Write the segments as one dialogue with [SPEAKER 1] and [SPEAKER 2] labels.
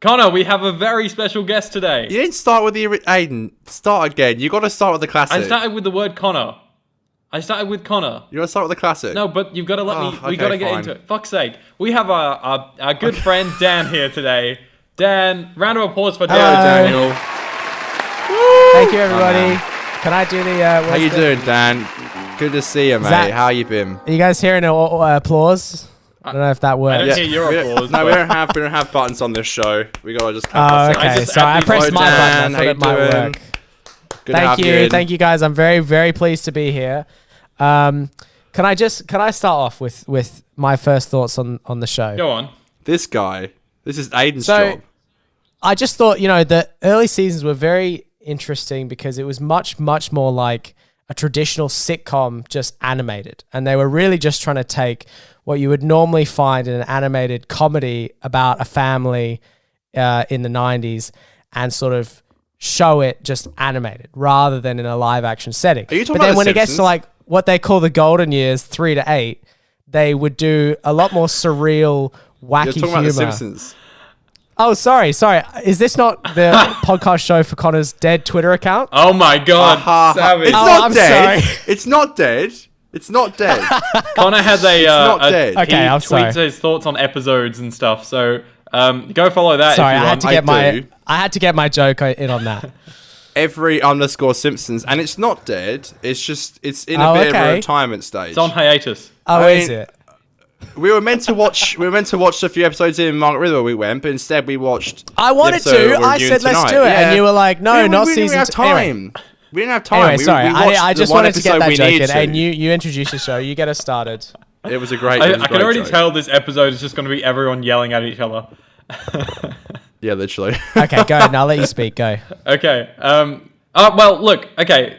[SPEAKER 1] Connor, we have a very special guest today.
[SPEAKER 2] You didn't start with the Aidan. Start again. You got to start with the classic.
[SPEAKER 1] I started with the word Connor. You got
[SPEAKER 2] to start with the classic.
[SPEAKER 1] No, but you've got to let me.
[SPEAKER 2] Okay,
[SPEAKER 1] We got to get
[SPEAKER 2] fine.
[SPEAKER 1] into it. Fuck's sake. We have our good friend Dan here today. Dan, round of applause for Dan.
[SPEAKER 2] Hello, Daniel.
[SPEAKER 3] Thank you, everybody. Can I do the?
[SPEAKER 2] How you doing, Dan? Good to see you, mate. How you been?
[SPEAKER 3] Are you guys hearing applause? I don't know if that works.
[SPEAKER 1] I don't hear your applause.
[SPEAKER 2] No, we don't have buttons on this show. We gotta just.
[SPEAKER 3] Oh, okay. So I pressed my button. I thought it might work. Thank you, guys. I'm very, very pleased to be here. Can I start off with my first thoughts on the show?
[SPEAKER 1] Go on.
[SPEAKER 2] This is Aidan's job.
[SPEAKER 3] I just thought, the early seasons were very interesting because it was much, much more like a traditional sitcom, just animated. And they were really just trying to take what you would normally find in an animated comedy about a family in the 90s and sort of show it just animated rather than in a live action setting.
[SPEAKER 2] Are you talking
[SPEAKER 3] but then
[SPEAKER 2] about
[SPEAKER 3] when
[SPEAKER 2] The
[SPEAKER 3] it gets to like what they call the golden years, 3 to 8, they would do a lot more surreal, wacky
[SPEAKER 2] You're talking
[SPEAKER 3] humor.
[SPEAKER 2] about The Simpsons.
[SPEAKER 3] Oh, sorry. Is this not the podcast show for Connor's dead Twitter account?
[SPEAKER 1] Oh my God, savage.
[SPEAKER 2] It's not
[SPEAKER 3] I'm
[SPEAKER 2] dead.
[SPEAKER 3] sorry.
[SPEAKER 2] It's not dead. It's not dead.
[SPEAKER 1] Connor has
[SPEAKER 2] not dead.
[SPEAKER 3] Okay,
[SPEAKER 1] he
[SPEAKER 3] I'm
[SPEAKER 1] tweets
[SPEAKER 3] sorry.
[SPEAKER 1] his thoughts on episodes and stuff. So go follow that.
[SPEAKER 3] Sorry,
[SPEAKER 1] if you
[SPEAKER 3] I
[SPEAKER 1] want.
[SPEAKER 3] had to get my joke in on that.
[SPEAKER 2] Every _Simpsons, and it's not dead. It's in a bit of a retirement stage.
[SPEAKER 1] It's on hiatus.
[SPEAKER 3] Oh, is it?
[SPEAKER 2] We were meant to watch a few episodes in Margaret River. We went, but instead we watched.
[SPEAKER 3] I wanted to. I said let's do it, and you were like, no, not
[SPEAKER 2] we
[SPEAKER 3] season.
[SPEAKER 2] We didn't have time.
[SPEAKER 3] Anyway.
[SPEAKER 2] We didn't have time.
[SPEAKER 3] Anyway, sorry. I just wanted to get that joke in,
[SPEAKER 2] and
[SPEAKER 3] and you introduce the show. You get us started.
[SPEAKER 2] It was a great.
[SPEAKER 1] I can already tell this episode is just going to be everyone yelling at each other.
[SPEAKER 2] Yeah, literally.
[SPEAKER 3] Okay, go ahead. Now I'll let you speak. Go.
[SPEAKER 1] Okay. Well, look. Okay.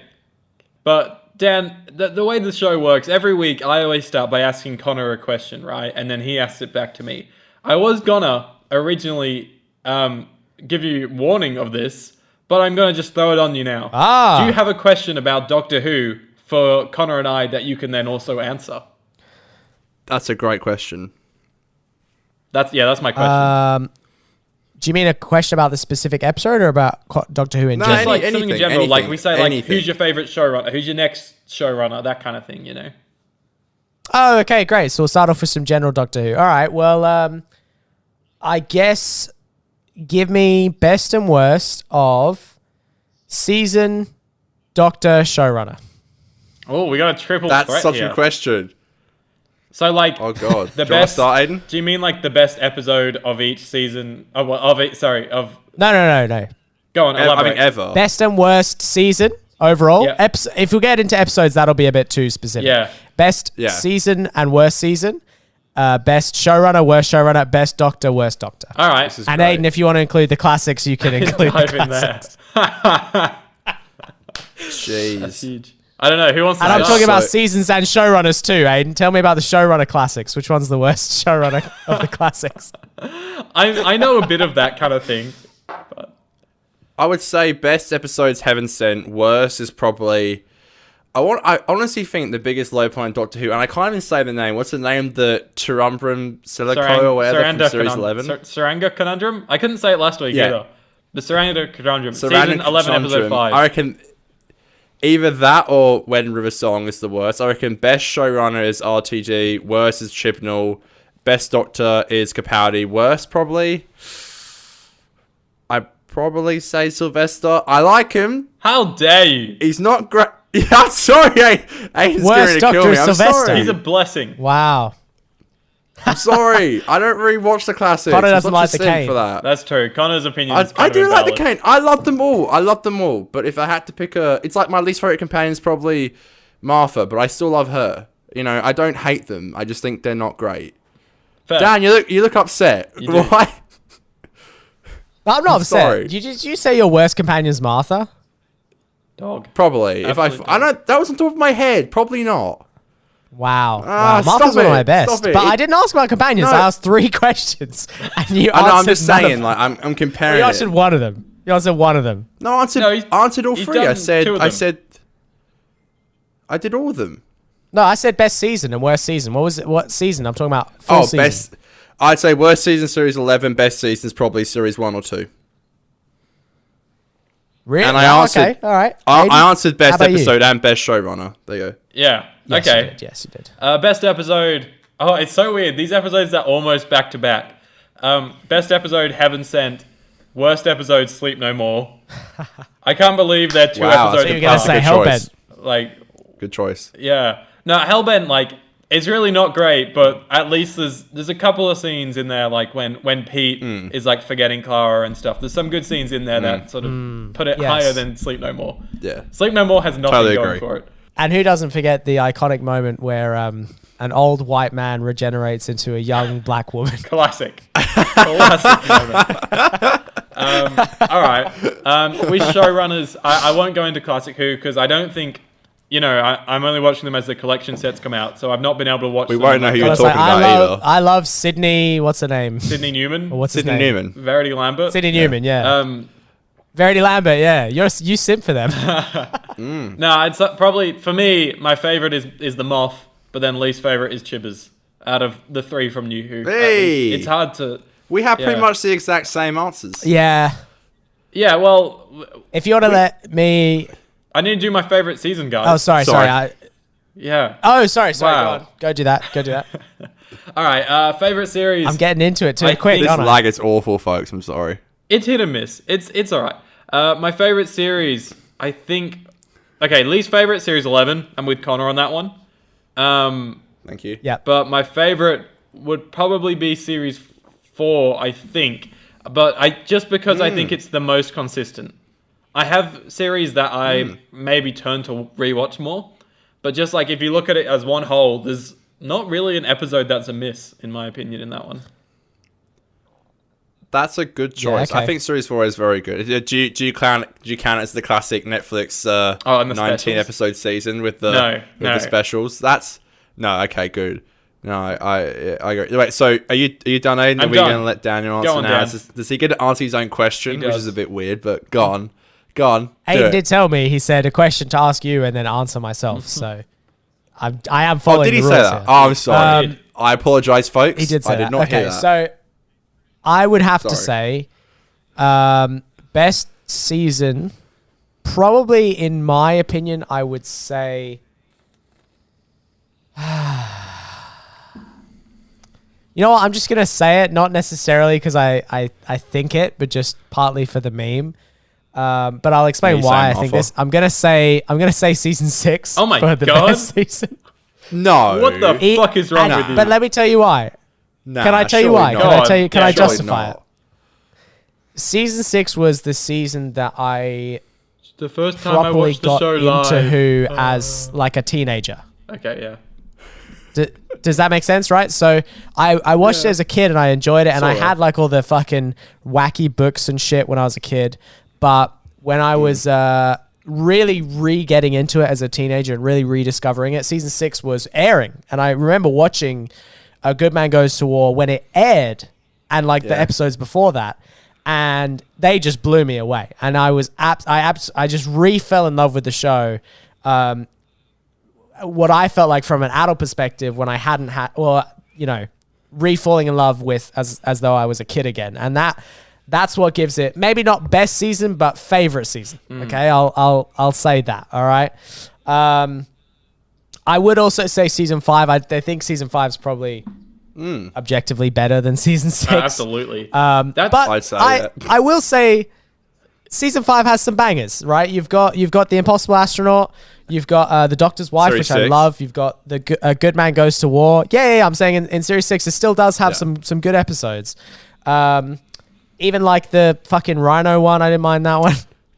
[SPEAKER 1] But Dan, the way the show works, every week I always start by asking Connor a question, right? And then he asks it back to me. I was gonna originally give you warning of this, but I'm gonna just throw it on you now. Do you have a question about Doctor Who for Connor and I that you can then also answer?
[SPEAKER 2] That's a great question.
[SPEAKER 1] That's my question.
[SPEAKER 3] Do you mean a question about the specific episode or about Doctor Who in general?
[SPEAKER 1] Just like something in general, like we say, like
[SPEAKER 2] anything.
[SPEAKER 1] who's your favorite showrunner, who's your next showrunner, that kind of thing,
[SPEAKER 3] Oh, okay, great. So we'll start off with some general Doctor Who. All right, well, I guess give me best and worst of season Doctor showrunner.
[SPEAKER 1] Oh, we got a triple
[SPEAKER 2] That's
[SPEAKER 1] threat
[SPEAKER 2] such
[SPEAKER 1] here.
[SPEAKER 2] a question.
[SPEAKER 1] So, like,
[SPEAKER 2] Oh God,
[SPEAKER 1] the
[SPEAKER 2] do you want to
[SPEAKER 1] best.
[SPEAKER 2] start, Aidan?
[SPEAKER 1] Do you mean like the best episode of each season? Of
[SPEAKER 3] No.
[SPEAKER 1] Go on, elaborate.
[SPEAKER 2] ever.
[SPEAKER 3] Best and worst season overall.
[SPEAKER 1] Yeah.
[SPEAKER 3] If we get into episodes, that'll be a bit too specific.
[SPEAKER 1] Yeah.
[SPEAKER 3] Best season and worst season. Best showrunner, worst showrunner. Best Doctor, worst Doctor.
[SPEAKER 1] All right.
[SPEAKER 3] And Aidan, if you want to include the classics, you can include the
[SPEAKER 1] Dive in there.
[SPEAKER 3] classics.
[SPEAKER 2] Jeez.
[SPEAKER 1] Huge. I don't know who wants to.
[SPEAKER 3] And I'm
[SPEAKER 1] start?
[SPEAKER 3] talking about seasons and showrunners too, Aidan. Tell me about the showrunner classics. Which one's the worst showrunner of the classics?
[SPEAKER 2] I
[SPEAKER 1] know a bit of that kind of thing. But
[SPEAKER 2] I would say best episodes Heaven Sent. Worst is probably. I honestly think the biggest low point in Doctor Who, and I can't even say the name. What's the name? The Turumbrum Silico or whatever from Series 11?
[SPEAKER 1] Saranga Conundrum? I couldn't say it last week either. The Saranga Conundrum. Season 11, episode
[SPEAKER 2] Conundrum.
[SPEAKER 1] 5.
[SPEAKER 2] I reckon either that or When River Song is the worst. I reckon best showrunner is RTG. Worst is Chibnall. Best Doctor is Capaldi. Worst probably. I'd probably say Sylvester. I like him.
[SPEAKER 1] How dare you?
[SPEAKER 2] He's not great. Yeah, I'm sorry. Aidan's
[SPEAKER 3] Worst
[SPEAKER 2] going to kill
[SPEAKER 3] Doctor
[SPEAKER 2] me.
[SPEAKER 3] is
[SPEAKER 2] I'm
[SPEAKER 3] Sylvester.
[SPEAKER 2] sorry.
[SPEAKER 1] He's a blessing.
[SPEAKER 3] Wow.
[SPEAKER 2] I'm sorry. I don't really watch the classics.
[SPEAKER 3] Connor
[SPEAKER 2] I'm
[SPEAKER 3] doesn't
[SPEAKER 2] such
[SPEAKER 3] like
[SPEAKER 2] a
[SPEAKER 3] the
[SPEAKER 2] simp
[SPEAKER 3] Kane.
[SPEAKER 2] for that.
[SPEAKER 1] That's true. Connor's opinion is
[SPEAKER 2] I
[SPEAKER 1] kind
[SPEAKER 2] do
[SPEAKER 1] of
[SPEAKER 2] like the
[SPEAKER 1] invalid.
[SPEAKER 2] Kane. I love them all. But if I had to pick it's like my least favorite companion is probably Martha, but I still love her. I don't hate them. I just think they're not great.
[SPEAKER 1] Fair.
[SPEAKER 2] Dan, you look upset.
[SPEAKER 1] You do.
[SPEAKER 2] Why?
[SPEAKER 3] I'm not upset.
[SPEAKER 2] sorry.
[SPEAKER 3] Did you say your worst companion's Martha?
[SPEAKER 1] Dog.
[SPEAKER 2] Probably.
[SPEAKER 1] Absolute
[SPEAKER 2] I don't. That was on top of my head. Probably not.
[SPEAKER 3] Wow.
[SPEAKER 2] Ah,
[SPEAKER 3] Martha's
[SPEAKER 2] stop
[SPEAKER 3] one of
[SPEAKER 2] it.
[SPEAKER 3] my best.
[SPEAKER 2] Stop it.
[SPEAKER 3] But I didn't ask about companions.
[SPEAKER 2] No.
[SPEAKER 3] I asked 3 questions. And you
[SPEAKER 2] I know. I'm
[SPEAKER 3] answered
[SPEAKER 2] just
[SPEAKER 3] none of
[SPEAKER 2] saying.
[SPEAKER 3] them.
[SPEAKER 2] Like I'm comparing.
[SPEAKER 3] You answered one of them. You answered one of them.
[SPEAKER 2] No, I answered.
[SPEAKER 1] No, he's-
[SPEAKER 2] answered all
[SPEAKER 1] he's
[SPEAKER 2] 3.
[SPEAKER 1] done
[SPEAKER 2] I said.
[SPEAKER 1] 2 of
[SPEAKER 2] I
[SPEAKER 1] them.
[SPEAKER 2] said. I did all of them.
[SPEAKER 3] No, I said best season and worst season. What was it? What season? I'm talking about full season.
[SPEAKER 2] Best. I'd say worst season, series 11. Best season is probably series 1 or 2.
[SPEAKER 3] Really?
[SPEAKER 2] And I answered.
[SPEAKER 3] Okay, all right.
[SPEAKER 2] I answered
[SPEAKER 3] How
[SPEAKER 2] best
[SPEAKER 3] about you?
[SPEAKER 2] episode and best showrunner. There you go.
[SPEAKER 1] Yeah.
[SPEAKER 3] Yes,
[SPEAKER 1] Okay.
[SPEAKER 3] You did. Yes, you did.
[SPEAKER 1] Best episode. Oh, it's so weird. These episodes are almost back to back. Best episode, Heaven Sent. Worst episode, Sleep No More. I can't believe they're two
[SPEAKER 2] Wow,
[SPEAKER 1] episodes
[SPEAKER 3] You're gonna
[SPEAKER 1] apart.
[SPEAKER 3] say
[SPEAKER 2] Good choice.
[SPEAKER 3] Hellbent.
[SPEAKER 1] Like,
[SPEAKER 2] Good choice.
[SPEAKER 1] yeah. No, Hellbent, like, it's really not great, but at least there's a couple of scenes in there, like when Pete is like forgetting Clara and stuff. There's some good scenes in there that sort of put it
[SPEAKER 3] Yes.
[SPEAKER 1] higher than Sleep No More.
[SPEAKER 2] Yeah.
[SPEAKER 1] Sleep No More has nothing
[SPEAKER 2] Totally
[SPEAKER 1] going
[SPEAKER 2] agree.
[SPEAKER 1] for it.
[SPEAKER 3] And who doesn't forget the iconic moment where an old white man regenerates into a young black woman?
[SPEAKER 1] Classic. Classic moment. All right. With showrunners, I won't go into Classic Who because I don't think, I'm only watching them as the collection sets come out, so I've not been able to watch
[SPEAKER 2] We
[SPEAKER 1] them.
[SPEAKER 2] won't know who
[SPEAKER 3] I
[SPEAKER 2] you're
[SPEAKER 3] was
[SPEAKER 2] talking
[SPEAKER 3] like,
[SPEAKER 2] about either.
[SPEAKER 3] I love Sydney. What's her name?
[SPEAKER 1] Sydney Newman,
[SPEAKER 3] Or what's his
[SPEAKER 2] Sydney
[SPEAKER 3] name?
[SPEAKER 2] Newman.
[SPEAKER 1] Verity Lambert.
[SPEAKER 3] Sydney Newman. Yeah. Verity Lambert. Yeah. You simp for them.
[SPEAKER 1] No, it's probably, for me, my favorite is the Moth, but then least favorite is Chibbers. Out of the three from New Who.
[SPEAKER 2] Hey!
[SPEAKER 1] It's hard to...
[SPEAKER 2] We have pretty
[SPEAKER 1] Yeah.
[SPEAKER 2] much the exact same answers.
[SPEAKER 3] Yeah.
[SPEAKER 1] Yeah, well,
[SPEAKER 3] If you want to let me.
[SPEAKER 1] I need to do my favorite season, guys.
[SPEAKER 3] Oh, sorry.
[SPEAKER 2] Sorry.
[SPEAKER 1] Yeah.
[SPEAKER 3] Sorry.
[SPEAKER 1] Wow.
[SPEAKER 3] Go on. Go do that.
[SPEAKER 1] All right, favorite series.
[SPEAKER 3] I'm getting into it too
[SPEAKER 1] I
[SPEAKER 3] quick.
[SPEAKER 1] think-
[SPEAKER 2] This
[SPEAKER 3] aren't I?
[SPEAKER 2] lag is awful, folks. I'm sorry.
[SPEAKER 1] It's hit and miss. It's all right. My favorite series, I think... Okay, least favorite, series 11. I'm with Conor on that one.
[SPEAKER 2] Thank you.
[SPEAKER 3] Yeah.
[SPEAKER 1] But my favorite would probably be series 4, I think. But just because I think it's the most consistent. I have series that I maybe turn to rewatch more. But just like if you look at it as one whole, there's not really an episode that's a miss, in my opinion, in that one.
[SPEAKER 2] That's a good choice.
[SPEAKER 3] okay.
[SPEAKER 2] I think series 4 is very good. Do you count it as the classic Netflix
[SPEAKER 1] and the
[SPEAKER 2] 19
[SPEAKER 1] specials?
[SPEAKER 2] episode season with the
[SPEAKER 1] No.
[SPEAKER 2] the specials? That's no, okay, good. No, I agree. Wait, so are you done, Aidan?
[SPEAKER 1] I'm
[SPEAKER 2] Are we
[SPEAKER 1] done.
[SPEAKER 2] going to let Daniel
[SPEAKER 1] Go
[SPEAKER 2] answer
[SPEAKER 1] on,
[SPEAKER 2] now?
[SPEAKER 1] Dan.
[SPEAKER 2] Does he get to answer his own question,
[SPEAKER 1] He
[SPEAKER 2] which
[SPEAKER 1] does.
[SPEAKER 2] is a bit weird, but go on. Do
[SPEAKER 3] Aidan
[SPEAKER 2] it.
[SPEAKER 3] did tell me. He said a question to ask you and then answer myself. So I am
[SPEAKER 2] Oh,
[SPEAKER 3] following
[SPEAKER 2] did he
[SPEAKER 3] the
[SPEAKER 2] say
[SPEAKER 3] rules
[SPEAKER 2] that?
[SPEAKER 3] here.
[SPEAKER 2] Oh, I'm sorry. I apologize, folks.
[SPEAKER 3] He did say
[SPEAKER 2] I did
[SPEAKER 3] that.
[SPEAKER 2] not
[SPEAKER 3] Okay,
[SPEAKER 2] hear that.
[SPEAKER 3] so I would have to
[SPEAKER 2] Sorry.
[SPEAKER 3] say best season, probably in my opinion, I would say... You know what? I'm just going to say it, not necessarily because I think it, but just partly for the meme. But I'll explain
[SPEAKER 2] you
[SPEAKER 3] why I
[SPEAKER 2] saying
[SPEAKER 3] think
[SPEAKER 2] offer?
[SPEAKER 3] this. I'm gonna say season 6
[SPEAKER 1] Oh my
[SPEAKER 3] for the
[SPEAKER 1] God.
[SPEAKER 3] best season.
[SPEAKER 2] No.
[SPEAKER 1] What the fuck is wrong with you?
[SPEAKER 3] But let me tell you why.
[SPEAKER 2] Nah,
[SPEAKER 3] Can I tell you
[SPEAKER 2] surely
[SPEAKER 3] why?
[SPEAKER 2] not.
[SPEAKER 3] Can I tell you? Can I
[SPEAKER 1] surely
[SPEAKER 3] justify
[SPEAKER 2] not.
[SPEAKER 3] it? Season 6 was the season that I
[SPEAKER 1] The first time I
[SPEAKER 3] properly
[SPEAKER 1] watched the
[SPEAKER 3] got
[SPEAKER 1] show
[SPEAKER 3] into
[SPEAKER 1] live.
[SPEAKER 3] Who as like a teenager.
[SPEAKER 1] Okay, yeah.
[SPEAKER 3] Does that make sense, right? So I watched it as a kid and I enjoyed it, and I
[SPEAKER 2] Sorta.
[SPEAKER 3] had like all the fucking wacky books and shit when I was a kid. But when I was really re-getting into it as a teenager and really rediscovering it, season 6 was airing, and I remember watching A Good Man Goes to War when it aired, and like the
[SPEAKER 2] Yeah.
[SPEAKER 3] episodes before that, and they just blew me away. And I was I just re-fell in love with the show. What I felt like from an adult perspective when I hadn't had, re-falling in love with as though I was a kid again, and that's what gives it maybe not best season but favorite season. Okay, I'll say that. All right. I would also say season 5. I think season 5 is probably objectively better than season 6.
[SPEAKER 1] Absolutely.
[SPEAKER 3] But
[SPEAKER 2] I'd say that.
[SPEAKER 3] I will say season 5 has some bangers, right? You've got the Impossible Astronaut. You've got the Doctor's Wife,
[SPEAKER 2] Series
[SPEAKER 3] which I
[SPEAKER 2] 6.
[SPEAKER 3] love. You've got A Good Man Goes to War. Yeah. I'm saying in series 6, it still does have some good episodes. Even like the fucking Rhino one, I didn't mind that one.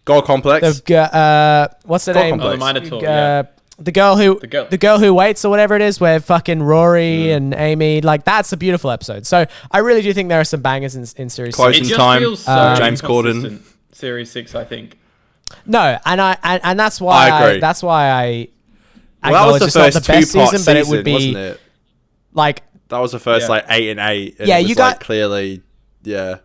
[SPEAKER 2] Gold Complex.
[SPEAKER 3] What's the
[SPEAKER 2] God
[SPEAKER 3] name?
[SPEAKER 2] Complex.
[SPEAKER 1] Oh, the Minotaur, yeah.
[SPEAKER 3] The girl who waits or whatever it is, where fucking Rory and Amy, like that's a beautiful episode. So I really do think there are some bangers in series
[SPEAKER 2] Close
[SPEAKER 3] 6.
[SPEAKER 1] It
[SPEAKER 2] in
[SPEAKER 1] just
[SPEAKER 2] time,
[SPEAKER 1] feels so
[SPEAKER 2] James Corden.
[SPEAKER 1] inconsistent, Series 6, I think.
[SPEAKER 3] No, and that's why
[SPEAKER 2] I agree.
[SPEAKER 3] that's why I
[SPEAKER 2] Well, that was
[SPEAKER 3] acknowledge
[SPEAKER 2] the
[SPEAKER 3] it's not
[SPEAKER 2] first
[SPEAKER 3] the best
[SPEAKER 2] two-part
[SPEAKER 3] season, but it would be
[SPEAKER 2] wasn't it?
[SPEAKER 3] like
[SPEAKER 2] That was the first
[SPEAKER 1] Yeah.
[SPEAKER 2] like 8 and 8. And
[SPEAKER 3] Yeah,
[SPEAKER 2] it was,
[SPEAKER 3] you got-
[SPEAKER 2] like, clearly, yeah.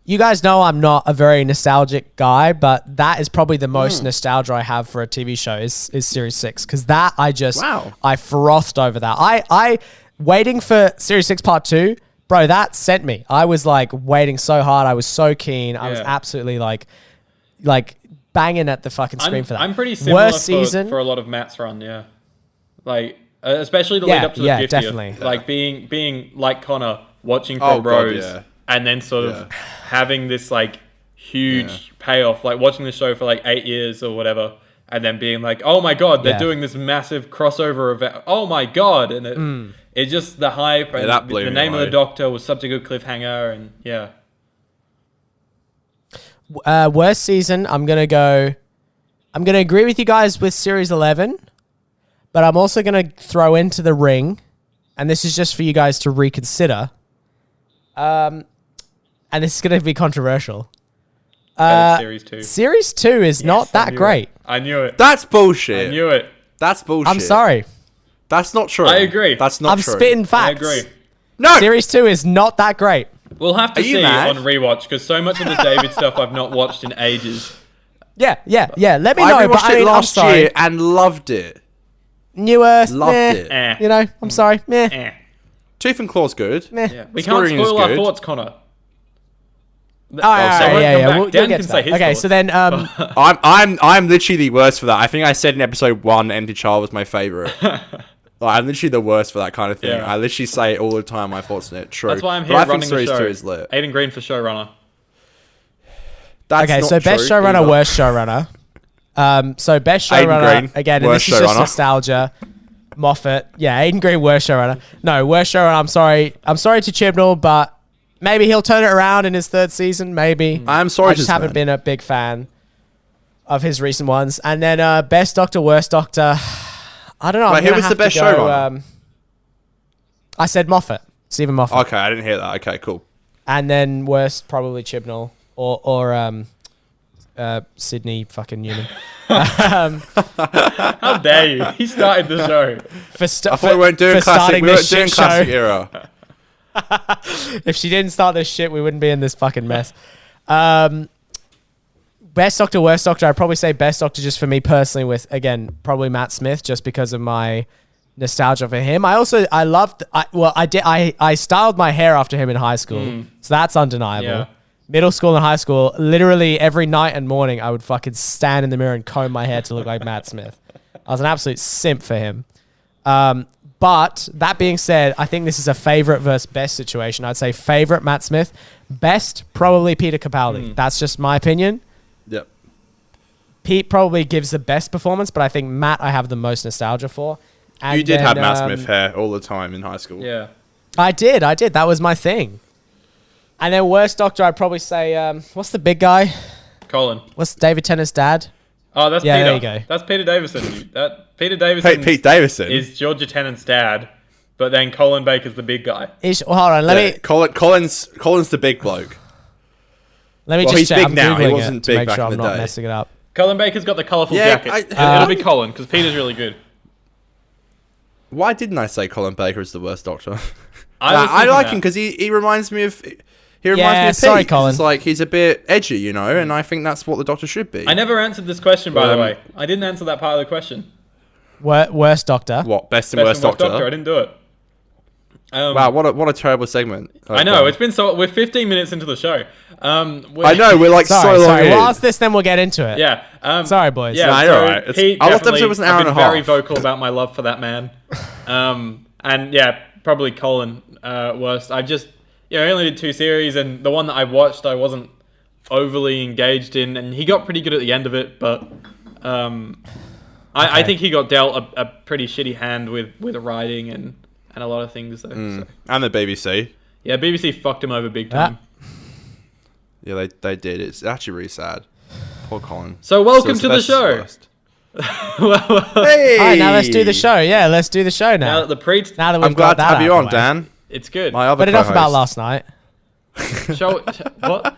[SPEAKER 3] you guys know I'm not a very nostalgic guy, but that is probably the most nostalgia I have for a TV show is series 6, because that I
[SPEAKER 2] Wow.
[SPEAKER 3] I frothed over that. waiting for Series 6 Part 2, bro, that sent me. I was like waiting so hard. I was so keen. I was absolutely like banging at the fucking screen for that.
[SPEAKER 1] I'm pretty similar for a lot of Matt's run, yeah. Like, especially the lead up to the 50th.
[SPEAKER 3] Definitely.
[SPEAKER 1] Like being like Conor, watching from Rose, and then sort of having this like huge payoff, like watching the show for like 8 years or whatever, and then being like, oh my god, they're doing this massive crossover event. Oh my god, and it's just the hype and the name of the Doctor was such a good cliffhanger, and
[SPEAKER 3] worst season, I'm gonna agree with you guys with Series 11, but I'm also gonna throw into the ring, and this is just for you guys to reconsider. And this is gonna be controversial.
[SPEAKER 1] Series 2.
[SPEAKER 3] Series 2 is not that great.
[SPEAKER 1] I knew it.
[SPEAKER 2] That's bullshit.
[SPEAKER 1] I knew it.
[SPEAKER 2] That's bullshit.
[SPEAKER 3] I'm sorry.
[SPEAKER 2] That's not true.
[SPEAKER 1] I agree.
[SPEAKER 2] That's not true.
[SPEAKER 3] I'm spitting facts.
[SPEAKER 1] I agree.
[SPEAKER 2] No.
[SPEAKER 3] Series 2 is not that great.
[SPEAKER 1] We'll have to see on rewatch, because so much of the David stuff I've not watched in ages.
[SPEAKER 3] Yeah. Let me know.
[SPEAKER 2] I
[SPEAKER 3] but
[SPEAKER 2] rewatched it last year and loved it.
[SPEAKER 3] Newer,
[SPEAKER 2] Loved it.
[SPEAKER 3] You know, I'm sorry. Meh.
[SPEAKER 2] Tooth and Claw's good.
[SPEAKER 1] Yeah. We can't spoil our thoughts, Conor.
[SPEAKER 3] We'll
[SPEAKER 1] Dan
[SPEAKER 3] get
[SPEAKER 1] can
[SPEAKER 3] to
[SPEAKER 1] say
[SPEAKER 3] that.
[SPEAKER 1] his
[SPEAKER 3] Okay,
[SPEAKER 1] thoughts.
[SPEAKER 3] so then
[SPEAKER 2] I'm literally the worst for that. I think I said in episode 1, Empty Child was my favorite. I'm literally the worst for that kind of thing.
[SPEAKER 1] Yeah.
[SPEAKER 2] I literally say it all the time. My thoughts on it. True.
[SPEAKER 1] That's why I'm here
[SPEAKER 2] but I
[SPEAKER 1] running
[SPEAKER 2] think
[SPEAKER 1] the
[SPEAKER 2] Series
[SPEAKER 1] show.
[SPEAKER 2] 2 is lit.
[SPEAKER 1] Aidan Green for showrunner.
[SPEAKER 2] That's
[SPEAKER 3] okay,
[SPEAKER 2] not
[SPEAKER 3] so best
[SPEAKER 2] true
[SPEAKER 3] showrunner,
[SPEAKER 2] either.
[SPEAKER 3] worst showrunner. So best
[SPEAKER 2] Aidan
[SPEAKER 3] showrunner
[SPEAKER 2] Green,
[SPEAKER 3] again, and
[SPEAKER 2] worst
[SPEAKER 3] this is just
[SPEAKER 2] showrunner.
[SPEAKER 3] nostalgia. Moffat, Aidan Green, worst showrunner. No, worst showrunner. I'm sorry to Chibnall, but maybe he'll turn it around in his 3rd season. Maybe.
[SPEAKER 2] I'm sorry.
[SPEAKER 3] I just haven't been a big fan of his recent ones. And then best Doctor, worst Doctor. I don't know.
[SPEAKER 2] Wait, who was the best showrunner?
[SPEAKER 3] I said Moffat. Stephen Moffat.
[SPEAKER 2] Okay, I didn't hear that. Okay, cool.
[SPEAKER 3] And then worst, probably Chibnall or Sydney fucking Newman.
[SPEAKER 1] How dare you? He started the show.
[SPEAKER 2] I thought we weren't doing classic. We weren't doing classic era.
[SPEAKER 3] If she didn't start this shit, we wouldn't be in this fucking mess. Best Doctor, worst Doctor. I'd probably say best Doctor just for me personally with, again, probably Matt Smith just because of my nostalgia for him. I styled my hair after him in high school. So that's undeniable.
[SPEAKER 1] Yeah.
[SPEAKER 3] Middle school and high school, literally every night and morning, I would fucking stand in the mirror and comb my hair to look like Matt Smith. I was an absolute simp for him. But that being said, I think this is a favorite versus best situation. I'd say favorite Matt Smith, best probably Peter Capaldi. That's just my opinion.
[SPEAKER 2] Yep.
[SPEAKER 3] Pete probably gives the best performance, but I think Matt I have the most nostalgia for. And
[SPEAKER 2] You did
[SPEAKER 3] then,
[SPEAKER 2] have Matt Smith hair all the time in high school.
[SPEAKER 1] Yeah.
[SPEAKER 3] I did. That was my thing. And then worst Doctor, I'd probably say, what's the big guy?
[SPEAKER 1] Colin.
[SPEAKER 3] What's David Tennant's dad?
[SPEAKER 1] Oh, that's
[SPEAKER 3] Yeah,
[SPEAKER 1] Peter.
[SPEAKER 3] there you go.
[SPEAKER 1] That's Peter Davison. Peter Davison
[SPEAKER 2] Pete Davison
[SPEAKER 1] is Georgia Tennant's dad, but then Colin Baker's the big guy.
[SPEAKER 3] Hold on, let me
[SPEAKER 2] Colin's the big bloke.
[SPEAKER 3] just
[SPEAKER 2] he's
[SPEAKER 3] check.
[SPEAKER 2] big
[SPEAKER 3] I'm
[SPEAKER 2] now. He
[SPEAKER 3] Googling
[SPEAKER 2] wasn't
[SPEAKER 3] it to
[SPEAKER 2] big
[SPEAKER 3] make
[SPEAKER 2] back
[SPEAKER 3] sure
[SPEAKER 2] in
[SPEAKER 3] I'm
[SPEAKER 2] the
[SPEAKER 3] not
[SPEAKER 2] day.
[SPEAKER 3] messing it up.
[SPEAKER 1] Colin Baker's got the colourful
[SPEAKER 2] Yeah,
[SPEAKER 1] jacket. It'll be Colin, because Peter's really good.
[SPEAKER 2] Why didn't I say Colin Baker is the worst Doctor?
[SPEAKER 1] I
[SPEAKER 2] like him because he reminds me of. He reminds
[SPEAKER 3] Yeah,
[SPEAKER 2] me of
[SPEAKER 3] sorry,
[SPEAKER 2] Pete.
[SPEAKER 3] Colin.
[SPEAKER 2] It's like he's a bit edgy, you know, and I think that's what the Doctor should be.
[SPEAKER 1] I never answered this question, by the way. I didn't answer that part of the question.
[SPEAKER 3] Worst Doctor.
[SPEAKER 2] What best and
[SPEAKER 1] Best
[SPEAKER 2] worst
[SPEAKER 1] and worst
[SPEAKER 2] Doctor?
[SPEAKER 1] I didn't do it.
[SPEAKER 2] Wow, what a terrible segment.
[SPEAKER 1] I know, it's been we're 15 minutes into the show.
[SPEAKER 2] I know, we're like
[SPEAKER 3] Sorry.
[SPEAKER 2] so long in.
[SPEAKER 3] We'll ask this, then we'll get into it.
[SPEAKER 1] Yeah.
[SPEAKER 3] sorry, boys.
[SPEAKER 1] Yeah,
[SPEAKER 2] No,
[SPEAKER 1] so
[SPEAKER 2] you're all right.
[SPEAKER 1] Pete,
[SPEAKER 2] Our last
[SPEAKER 1] definitely,
[SPEAKER 2] episode was an hour
[SPEAKER 1] I've
[SPEAKER 2] and
[SPEAKER 1] been
[SPEAKER 2] a
[SPEAKER 1] very
[SPEAKER 2] half.
[SPEAKER 1] vocal about my love for that man. And yeah, probably Colin worst. I only did 2 series, and the one that I watched, I wasn't overly engaged in, and he got pretty good at the end of it, but I think he got dealt a pretty shitty hand with writing and a lot of things. Though, so.
[SPEAKER 2] And the BBC.
[SPEAKER 1] Yeah, BBC fucked him over big time.
[SPEAKER 2] Yeah, they did. It's actually really sad. Poor Colin.
[SPEAKER 1] So welcome to the show.
[SPEAKER 2] Hey!
[SPEAKER 3] All right, now let's do the show. Yeah, let's do the show now.
[SPEAKER 1] Now that the pre
[SPEAKER 3] Now that we've
[SPEAKER 2] I'm glad
[SPEAKER 3] got
[SPEAKER 2] to
[SPEAKER 3] that
[SPEAKER 2] have you
[SPEAKER 3] out
[SPEAKER 2] on,
[SPEAKER 3] of the way.
[SPEAKER 2] Dan.
[SPEAKER 1] it's good.
[SPEAKER 2] My other
[SPEAKER 3] But enough about
[SPEAKER 2] co-host.
[SPEAKER 3] last night.
[SPEAKER 1] What?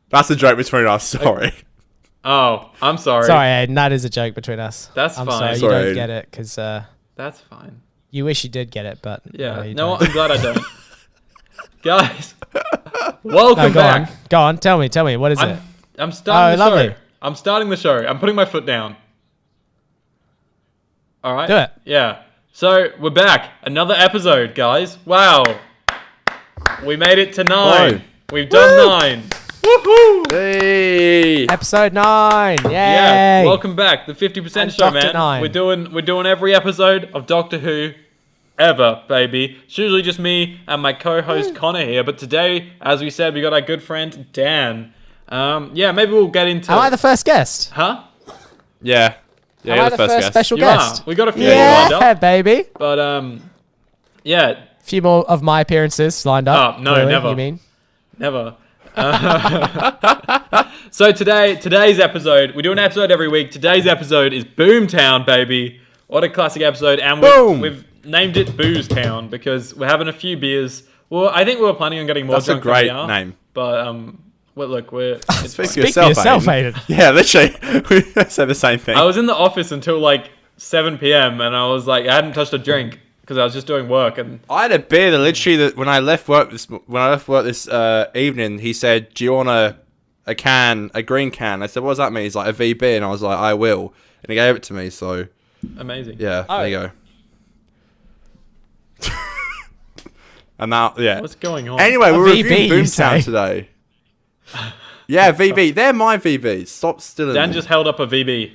[SPEAKER 2] That's a joke between us. Sorry.
[SPEAKER 1] Oh, I'm sorry.
[SPEAKER 3] Sorry, Aidan, that is a joke between us.
[SPEAKER 1] That's
[SPEAKER 3] I'm
[SPEAKER 1] fine.
[SPEAKER 3] sorry, you
[SPEAKER 2] Sorry,
[SPEAKER 3] don't
[SPEAKER 2] Aidan.
[SPEAKER 3] get it because
[SPEAKER 1] That's fine.
[SPEAKER 3] you wish you did get it, but
[SPEAKER 1] Yeah.
[SPEAKER 3] no, you
[SPEAKER 1] No,
[SPEAKER 3] don't.
[SPEAKER 1] I'm glad I don't. Guys, welcome
[SPEAKER 3] No, go
[SPEAKER 1] back.
[SPEAKER 3] on. Go on. Tell me. What is it?
[SPEAKER 1] I'm starting the
[SPEAKER 3] lovely.
[SPEAKER 1] show. I'm starting the show. I'm putting my foot down. All right.
[SPEAKER 3] Do it.
[SPEAKER 1] Yeah. So, we're back. Another episode, guys. Wow. We made it to 9.
[SPEAKER 2] Whoa.
[SPEAKER 1] We've done 9. Woohoo!
[SPEAKER 2] Hey.
[SPEAKER 3] Episode 9. Yay.
[SPEAKER 1] Yeah, welcome back. The 50%
[SPEAKER 3] I'm
[SPEAKER 1] show,
[SPEAKER 3] Dr.
[SPEAKER 1] man.
[SPEAKER 3] Nine.
[SPEAKER 1] We're doing every episode of Doctor Who ever, baby. It's usually just me and my co-host Conor here, but today, as we said, we got our good friend Dan. Yeah, maybe we'll get into...
[SPEAKER 3] Am I the first guest?
[SPEAKER 1] Huh?
[SPEAKER 2] Yeah.
[SPEAKER 3] Am
[SPEAKER 2] You're
[SPEAKER 3] I
[SPEAKER 2] the
[SPEAKER 3] the
[SPEAKER 2] first
[SPEAKER 3] first
[SPEAKER 2] guest.
[SPEAKER 3] special
[SPEAKER 1] You
[SPEAKER 3] guest?
[SPEAKER 1] are. We got a few lined
[SPEAKER 3] Yeah,
[SPEAKER 1] up,
[SPEAKER 3] baby.
[SPEAKER 1] but yeah,
[SPEAKER 3] A few more of my appearances lined up.
[SPEAKER 1] Oh, no,
[SPEAKER 3] clearly,
[SPEAKER 1] never.
[SPEAKER 3] You mean?
[SPEAKER 1] never. So today's episode, we do an episode every week. Today's episode is Boom Town, baby. What a classic episode, and
[SPEAKER 2] Boom.
[SPEAKER 1] we've named it Booze Town because we're having a few beers. Well, I think we were planning on getting more
[SPEAKER 2] That's a
[SPEAKER 1] drunk than
[SPEAKER 2] great
[SPEAKER 1] we are,
[SPEAKER 2] name.
[SPEAKER 1] but well, look, it's
[SPEAKER 2] Speak
[SPEAKER 3] Speak for yourself, Aidan.
[SPEAKER 2] Yeah, literally. We said the same thing.
[SPEAKER 1] I was in the office until like 7 p.m. and I was like, I hadn't touched a drink because I was just doing work. And
[SPEAKER 2] I had a beer that literally when I left work this evening, he said, "Do you want a green can?" I said, "What does that mean?" He's like, "A VB," and I was like, "I will," and he gave it to me. So
[SPEAKER 1] amazing.
[SPEAKER 2] yeah,
[SPEAKER 3] Oh.
[SPEAKER 2] there you go. And now, yeah.
[SPEAKER 1] What's going on?
[SPEAKER 2] Anyway,
[SPEAKER 3] A
[SPEAKER 2] we're
[SPEAKER 3] VB,
[SPEAKER 2] reviewing
[SPEAKER 3] you
[SPEAKER 2] Boomtown
[SPEAKER 3] say?
[SPEAKER 2] today. Yeah, VB. They're my VBs. Stop stealing
[SPEAKER 1] Dan
[SPEAKER 2] them.
[SPEAKER 1] just held up a VB.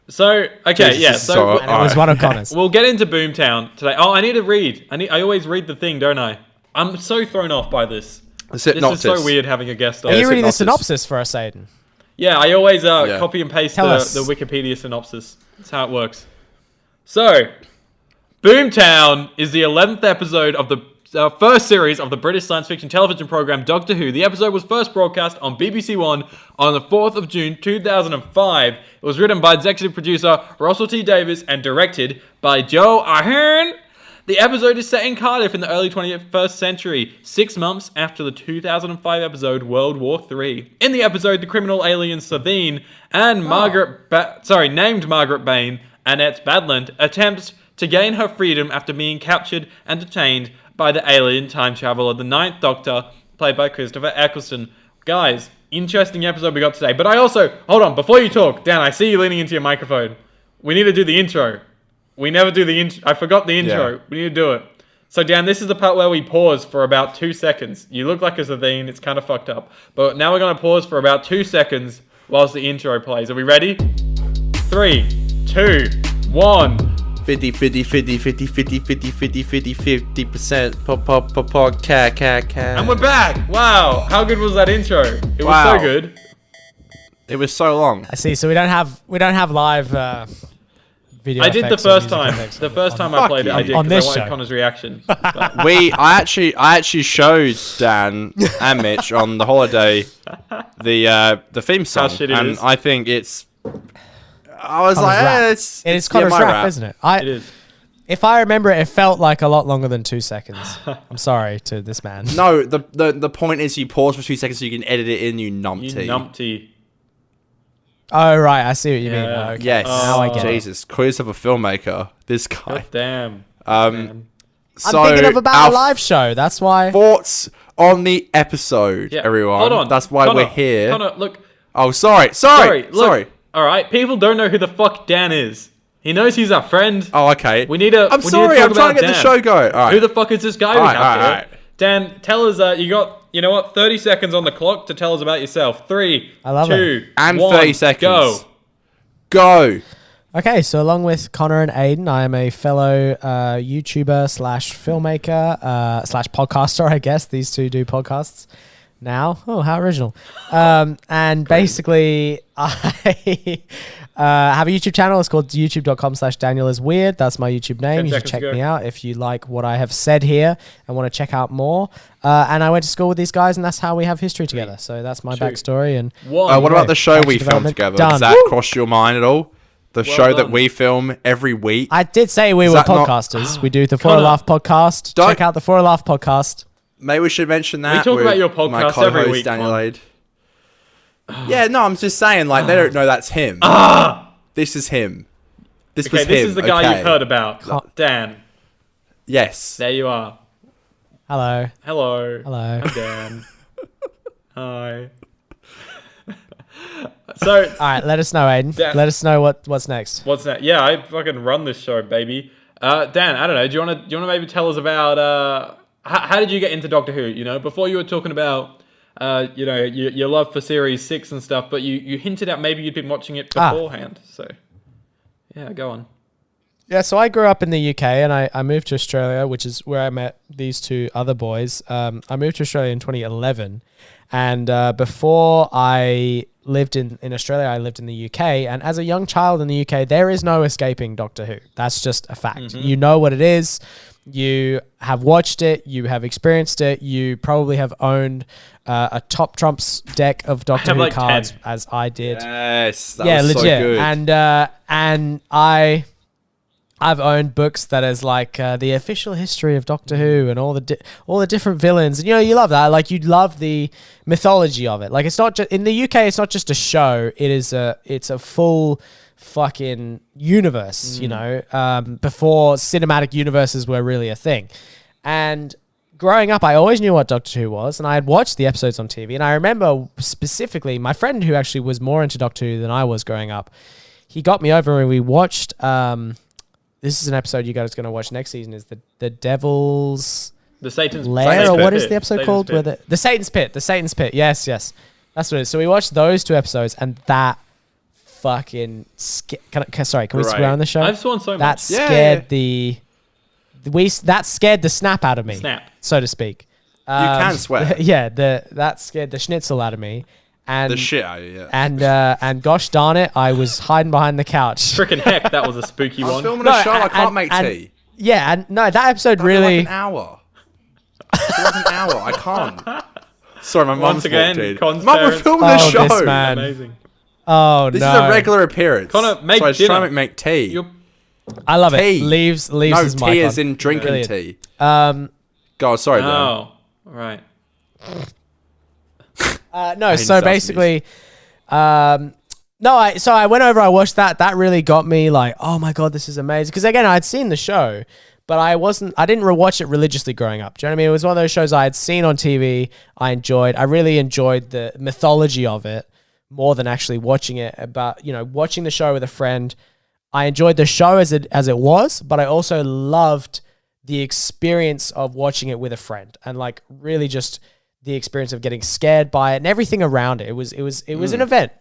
[SPEAKER 1] So okay,
[SPEAKER 2] Jesus,
[SPEAKER 1] yeah.
[SPEAKER 2] this is
[SPEAKER 1] So
[SPEAKER 2] so-
[SPEAKER 3] And it was
[SPEAKER 2] Alright.
[SPEAKER 3] one of Connor's.
[SPEAKER 1] we'll get into Boomtown today. Oh, I need to read. I always read the thing, don't I? I'm so thrown off by this.
[SPEAKER 2] The
[SPEAKER 1] This is
[SPEAKER 2] synopsis.
[SPEAKER 1] so weird having a guest on.
[SPEAKER 3] Are you
[SPEAKER 2] it's
[SPEAKER 3] reading the
[SPEAKER 2] synopsis.
[SPEAKER 3] synopsis for us, Aidan?
[SPEAKER 1] Yeah, I always
[SPEAKER 2] Yeah.
[SPEAKER 1] copy and paste
[SPEAKER 3] Tell
[SPEAKER 1] the
[SPEAKER 3] us.
[SPEAKER 1] Wikipedia synopsis. That's how it works. So, Boomtown is the 11th episode of the first series of the British science fiction television program Doctor Who. The episode was first broadcast on BBC One on the 4th of June 2005. It was written by executive producer Russell T Davies and directed by Joe Ahern. The episode is set in Cardiff in the early 21st century, 6 months after the 2005 episode World War III. In the episode, the criminal alien Sabine and named Margaret Bain, Annette Badland, attempts to gain her freedom after being captured and detained by the alien time traveler, the Ninth Doctor, played by Christopher Eccleston. Guys, interesting episode we got today. But I also, hold on, before you talk, Dan, I see you leaning into your microphone. We need to do the intro. We never do the intro. I forgot the intro.
[SPEAKER 2] Yeah.
[SPEAKER 1] We need to do it. So, Dan, this is the part where we pause for about 2 seconds. You look like a Zavine. It's kind of fucked up. But now we're going to pause for about 2 seconds whilst the intro plays. Are we ready? 3, 2, 1.
[SPEAKER 2] 50%, cat.
[SPEAKER 1] And we're back. Wow. How good was that intro? It was
[SPEAKER 2] Wow.
[SPEAKER 1] so good.
[SPEAKER 2] It was so long.
[SPEAKER 3] I see. So we don't have live video.
[SPEAKER 1] I did the
[SPEAKER 3] effects or
[SPEAKER 1] first
[SPEAKER 3] music
[SPEAKER 1] time.
[SPEAKER 3] effects
[SPEAKER 1] The
[SPEAKER 3] on-
[SPEAKER 1] first time I
[SPEAKER 2] Fuck
[SPEAKER 1] played it,
[SPEAKER 2] you.
[SPEAKER 1] I did
[SPEAKER 3] On
[SPEAKER 1] because I
[SPEAKER 3] this
[SPEAKER 1] wanted
[SPEAKER 3] show.
[SPEAKER 1] Connor's reaction. But
[SPEAKER 2] I actually showed Dan and Mitch on the holiday the theme song,
[SPEAKER 1] shit it
[SPEAKER 2] and
[SPEAKER 1] is.
[SPEAKER 2] I think it's. I was
[SPEAKER 3] Connor's
[SPEAKER 2] like,
[SPEAKER 3] rap.
[SPEAKER 2] it's
[SPEAKER 3] It is
[SPEAKER 2] yeah,
[SPEAKER 3] Connor's
[SPEAKER 2] my
[SPEAKER 3] rap, isn't it?
[SPEAKER 1] it is.
[SPEAKER 3] If I remember it felt like a lot longer than 2 seconds. I'm sorry to this man.
[SPEAKER 2] No, the point is you pause for 2 seconds so you can edit it in. You
[SPEAKER 1] You
[SPEAKER 2] numpty.
[SPEAKER 1] numpty.
[SPEAKER 3] Oh right, I see what you mean.
[SPEAKER 1] Yeah.
[SPEAKER 3] Oh, okay.
[SPEAKER 2] Yes.
[SPEAKER 3] Now I get it.
[SPEAKER 2] Jesus, quiz of a filmmaker. This guy.
[SPEAKER 1] God damn.
[SPEAKER 2] Um,
[SPEAKER 1] man.
[SPEAKER 2] So
[SPEAKER 3] I'm thinking of about
[SPEAKER 2] our
[SPEAKER 3] a live show. That's why.
[SPEAKER 2] thoughts on the episode,
[SPEAKER 1] Yeah.
[SPEAKER 2] everyone.
[SPEAKER 1] Hold on.
[SPEAKER 2] That's why
[SPEAKER 1] Connor,
[SPEAKER 2] we're here.
[SPEAKER 1] Connor, look.
[SPEAKER 2] Oh, sorry.
[SPEAKER 1] Look. All right. People don't know who the fuck Dan is. He knows he's our friend.
[SPEAKER 2] Oh, okay.
[SPEAKER 1] We need to.
[SPEAKER 2] I'm
[SPEAKER 1] we
[SPEAKER 2] sorry.
[SPEAKER 1] Need to
[SPEAKER 2] I'm
[SPEAKER 1] talk
[SPEAKER 2] trying to
[SPEAKER 1] about
[SPEAKER 2] get the
[SPEAKER 1] Dan.
[SPEAKER 2] show going. All right.
[SPEAKER 1] Who the fuck is this guy we
[SPEAKER 2] Alright,
[SPEAKER 1] have here?
[SPEAKER 2] alright.
[SPEAKER 1] Dan, tell us. You got. You know what? 30 seconds on the clock to tell us about yourself. 3,
[SPEAKER 3] I love
[SPEAKER 1] 2,
[SPEAKER 2] And
[SPEAKER 1] 1,
[SPEAKER 2] 30 seconds.
[SPEAKER 1] Go.
[SPEAKER 2] Go.
[SPEAKER 3] Okay, so along with Conor and Aidan, I am a fellow YouTuber slash filmmaker slash podcaster, I guess. These two do podcasts now. Oh, how original. And basically, I have a YouTube channel. It's called youtube.com/DanielIsWeird. That's my YouTube name.
[SPEAKER 1] 10
[SPEAKER 3] You should
[SPEAKER 1] seconds
[SPEAKER 3] check
[SPEAKER 1] ago.
[SPEAKER 3] me out if you like what I have said here and want to check out more. And I went to school with these guys, and that's how we have history together. So that's my
[SPEAKER 1] 2,
[SPEAKER 3] backstory. And
[SPEAKER 1] 1.
[SPEAKER 2] What about the show
[SPEAKER 3] Character
[SPEAKER 2] we filmed
[SPEAKER 3] development
[SPEAKER 2] together?
[SPEAKER 3] done.
[SPEAKER 2] Does that
[SPEAKER 3] Woo!
[SPEAKER 2] cross your mind at all? The
[SPEAKER 1] Well
[SPEAKER 2] show
[SPEAKER 1] done.
[SPEAKER 2] that we film every week.
[SPEAKER 3] I did say we
[SPEAKER 2] Is
[SPEAKER 3] were
[SPEAKER 2] that not-
[SPEAKER 3] podcasters. We do the For a
[SPEAKER 1] Connor,
[SPEAKER 3] Laugh podcast.
[SPEAKER 2] don't-
[SPEAKER 3] Check out the For a Laugh podcast.
[SPEAKER 2] Maybe we should mention that.
[SPEAKER 1] talk
[SPEAKER 2] with
[SPEAKER 1] about your
[SPEAKER 2] my
[SPEAKER 1] podcast every
[SPEAKER 2] co-host,
[SPEAKER 1] week,
[SPEAKER 2] Daniel
[SPEAKER 1] Con.
[SPEAKER 2] Aid. Yeah, no, I'm just saying, like, they don't know that's him. This is him. This
[SPEAKER 1] Okay,
[SPEAKER 2] was
[SPEAKER 1] this
[SPEAKER 2] him.
[SPEAKER 1] is the guy
[SPEAKER 2] okay.
[SPEAKER 1] you've heard about.
[SPEAKER 3] Con-
[SPEAKER 1] Dan.
[SPEAKER 2] Yes.
[SPEAKER 1] There you are.
[SPEAKER 3] Hello.
[SPEAKER 1] Hello.
[SPEAKER 3] Hello.
[SPEAKER 1] I'm Dan. Hi. So,
[SPEAKER 3] All right, let us know, Aidan.
[SPEAKER 1] Yeah.
[SPEAKER 3] Let us know what's next.
[SPEAKER 1] what's that? Yeah, I fucking run this show, baby. Dan, I don't know. Do you want to maybe tell us about how did you get into Doctor Who? Before you were talking about your love for Series 6 and stuff, but you hinted at maybe you'd been watching it beforehand. So yeah, go on.
[SPEAKER 3] Yeah, so I grew up in the UK and I moved to Australia, which is where I met these two other boys. I moved to Australia in 2011. And before I lived in Australia, I lived in the UK. And as a young child in the UK, there is no escaping Doctor Who. That's just a fact.
[SPEAKER 1] Mm-hmm.
[SPEAKER 3] You know what it is. You have watched it. You have experienced it. You probably have owned a Top Trumps deck of Doctor Who
[SPEAKER 1] like
[SPEAKER 3] cards,
[SPEAKER 1] 10.
[SPEAKER 3] as I did.
[SPEAKER 2] Yes, that was
[SPEAKER 3] legit.
[SPEAKER 2] so good.
[SPEAKER 3] And I've owned books that is like the official history of Doctor Who and all the different villains. And you love that. Like, you love the mythology of it. Like, it's not just in the UK. It's not just a show. It's a full fucking universe. Before cinematic universes were really a thing. And growing up, I always knew what Doctor Who was, and I had watched the episodes on TV. And I remember specifically my friend who actually was more into Doctor Who than I was growing up. He got me over and we watched. This is an episode you guys are going to watch next season. Is the Devil's
[SPEAKER 1] The Satan's
[SPEAKER 3] Lair, or what is the episode
[SPEAKER 1] Satan's
[SPEAKER 3] called?
[SPEAKER 1] Pit.
[SPEAKER 3] Where the Satan's Pit. The Satan's Pit. Yes, that's what it is. So we watched those two episodes, and that fucking can we swear on the show?
[SPEAKER 1] I've sworn so much.
[SPEAKER 3] That scared that scared the snap out of me.
[SPEAKER 1] Snap.
[SPEAKER 3] So to speak.
[SPEAKER 2] You can swear.
[SPEAKER 3] Yeah, that scared the schnitzel out of me. And
[SPEAKER 2] The shit out of you, yeah.
[SPEAKER 3] And gosh darn it, I was hiding behind the couch.
[SPEAKER 1] Frickin' heck, that was a spooky
[SPEAKER 2] I'm
[SPEAKER 1] one.
[SPEAKER 2] filming a show. I can't make tea.
[SPEAKER 3] Yeah, and no, that episode
[SPEAKER 2] It'll be
[SPEAKER 3] really.
[SPEAKER 2] like an hour. Like an hour. I can't. Sorry, my mum's
[SPEAKER 1] Once again,
[SPEAKER 2] walked in.
[SPEAKER 1] Con's
[SPEAKER 2] Mum, we're
[SPEAKER 1] parents-
[SPEAKER 2] filming a show.
[SPEAKER 3] This man.
[SPEAKER 1] Amazing.
[SPEAKER 3] Oh
[SPEAKER 2] This
[SPEAKER 3] no!
[SPEAKER 2] is a regular appearance.
[SPEAKER 1] Connor, make
[SPEAKER 2] so I was
[SPEAKER 1] dinner.
[SPEAKER 2] trying to make tea.
[SPEAKER 1] You're-
[SPEAKER 3] I love
[SPEAKER 2] Tea.
[SPEAKER 3] it. Leaves
[SPEAKER 2] No,
[SPEAKER 3] his mic
[SPEAKER 2] tea
[SPEAKER 3] on.
[SPEAKER 2] as in drinking
[SPEAKER 3] Brilliant.
[SPEAKER 2] tea.
[SPEAKER 3] Um,
[SPEAKER 2] God, sorry, Dan.
[SPEAKER 1] Oh, right.
[SPEAKER 3] no, so
[SPEAKER 2] Stars
[SPEAKER 3] basically, so I went over, I watched that. That really got me like, oh my God, this is amazing. Because again, I'd seen the show, but I didn't rewatch it religiously growing up. Do you know what I mean? It was one of those shows I had seen on TV. I really enjoyed the mythology of it more than actually watching it. But, watching the show with a friend, I enjoyed the show as it was, but I also loved the experience of watching it with a friend and like really just the experience of getting scared by it and everything around it. It was an event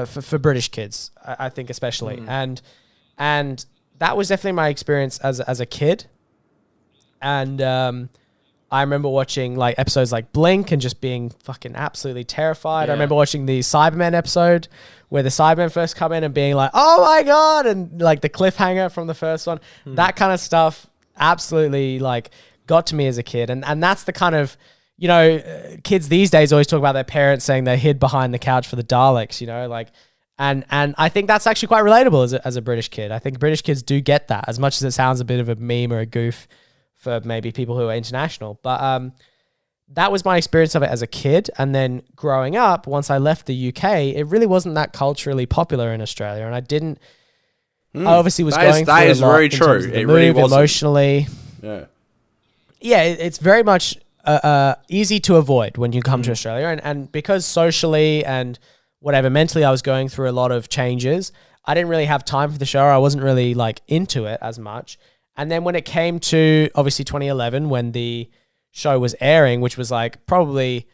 [SPEAKER 3] for British kids, I think especially. And that was definitely my experience as a kid. And I remember watching like episodes like Blink and just being fucking absolutely terrified.
[SPEAKER 1] Yeah.
[SPEAKER 3] I remember watching the Cybermen episode where the Cybermen first come in and being like, oh my God, and like the cliffhanger from the first one. That kind of stuff absolutely like got to me as a kid. And that's the kind of, kids these days always talk about their parents saying they hid behind the couch for the Daleks, and I think that's actually quite relatable as a British kid. I think British kids do get that, as much as it sounds a bit of a meme or a goof for maybe people who are international. But that was my experience of it as a kid. And then growing up, once I left the UK, it really wasn't that culturally popular in Australia. And I didn't, I obviously was going through a lot
[SPEAKER 2] That is very
[SPEAKER 3] in
[SPEAKER 2] true.
[SPEAKER 3] terms of the
[SPEAKER 2] It really
[SPEAKER 3] move,
[SPEAKER 2] wasn't.
[SPEAKER 3] emotionally.
[SPEAKER 2] Yeah.
[SPEAKER 3] Yeah, it's very much easy to avoid when you come to Australia. And because socially and whatever, mentally I was going through a lot of changes, I didn't really have time for the show. I wasn't really like into it as much. And then when it came to obviously 2011, when the show was airing, which was like probably,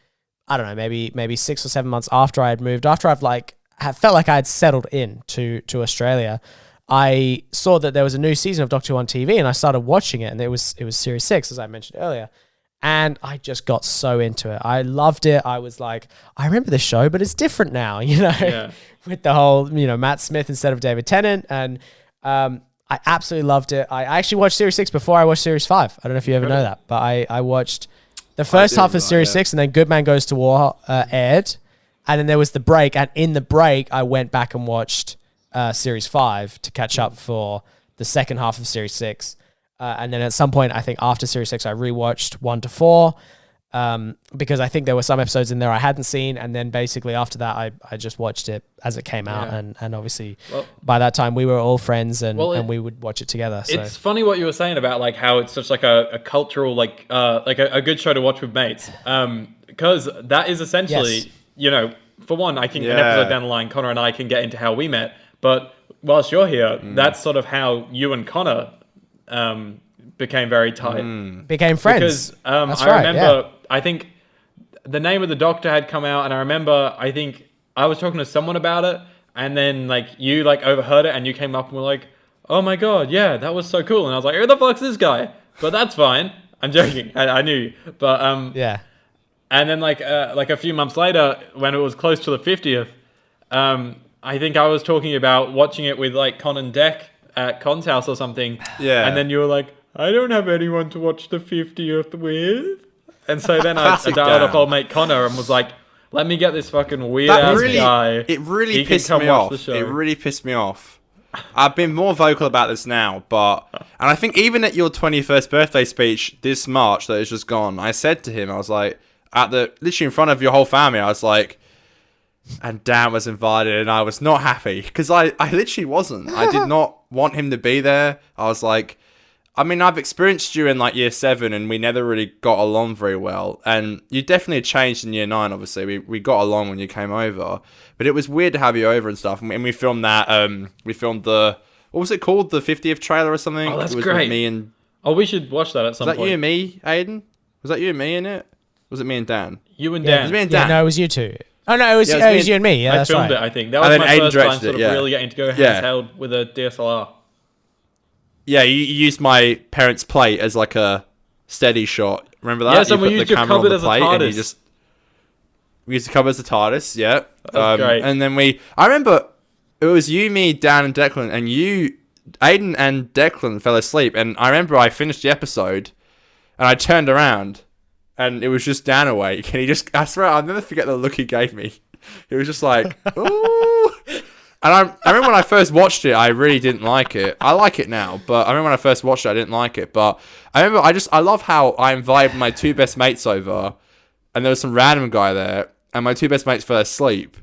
[SPEAKER 3] I don't know, maybe 6 or 7 months after I had moved, after I've felt like I had settled in to Australia, I saw that there was a new season of Doctor Who on TV and I started watching it, and it was Series 6, as I mentioned earlier. And I just got so into it. I loved it. I was like, I remember this show, but it's different now,
[SPEAKER 1] Yeah.
[SPEAKER 3] with the whole, Matt Smith instead of David Tennant. And I absolutely loved it. I actually watched Series 6 before I watched Series 5. I don't know if you ever know that, but I watched the first half of Series 6, and then Good Man Goes to War aired. And then there was the break. And in the break, I went back and watched Series 5 to catch up for the second half of Series 6. And then at some point, I think after Series 6, I rewatched 1 to 4 because I think there were some episodes in there I hadn't seen. And then basically after that, I just watched it as it came out.
[SPEAKER 1] Yeah.
[SPEAKER 3] And obviously by that time, we were all friends and we would watch it together. So.
[SPEAKER 1] It's funny what you were saying about like how it's such like a cultural, like a good show to watch with mates. Because that is essentially, for one, I think an episode down the line, Connor and I can get into how we met. But whilst you're here, that's sort of how you and Connor became very tight.
[SPEAKER 3] Became friends.
[SPEAKER 1] Because
[SPEAKER 3] That's
[SPEAKER 1] I
[SPEAKER 3] right,
[SPEAKER 1] remember, I think the name of the doctor had come out, and I remember, I think I was talking to someone about it, and then like you like overheard it, and you came up and were like, "Oh my god, yeah, that was so cool," and I was like, "Who the fuck's this guy?" But that's fine. I'm joking. I knew you, but
[SPEAKER 3] yeah.
[SPEAKER 1] and then like a few months later, when it was close to the 50th, I think I was talking about watching it with like Con and Deck at Con's house or something.
[SPEAKER 2] Yeah.
[SPEAKER 1] And then you were like, "I don't have anyone to watch the 50th with." And so then I
[SPEAKER 2] Classic
[SPEAKER 1] dialed up
[SPEAKER 2] Dan.
[SPEAKER 1] old mate Conor and was like, "Let me get this fucking weird
[SPEAKER 2] That
[SPEAKER 1] ass
[SPEAKER 2] really,
[SPEAKER 1] guy.
[SPEAKER 2] it really
[SPEAKER 1] He can
[SPEAKER 2] pissed
[SPEAKER 1] come
[SPEAKER 2] me
[SPEAKER 1] watch
[SPEAKER 2] off.
[SPEAKER 1] the show."
[SPEAKER 2] It really pissed me off. I've been more vocal about this now, and I think even at your 21st birthday speech this March that is just gone, I said to him, I was like, literally in front of your whole family, I was like, and Dan was invited, and I was not happy because I literally wasn't. I did not want him to be there. I was like, I mean, I've experienced you in like year 7, and we never really got along very well. And you definitely changed in year 9. Obviously, we got along when you came over, but it was weird to have you over and stuff. And we filmed that. We filmed what was it called? The 50th trailer or something.
[SPEAKER 1] Oh, that's
[SPEAKER 2] it was
[SPEAKER 1] great.
[SPEAKER 2] With me and
[SPEAKER 1] Oh, we should watch that at some
[SPEAKER 2] was that
[SPEAKER 1] point.
[SPEAKER 2] you and me, Aidan? Was that you and me in it? Was it me and Dan?
[SPEAKER 1] You and
[SPEAKER 3] Yeah,
[SPEAKER 1] Dan.
[SPEAKER 2] It was me and
[SPEAKER 3] Yeah,
[SPEAKER 2] Dan.
[SPEAKER 3] no, it was you two. Oh no, it was,
[SPEAKER 2] Yeah,
[SPEAKER 3] it was you and me. Yeah,
[SPEAKER 1] I
[SPEAKER 3] that's
[SPEAKER 1] filmed
[SPEAKER 3] right.
[SPEAKER 1] it, I think. That
[SPEAKER 2] And
[SPEAKER 1] was
[SPEAKER 2] then
[SPEAKER 1] my
[SPEAKER 2] Aidan
[SPEAKER 1] first time
[SPEAKER 2] directed
[SPEAKER 1] sort of
[SPEAKER 2] it, yeah.
[SPEAKER 1] really getting to go
[SPEAKER 2] Yeah.
[SPEAKER 1] handheld with a DSLR.
[SPEAKER 2] Yeah, you used my parents' plate as like a steady shot. Remember that?
[SPEAKER 1] Yes, and
[SPEAKER 2] You
[SPEAKER 1] we
[SPEAKER 2] put
[SPEAKER 1] used
[SPEAKER 2] the
[SPEAKER 1] your
[SPEAKER 2] camera on
[SPEAKER 1] cupboard
[SPEAKER 2] the
[SPEAKER 1] as a
[SPEAKER 2] plate and you
[SPEAKER 1] TARDIS.
[SPEAKER 2] just. We used to cover as a TARDIS, yeah.
[SPEAKER 1] That's great.
[SPEAKER 2] And then I remember it was you, me, Dan, and Declan, and Aidan and Declan fell asleep. And I remember I finished the episode, and I turned around, and it was just Dan awake. And I swear, I'll never forget the look he gave me. He was just like, ooh. And I remember when I first watched it, I really didn't like it. I like it now, but I remember when I first watched it, I didn't like it. But I remember I love how I invited my 2 best mates over, and there was some random guy there, and my 2 best mates fell asleep,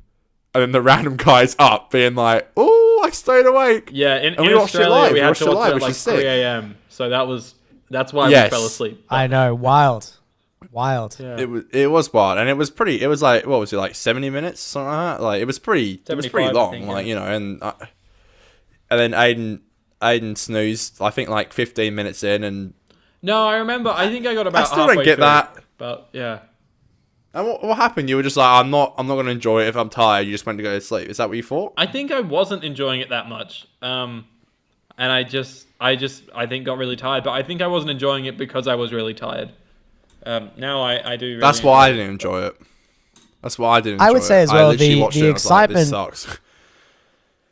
[SPEAKER 2] and then the random guy's up being like, "Oh, I stayed awake."
[SPEAKER 1] Yeah,
[SPEAKER 2] And
[SPEAKER 1] in
[SPEAKER 2] we watched it
[SPEAKER 1] Australia,
[SPEAKER 2] live.
[SPEAKER 1] we
[SPEAKER 2] We
[SPEAKER 1] had
[SPEAKER 2] watched
[SPEAKER 1] to
[SPEAKER 2] it
[SPEAKER 1] watch
[SPEAKER 2] live,
[SPEAKER 1] it at
[SPEAKER 2] which
[SPEAKER 1] like
[SPEAKER 2] is sick.
[SPEAKER 1] 3 a.m. So that's why
[SPEAKER 2] Yes.
[SPEAKER 1] we fell asleep.
[SPEAKER 3] I know, wild.
[SPEAKER 1] Yeah.
[SPEAKER 2] It was wild, and it was pretty. It was like, what was it, like 70 minutes, something like that? Like it was pretty
[SPEAKER 1] 75, I
[SPEAKER 2] long,
[SPEAKER 1] think,
[SPEAKER 2] like,
[SPEAKER 1] yeah.
[SPEAKER 2] you know. And then Aidan snoozed, I think, like 15 minutes in, and
[SPEAKER 1] No, I remember. I think I got about
[SPEAKER 2] still don't
[SPEAKER 1] halfway
[SPEAKER 2] get
[SPEAKER 1] through,
[SPEAKER 2] that.
[SPEAKER 1] But yeah.
[SPEAKER 2] what happened? You were just like, I'm not going to enjoy it if I'm tired. You just went to go to sleep. Is that what you thought?
[SPEAKER 1] I think I wasn't enjoying it that much. And I think got really tired. But I think I wasn't enjoying it because I was really tired. Now I do really
[SPEAKER 2] That's why I
[SPEAKER 1] enjoy it.
[SPEAKER 2] didn't enjoy it. That's why I didn't enjoy it.
[SPEAKER 3] I would say as well,
[SPEAKER 2] literally
[SPEAKER 3] the
[SPEAKER 2] watched it and I was like, this
[SPEAKER 3] excitement-
[SPEAKER 2] sucks.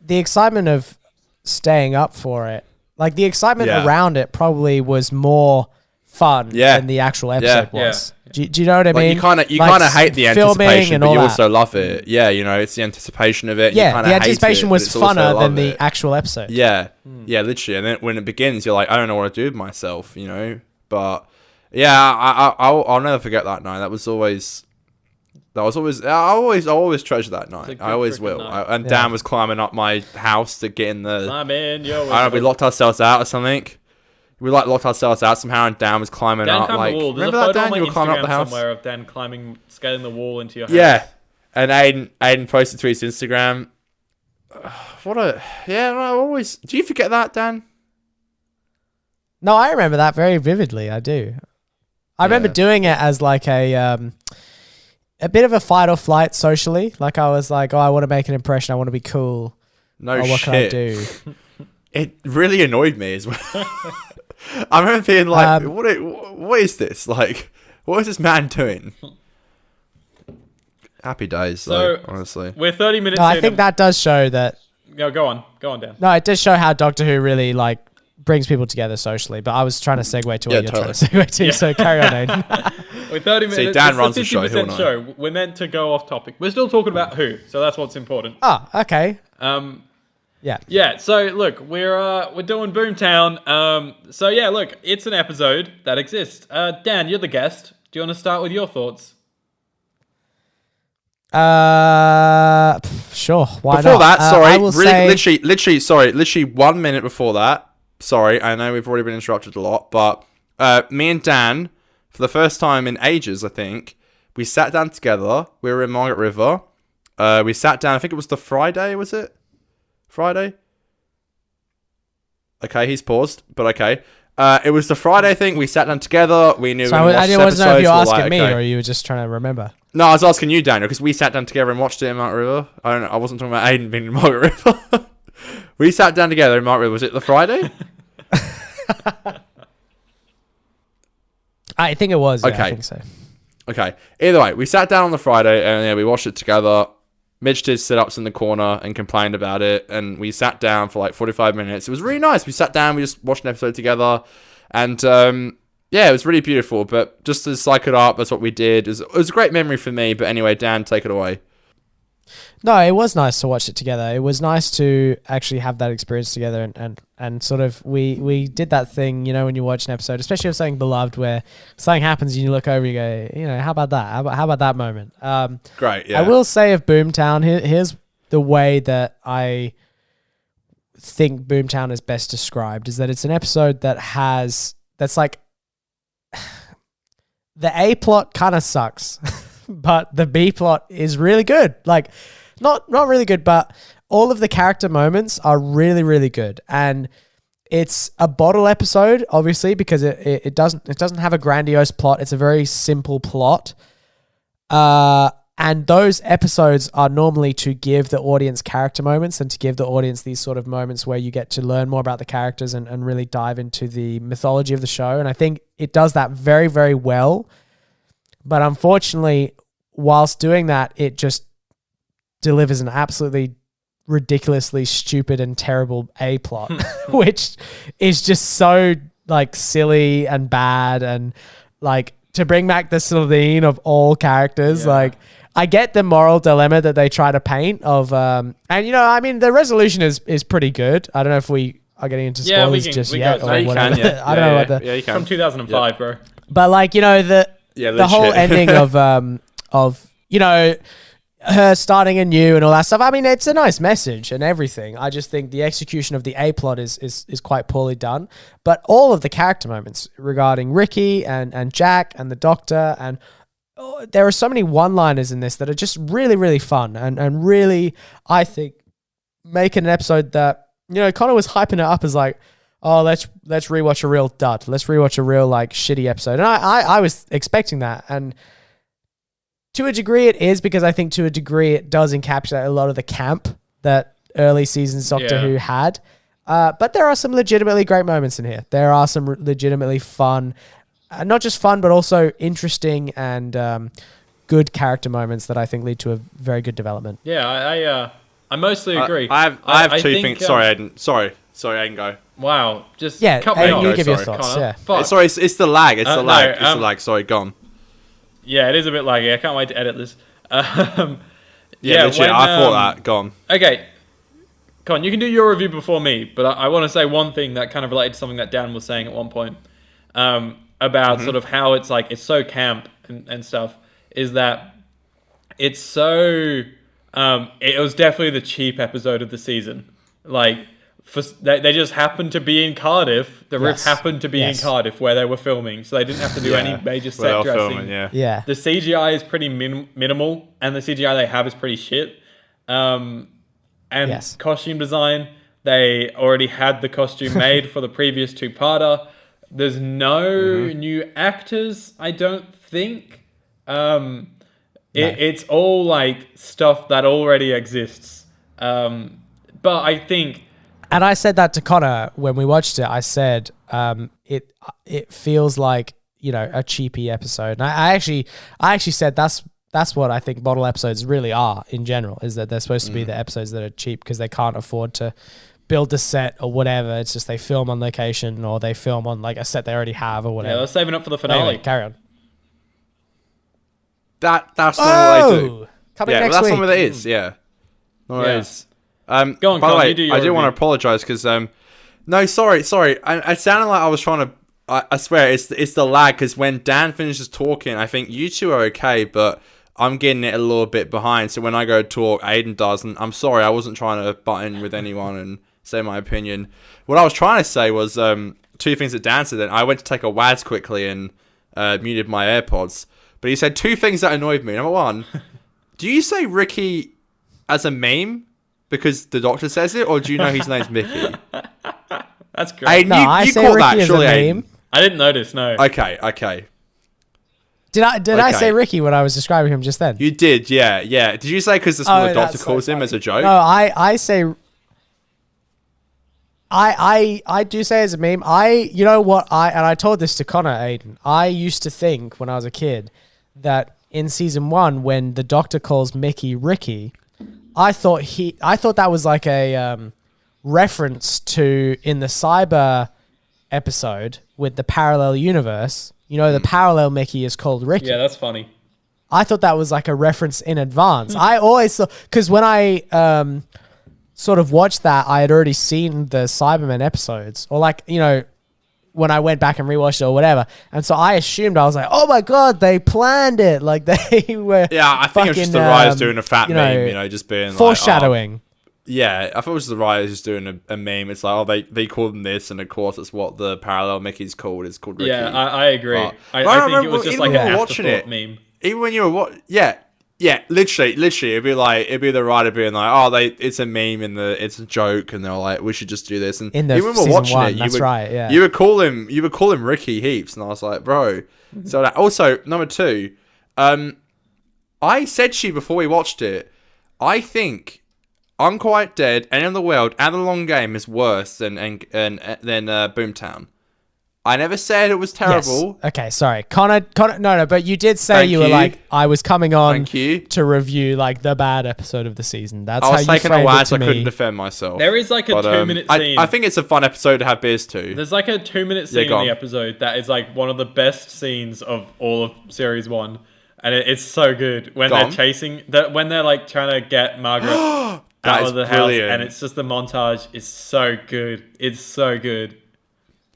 [SPEAKER 3] The excitement of staying up for it, like the excitement
[SPEAKER 2] Yeah.
[SPEAKER 3] around it, probably was more fun
[SPEAKER 2] Yeah.
[SPEAKER 3] than the actual episode
[SPEAKER 1] Yeah.
[SPEAKER 3] was. Do you know what I
[SPEAKER 2] Like
[SPEAKER 3] mean?
[SPEAKER 2] you kind of
[SPEAKER 3] Like,
[SPEAKER 2] hate the
[SPEAKER 3] filming
[SPEAKER 2] anticipation,
[SPEAKER 3] and
[SPEAKER 2] but
[SPEAKER 3] all
[SPEAKER 2] you
[SPEAKER 3] that.
[SPEAKER 2] also love it. Yeah, you know, it's the anticipation of it. You
[SPEAKER 3] Yeah,
[SPEAKER 2] kinda
[SPEAKER 3] the
[SPEAKER 2] hate
[SPEAKER 3] anticipation
[SPEAKER 2] it, but
[SPEAKER 3] was
[SPEAKER 2] it's also
[SPEAKER 3] funner
[SPEAKER 2] love
[SPEAKER 3] than the
[SPEAKER 2] it.
[SPEAKER 3] actual episode.
[SPEAKER 2] Yeah, yeah, literally. And then when it begins, you're like, I don't know what to do with myself, you know. But yeah, I'll never forget that night. I always treasure that
[SPEAKER 1] a
[SPEAKER 2] night.
[SPEAKER 1] good
[SPEAKER 2] I always
[SPEAKER 1] freaking
[SPEAKER 2] will.
[SPEAKER 1] night.
[SPEAKER 2] And
[SPEAKER 3] Yeah.
[SPEAKER 2] Dan was climbing up my house to get in the.
[SPEAKER 1] Nah, man, yo.
[SPEAKER 2] I don't know. We locked ourselves out or something. We locked ourselves out somehow, and Dan was climbing
[SPEAKER 1] Dan
[SPEAKER 2] up.
[SPEAKER 1] climbed
[SPEAKER 2] Like,
[SPEAKER 1] the wall. There's
[SPEAKER 2] remember
[SPEAKER 1] a
[SPEAKER 2] that,
[SPEAKER 1] photo
[SPEAKER 2] Dan?
[SPEAKER 1] on my
[SPEAKER 2] You were climbing up
[SPEAKER 1] Instagram
[SPEAKER 2] the house.
[SPEAKER 1] somewhere of Dan scaling the wall into your house.
[SPEAKER 2] Yeah, and Aidan posted to his Instagram. Do you forget that, Dan?
[SPEAKER 3] No, I remember that very vividly. I do. I remember
[SPEAKER 2] Yeah.
[SPEAKER 3] doing it as like a bit of a fight or flight socially. Like I was like, oh, I want to make an impression. I want to be cool.
[SPEAKER 2] No
[SPEAKER 3] Oh,
[SPEAKER 2] shit.
[SPEAKER 3] what can I do?
[SPEAKER 2] It really annoyed me as well. I remember being like,
[SPEAKER 3] Um,
[SPEAKER 2] what is this? Like, what is this man doing? Happy days,
[SPEAKER 1] So-
[SPEAKER 2] though, honestly.
[SPEAKER 1] We're 30 minutes
[SPEAKER 3] No, I
[SPEAKER 1] in.
[SPEAKER 3] think that does show that.
[SPEAKER 1] Go on, Dan.
[SPEAKER 3] No, it does show how Doctor Who really like brings people together socially. But I was trying to segue to what
[SPEAKER 2] Yeah,
[SPEAKER 3] you're trying to
[SPEAKER 2] totally.
[SPEAKER 3] segue to. So carry on, Aidan.
[SPEAKER 1] We're 30 minutes.
[SPEAKER 2] See, Dan
[SPEAKER 1] it's
[SPEAKER 2] runs
[SPEAKER 1] the
[SPEAKER 2] the show,
[SPEAKER 1] 50%
[SPEAKER 2] he'll
[SPEAKER 1] show. We're meant to go off topic. We're still talking about Who, so that's what's important.
[SPEAKER 3] Oh, okay. Yeah.
[SPEAKER 1] Yeah, so look, we're doing Boom Town. So yeah, look, it's an episode that exists. Dan, you're the guest. Do you want to start with your thoughts?
[SPEAKER 3] Sure. Why
[SPEAKER 2] Before
[SPEAKER 3] not?
[SPEAKER 2] that,
[SPEAKER 3] I
[SPEAKER 2] sorry,
[SPEAKER 3] will
[SPEAKER 2] really,
[SPEAKER 3] say,
[SPEAKER 2] literally 1 minute before that. Sorry, I know we've already been interrupted a lot, but me and Dan, for the first time in ages, I think, we sat down together. We were in Margaret River. We sat down. I think it was the Friday. Was it Friday? Okay, he's paused, but okay. It was the Friday thing. We sat down together. We knew.
[SPEAKER 3] So
[SPEAKER 2] we
[SPEAKER 3] I
[SPEAKER 2] watched
[SPEAKER 3] wasn't know if you were
[SPEAKER 2] episodes,
[SPEAKER 3] asking
[SPEAKER 2] like,
[SPEAKER 3] me
[SPEAKER 2] okay.
[SPEAKER 3] or you were just trying to remember.
[SPEAKER 2] No, I was asking you, Daniel, because we sat down together and watched it in Mount River. I wasn't talking about Aidan being in Margaret River. We sat down together in Margaret River. Was it the Friday?
[SPEAKER 3] I think it was. Yeah,
[SPEAKER 2] Okay.
[SPEAKER 3] I think so.
[SPEAKER 2] Okay. Either way, we sat down on the Friday and we watched it together. Mitch did sit-ups in the corner and complained about it, and we sat down for like 45 minutes. It was really nice. We sat down, we just watched an episode together, and yeah, it was really beautiful. But just to psych it up, that's what we did. It was a great memory for me. But anyway, Dan, take it away.
[SPEAKER 3] No, it was nice to watch it together. It was nice to actually have that experience together, and sort of we did that thing, you know, when you watch an episode, especially of something beloved, where something happens and you look over, you go, you know, how about that? How about that moment?
[SPEAKER 2] Great. Yeah.
[SPEAKER 3] I will say of Boomtown, here's the way that I think Boomtown is best described, is that it's an episode that's like the A plot kind of sucks, but the B plot is really good. Like, not really good, but all of the character moments are really, really good. And it's a bottle episode, obviously, because it doesn't have a grandiose plot. It's a very simple plot. And those episodes are normally to give the audience character moments and to give the audience these sort of moments where you get to learn more about the characters and really dive into the mythology of the show. And I think it does that very, very well. But unfortunately, whilst doing that, it just delivers an absolutely ridiculously stupid and terrible A plot, which is just so like silly and bad, and like to bring back the Sylvain of all characters.
[SPEAKER 1] Yeah.
[SPEAKER 3] Like, I get the moral dilemma that they try to paint of, and you know, I mean, the resolution is pretty good. I don't know if we are getting into
[SPEAKER 1] Yeah, we
[SPEAKER 3] spoilers
[SPEAKER 1] can-
[SPEAKER 3] just
[SPEAKER 1] we
[SPEAKER 3] yet
[SPEAKER 1] go-
[SPEAKER 3] or
[SPEAKER 1] no, you
[SPEAKER 3] whatever.
[SPEAKER 2] can, yeah.
[SPEAKER 3] I don't know what the
[SPEAKER 2] Yeah, you can.
[SPEAKER 1] From 2005, bro.
[SPEAKER 3] but like, you know, the whole
[SPEAKER 2] legit.
[SPEAKER 3] ending of you know, her starting anew and all that stuff. I mean, it's a nice message and everything. I just think the execution of the A plot is quite poorly done. But all of the character moments regarding Ricky and Jack and the Doctor, and there are so many one-liners in this that are just really, really fun and really, I think, make an episode that, you know, Conor was hyping it up as like, oh, let's rewatch a real dud. Let's rewatch a real like shitty episode. And I was expecting that. And to a degree it is, because I think to a degree it does encapsulate a lot of the camp that early seasons Doctor Who had. But there are some legitimately great moments in here. There are some legitimately fun, not just fun, but also interesting and good character moments that I think lead to a very good development.
[SPEAKER 1] Yeah, I mostly agree.
[SPEAKER 2] I have two
[SPEAKER 1] think,
[SPEAKER 2] things. Sorry, Aidan. Sorry, Aidan, go.
[SPEAKER 1] Wow, just
[SPEAKER 3] Yeah,
[SPEAKER 1] cut me
[SPEAKER 3] Aidan,
[SPEAKER 1] off.
[SPEAKER 3] you give your
[SPEAKER 2] sorry,
[SPEAKER 3] thoughts.
[SPEAKER 1] Conor.
[SPEAKER 3] Yeah.
[SPEAKER 1] Fuck.
[SPEAKER 2] Sorry, it's the lag. It's the
[SPEAKER 1] no,
[SPEAKER 2] lag. It's the lag. Sorry, gone.
[SPEAKER 1] Yeah, it is a bit laggy. I can't wait to edit this.
[SPEAKER 2] Yeah,
[SPEAKER 1] Yeah,
[SPEAKER 2] legit.
[SPEAKER 1] when,
[SPEAKER 2] I thought that. Gone.
[SPEAKER 1] Okay, Con, you can do your review before me, but I want to say one thing that kind of related to something that Dan was saying at one point about sort of how it's like it's so camp and stuff. Is that it's so it was definitely the cheap episode of the season. Like they just happened to be in Cardiff. The riff happened to be in Cardiff where they were filming, so they didn't have to do any major
[SPEAKER 2] Well,
[SPEAKER 1] set
[SPEAKER 2] they were
[SPEAKER 1] dressing.
[SPEAKER 2] filming, yeah.
[SPEAKER 3] Yeah.
[SPEAKER 1] The CGI is pretty minimal, and the CGI they have is pretty shit. And costume design, they already had the costume made for the previous two-parter. There's no new actors, I don't think. It's all like stuff that already exists. But I think...
[SPEAKER 3] And I said that to Conor when we watched it. I said it feels like, you know, a cheapy episode. And I actually said that's what I think bottle episodes really are in general, is that they're supposed to be the episodes that are cheap because they can't afford to build a set or whatever. It's just they film on location or they film on like a set they already have or whatever.
[SPEAKER 1] Yeah, they're saving up for the finale.
[SPEAKER 3] Anyway, carry on.
[SPEAKER 2] That's not what they do.
[SPEAKER 3] Coming
[SPEAKER 2] Yeah,
[SPEAKER 3] next
[SPEAKER 2] well, that's
[SPEAKER 3] week.
[SPEAKER 2] not what it is. Yeah. Not what it
[SPEAKER 1] Yeah.
[SPEAKER 2] is.
[SPEAKER 1] Go on,
[SPEAKER 2] by the
[SPEAKER 1] Con,
[SPEAKER 2] way,
[SPEAKER 1] you do your
[SPEAKER 2] I do want to
[SPEAKER 1] review.
[SPEAKER 2] apologize because no, sorry. I sounded like I was trying to. I swear it's the lag, because when Dan finishes talking, I think you two are okay, but I'm getting it a little bit behind. So when I go talk, Aidan doesn't. I'm sorry, I wasn't trying to butt in with anyone and say my opinion. What I was trying to say was two things that Dan said. Then I went to take a WADS quickly and muted my AirPods. But he said two things that annoyed me. Number one, do you say Ricky as a meme because the Doctor says it, or do you know his name's Mickey?
[SPEAKER 1] That's great.
[SPEAKER 2] Aidan,
[SPEAKER 3] No, I
[SPEAKER 2] you
[SPEAKER 3] say
[SPEAKER 2] caught
[SPEAKER 3] Ricky
[SPEAKER 2] that,
[SPEAKER 3] as
[SPEAKER 2] surely,
[SPEAKER 3] a
[SPEAKER 2] Aidan?
[SPEAKER 3] meme.
[SPEAKER 1] I didn't notice. No.
[SPEAKER 2] Okay.
[SPEAKER 3] Did I
[SPEAKER 2] Okay.
[SPEAKER 3] say Ricky when I was describing him just then?
[SPEAKER 2] You did, yeah. Did you say because the doctor
[SPEAKER 3] that's so
[SPEAKER 2] calls him
[SPEAKER 3] funny.
[SPEAKER 2] as a joke?
[SPEAKER 3] No, I say. I do say as a meme. You know what, I told this to Conor, Aidan. I used to think when I was a kid that in season 1, when the doctor calls Mickey Ricky, I thought that was like a reference to in the cyber episode with the parallel universe. You know, the parallel Mickey is called Ricky.
[SPEAKER 1] Yeah, that's funny.
[SPEAKER 3] I thought that was like a reference in advance. I always thought, because when I sort of watched that, I had already seen the Cybermen episodes, or like, you know, when I went back and rewatched it or whatever. And so I assumed, I was like, oh my God, they planned it. Like they were.
[SPEAKER 2] Yeah, I think it was just the writers doing a fat meme, you know, just being
[SPEAKER 3] foreshadowing.
[SPEAKER 2] like. Yeah, I thought it was the writers just doing a meme. It's like, they called them this, and of course it's what the parallel Mickey's called. It's called Ricky.
[SPEAKER 1] Yeah, I agree.
[SPEAKER 2] But
[SPEAKER 1] I think it was just like an
[SPEAKER 2] watching it
[SPEAKER 1] meme.
[SPEAKER 2] Even when you were literally, it'd be the writer being like, it's a meme it's a joke, and they're like, we should just do this. And
[SPEAKER 3] In the
[SPEAKER 2] even when we're
[SPEAKER 3] season
[SPEAKER 2] watching
[SPEAKER 3] 1,
[SPEAKER 2] it,
[SPEAKER 3] that's right, yeah.
[SPEAKER 2] you would call him Ricky heaps, and I was like, bro. So that, also number 2, I said to you before we watched it, I think Unquiet Dead, End of the World, and The Long Game is worse than Boom Town. I never said it was terrible.
[SPEAKER 3] Yes. Okay, sorry. Conor, no, but you did say
[SPEAKER 2] Thank
[SPEAKER 3] you were
[SPEAKER 2] you.
[SPEAKER 3] like, I was coming on
[SPEAKER 2] Thank you.
[SPEAKER 3] to review like the bad episode of the season. That's
[SPEAKER 2] I
[SPEAKER 3] how
[SPEAKER 2] was
[SPEAKER 3] you
[SPEAKER 2] taken
[SPEAKER 3] framed
[SPEAKER 2] away
[SPEAKER 3] it
[SPEAKER 2] so
[SPEAKER 3] to
[SPEAKER 2] I couldn't
[SPEAKER 3] me.
[SPEAKER 2] defend myself.
[SPEAKER 1] There is like a 2-minute scene.
[SPEAKER 2] I think it's a fun episode to have beers too.
[SPEAKER 1] There's like a 2-minute scene
[SPEAKER 2] go
[SPEAKER 1] in the
[SPEAKER 2] on.
[SPEAKER 1] episode that is like one of the best scenes of all of series 1, and it's so good when
[SPEAKER 2] Go
[SPEAKER 1] they're
[SPEAKER 2] on.
[SPEAKER 1] chasing when they're like trying to get Margaret out
[SPEAKER 2] That
[SPEAKER 1] of
[SPEAKER 2] is
[SPEAKER 1] the
[SPEAKER 2] brilliant.
[SPEAKER 1] house, and it's just the montage is so good. It's so good.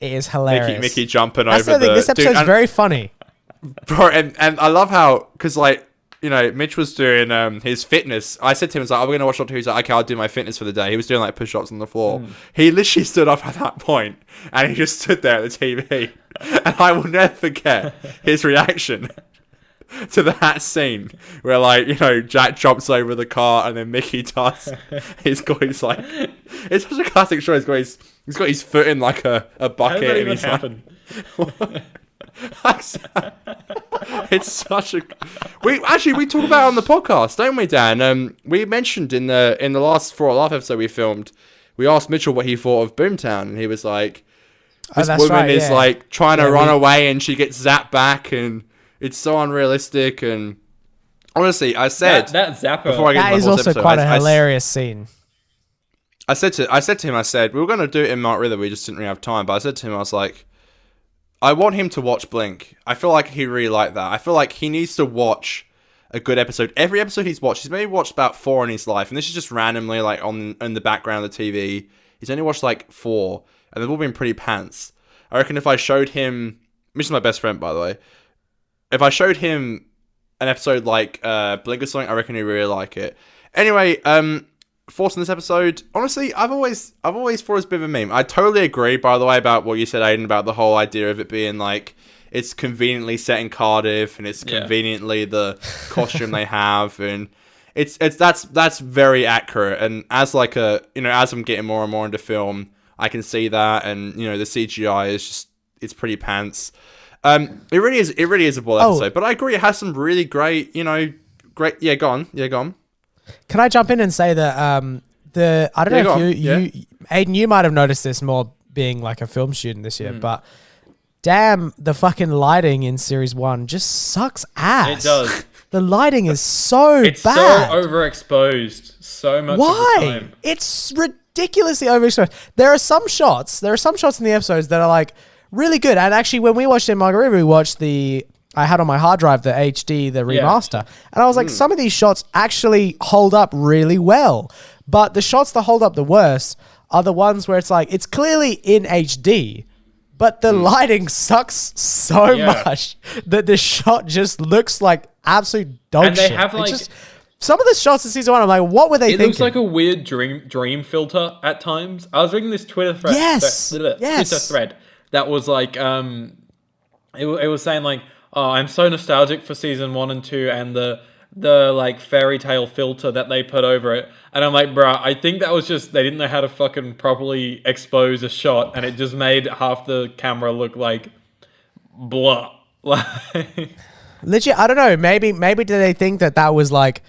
[SPEAKER 3] It is hilarious.
[SPEAKER 2] Mickey jumping
[SPEAKER 3] That's
[SPEAKER 2] over
[SPEAKER 3] the thing. This
[SPEAKER 2] dude,
[SPEAKER 3] episode's
[SPEAKER 2] and-
[SPEAKER 3] very funny.
[SPEAKER 2] Bro, and I love how, because like, you know, Mitch was doing his fitness. I said to him, "Is like, are we gonna watch Doctor Who?" He's like, "Okay, I'll do my fitness for the day." He was doing like push-ups on the floor. He literally stood up at that point, and he just stood there at the TV. And I will never forget his reaction to that scene where, like, you know, Jack jumps over the car and then Mickey does. It's like, it's such a classic show. He's got his foot in like a
[SPEAKER 1] How
[SPEAKER 2] bucket,
[SPEAKER 1] did that
[SPEAKER 2] and
[SPEAKER 1] even
[SPEAKER 2] he's
[SPEAKER 1] happen?
[SPEAKER 2] it's such a we talk about it on the podcast, don't we, Dan? We mentioned in the last For a Laugh episode we filmed, we asked Mitchell what he thought of Boom Town, and he was like, this
[SPEAKER 3] that's
[SPEAKER 2] woman
[SPEAKER 3] right,
[SPEAKER 2] is
[SPEAKER 3] yeah.
[SPEAKER 2] like trying to
[SPEAKER 3] Yeah,
[SPEAKER 2] run away and she gets zapped back, and it's so unrealistic. And honestly, I said
[SPEAKER 1] that zapper.
[SPEAKER 2] before I get
[SPEAKER 3] That
[SPEAKER 2] into
[SPEAKER 3] is
[SPEAKER 2] the
[SPEAKER 3] also
[SPEAKER 2] episode,
[SPEAKER 3] quite a hilarious scene.
[SPEAKER 2] I said to him, we were going to do it in Mark River, we just didn't really have time. But I said to him, I was like, I want him to watch Blink. I feel like he really liked that. I feel like he needs to watch a good episode. Every episode he's watched, he's maybe watched about 4 in his life, and this is just randomly like in the background of the TV. He's only watched like 4, and they've all been pretty pants. I reckon if I showed him, Mitch is my best friend, by the way. If I showed him an episode like Blink or something, I reckon he'd really like it. Anyway, thoughts on this episode? Honestly, I've always thought it's a bit of a meme. I totally agree, by the way, about what you said, Aidan, about the whole idea of it being like, it's conveniently set in Cardiff, and it's conveniently the costume they have, and that's very accurate. And as like as I'm getting more and more into film, I can see that, and you know, the CGI is just, it's pretty pants. It really is a ball episode, but I agree, it has some really great. Yeah, go on.
[SPEAKER 3] Can I jump in and say that I don't know if you Aidan, you might have noticed this more being like a film student this year, but damn, the fucking lighting in series 1 just sucks ass.
[SPEAKER 1] It does.
[SPEAKER 3] The lighting is so
[SPEAKER 1] It's
[SPEAKER 3] bad.
[SPEAKER 1] so overexposed so much of the
[SPEAKER 3] Why?
[SPEAKER 1] time.
[SPEAKER 3] It's ridiculously overexposed. There are some shots in the episodes that are like really good. And actually, when we watched it in Margarita, we watched I had on my hard drive the HD, the remaster. And I was like, some of these shots actually hold up really well. But the shots that hold up the worst are the ones where it's like, it's clearly in HD, but the lighting sucks so much that the shot just looks like absolute dog
[SPEAKER 1] And they
[SPEAKER 3] shit.
[SPEAKER 1] have,
[SPEAKER 3] It's
[SPEAKER 1] like-
[SPEAKER 3] just, some of the shots in season 1, I'm like, what were they
[SPEAKER 1] It
[SPEAKER 3] thinking?
[SPEAKER 1] looks like a weird dream filter at times. I was reading this Twitter thread.
[SPEAKER 3] Yes.
[SPEAKER 1] Twitter thread that was like, it was saying like, oh, I'm so nostalgic for season 1 and 2, and the the like fairy tale filter that they put over it, and I'm like, bruh, I think that was just they didn't know how to fucking properly expose a shot, and it just made half the camera look like blah. Like,
[SPEAKER 3] Legit, I don't know. Maybe did they think that was like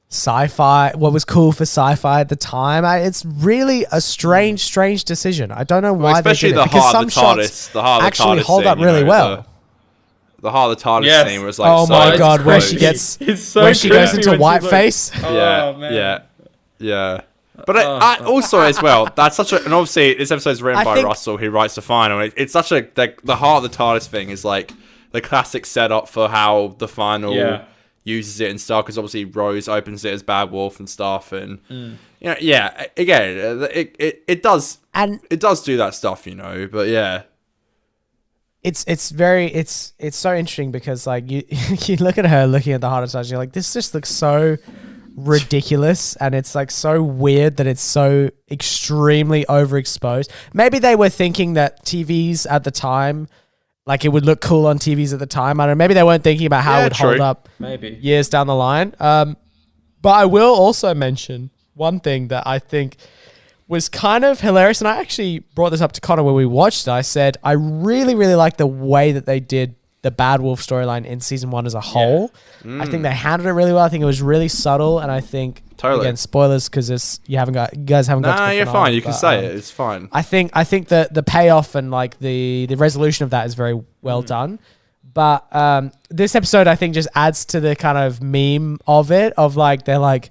[SPEAKER 3] sci-fi? What was cool for sci-fi at the time? It's really a strange decision. I don't know why
[SPEAKER 2] especially
[SPEAKER 3] they did it,
[SPEAKER 2] the
[SPEAKER 3] because
[SPEAKER 2] heart
[SPEAKER 3] some
[SPEAKER 2] of the TARDIS,
[SPEAKER 3] shots
[SPEAKER 2] the heart of the
[SPEAKER 3] actually
[SPEAKER 2] TARDIS
[SPEAKER 3] hold up
[SPEAKER 2] scene,
[SPEAKER 3] really
[SPEAKER 2] you know,
[SPEAKER 3] well.
[SPEAKER 2] The heart of the TARDIS
[SPEAKER 1] Yes.
[SPEAKER 2] scene was like,
[SPEAKER 3] Oh
[SPEAKER 2] so
[SPEAKER 3] my god, where she
[SPEAKER 2] close.
[SPEAKER 3] gets
[SPEAKER 1] it's so
[SPEAKER 3] where she goes
[SPEAKER 1] creepy
[SPEAKER 3] into
[SPEAKER 1] when she's
[SPEAKER 3] white
[SPEAKER 1] like,
[SPEAKER 3] face.
[SPEAKER 1] oh, man.
[SPEAKER 2] Yeah. But I also as well, that's such a, and obviously this episode's written by Russell, who writes the final. It's such a, the heart of the TARDIS thing is like the classic setup for how the final uses it and stuff, because obviously Rose opens it as Bad Wolf and stuff, and you know, again, it does do that stuff, you know, but yeah.
[SPEAKER 3] It's so interesting because like you you look at her looking at the heart attack, you're like, this just looks so ridiculous, and it's like so weird that it's so extremely overexposed. Maybe they were thinking that TVs at the time, like it would look cool on TVs at the time. I don't know. Maybe they weren't thinking about how it would hold up years down the line. But I will also mention one thing that I think was kind of hilarious, and I actually brought this up to Conor when we watched it. I said, I really, really like the way that they did the Bad Wolf storyline in season 1 as a whole. I think they handled it really well. I think it was really subtle, and I think, again, spoilers, because you guys haven't got to the
[SPEAKER 2] you're
[SPEAKER 3] finale,
[SPEAKER 2] fine. You can say it. It's fine.
[SPEAKER 3] I think that the payoff and like the resolution of that is very well done. But this episode, I think, just adds to the kind of meme of it, of like, they're like,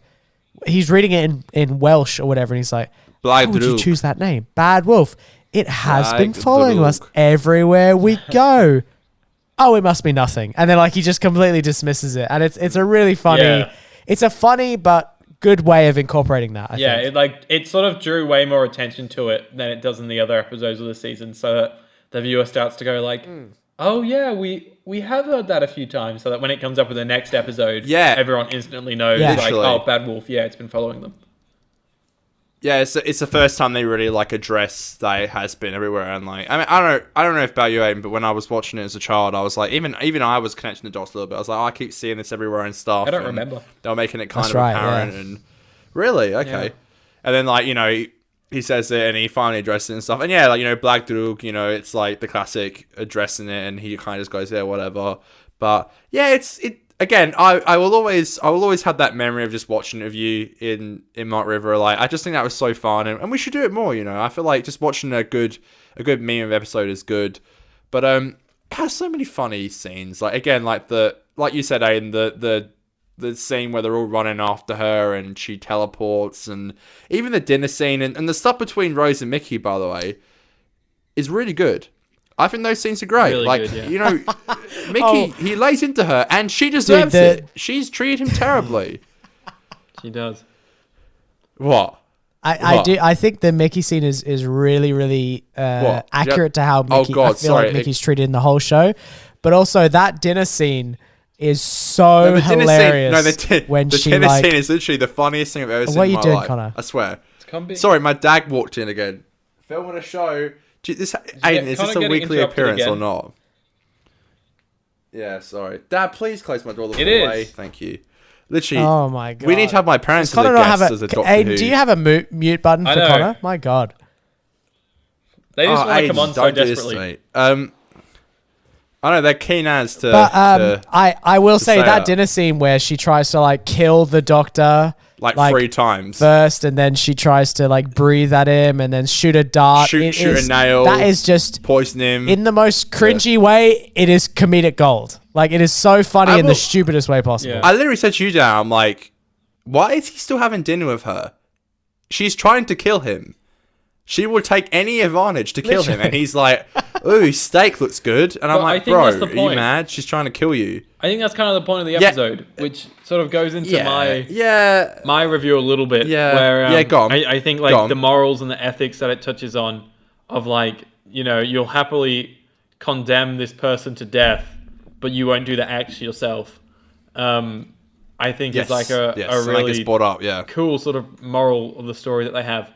[SPEAKER 3] he's reading it in Welsh or whatever, and he's like, why would you choose that name? Bad Wolf. It has been following us everywhere we go. Oh, it must be nothing. And then like he just completely dismisses it. And it's a really funny, it's a funny but good way of incorporating that, I think.
[SPEAKER 1] It sort of drew way more attention to it than it does in the other episodes of the season, so that the viewer starts to go like, oh yeah, we have heard that a few times, so that when it comes up with the next episode, everyone instantly knows like, oh, Bad Wolf, it's been following them.
[SPEAKER 2] Yeah, it's the first time they really like address that it has been everywhere, and like, I mean, I don't know if about you, Aidan, but when I was watching it as a child, I was like, even I was connecting the dots a little bit. I was like, oh, I keep seeing this everywhere and stuff.
[SPEAKER 1] I don't remember.
[SPEAKER 2] They were making it kind of apparent, and really, okay. Yeah. And then like, you know, he says it and he finally addresses it and stuff, and like, you know, Black Drug, you know, it's like the classic addressing it, and he kind of just goes, yeah, whatever. But yeah, again, I will always have that memory of just watching it of you in Mount River. Like, I just think that was so fun, and we should do it more. You know, I feel like just watching a good meme of episode is good, but it has so many funny scenes. Like again, like you said, Aidan, the scene where they're all running after her and she teleports, and even the dinner scene and the stuff between Rose and Mickey, by the way, is really good. I think those scenes are great. Really like, good, you know, Mickey, he lays into her and she deserves it. She's treated him terribly.
[SPEAKER 1] She does.
[SPEAKER 2] What?
[SPEAKER 3] I do. I think the Mickey scene is really, really accurate to how Mickey, I feel like Mickey's treated in the whole show. But also that dinner scene is so hilarious.
[SPEAKER 2] The dinner scene is literally the funniest thing I've ever seen in my life. What are you doing,
[SPEAKER 3] Connor?
[SPEAKER 2] I swear. Sorry, my dad walked in again. Filming a show. Aidan, is this a weekly appearance or not? Yeah, sorry. Dad, please close my door the whole way. Thank you. Literally.
[SPEAKER 3] Oh my god.
[SPEAKER 2] We need to have my parents as a guest as a Doctor
[SPEAKER 3] Aidan,
[SPEAKER 2] Who.
[SPEAKER 3] do you have a mute button for Conor? My god.
[SPEAKER 1] They just want to come on so desperately.
[SPEAKER 2] I know they're keen as to.
[SPEAKER 3] But I will say that dinner scene where she tries to like kill the Doctor.
[SPEAKER 2] Like 3 times
[SPEAKER 3] first, and then she tries to like breathe at him, and then shoot a dart,
[SPEAKER 2] shoot a nail.
[SPEAKER 3] That is just
[SPEAKER 2] poison him
[SPEAKER 3] in the most cringy way. It is comedic gold. Like it is so funny in the stupidest way possible.
[SPEAKER 2] Yeah. I literally said to you, Dan, I'm like, why is he still having dinner with her? She's trying to kill him. She will take any advantage to kill him, and he's like, "Ooh, steak looks good," and I'm like, "Bro, are you mad? She's trying to kill you."
[SPEAKER 1] I think that's kind of the point of the episode, which sort of goes into my review a little bit. Where
[SPEAKER 2] go on.
[SPEAKER 1] I think like the morals and the ethics that it touches on, of like, you know, you'll happily condemn this person to death, but you won't do the acts yourself. I think it's like a really cool sort of moral of the story that they have.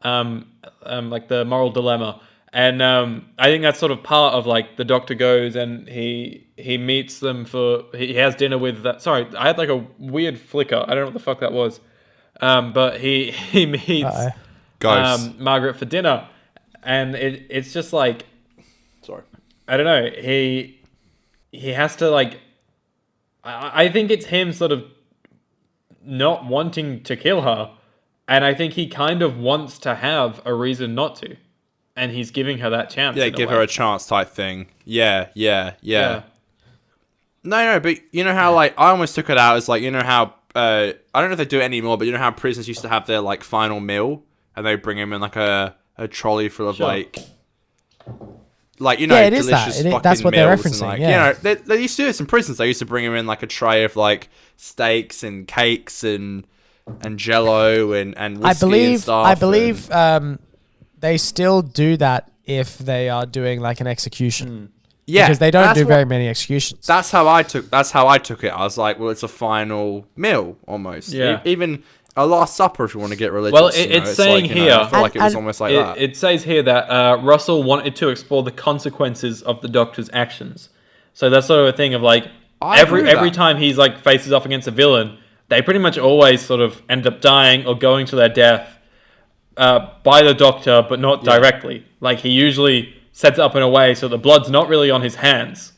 [SPEAKER 1] Like the moral dilemma. And I think that's sort of part of like the Doctor goes and he meets them he has dinner with that. Sorry, I had like a weird flicker. I don't know what the fuck that was. But he meets
[SPEAKER 2] Ghosts.
[SPEAKER 1] Margaret for dinner, and it's just like,
[SPEAKER 2] Sorry.
[SPEAKER 1] I don't know. He has to like. I think it's him sort of not wanting to kill her, and I think he kind of wants to have a reason not to, and he's giving her that chance.
[SPEAKER 2] Yeah, give her a chance type thing. Yeah. No, but you know how like I almost took it out as like, you know how I don't know if they do it anymore, but you know how prisoners used to have their like final meal and they bring him in like a trolley full of like you know,
[SPEAKER 3] it is
[SPEAKER 2] delicious
[SPEAKER 3] that.
[SPEAKER 2] fucking
[SPEAKER 3] That's what they're
[SPEAKER 2] meals
[SPEAKER 3] referencing.
[SPEAKER 2] and, like,
[SPEAKER 3] yeah.
[SPEAKER 2] you know, they used to do this in prisons. They used to bring him in like a tray of like steaks and cakes and jello and whiskey and stuff.
[SPEAKER 3] I believe they still do that if they are doing like an execution.
[SPEAKER 2] Yeah,
[SPEAKER 3] because they don't do very many executions.
[SPEAKER 2] That's how I took it. I was like, well, it's a final meal almost.
[SPEAKER 1] Yeah.
[SPEAKER 2] Even a Last Supper, if you want to get religious.
[SPEAKER 1] Well,
[SPEAKER 2] it's
[SPEAKER 1] saying
[SPEAKER 2] like,
[SPEAKER 1] here,
[SPEAKER 2] I feel like it was almost like that.
[SPEAKER 1] It says here that Russell wanted to explore the consequences of the Doctor's actions. So that's sort of a thing of like every time he's like faces off against a villain, they pretty much always sort of end up dying or going to their death by the Doctor, but not directly. Like he usually sets it up in a way so the blood's not really on his hands.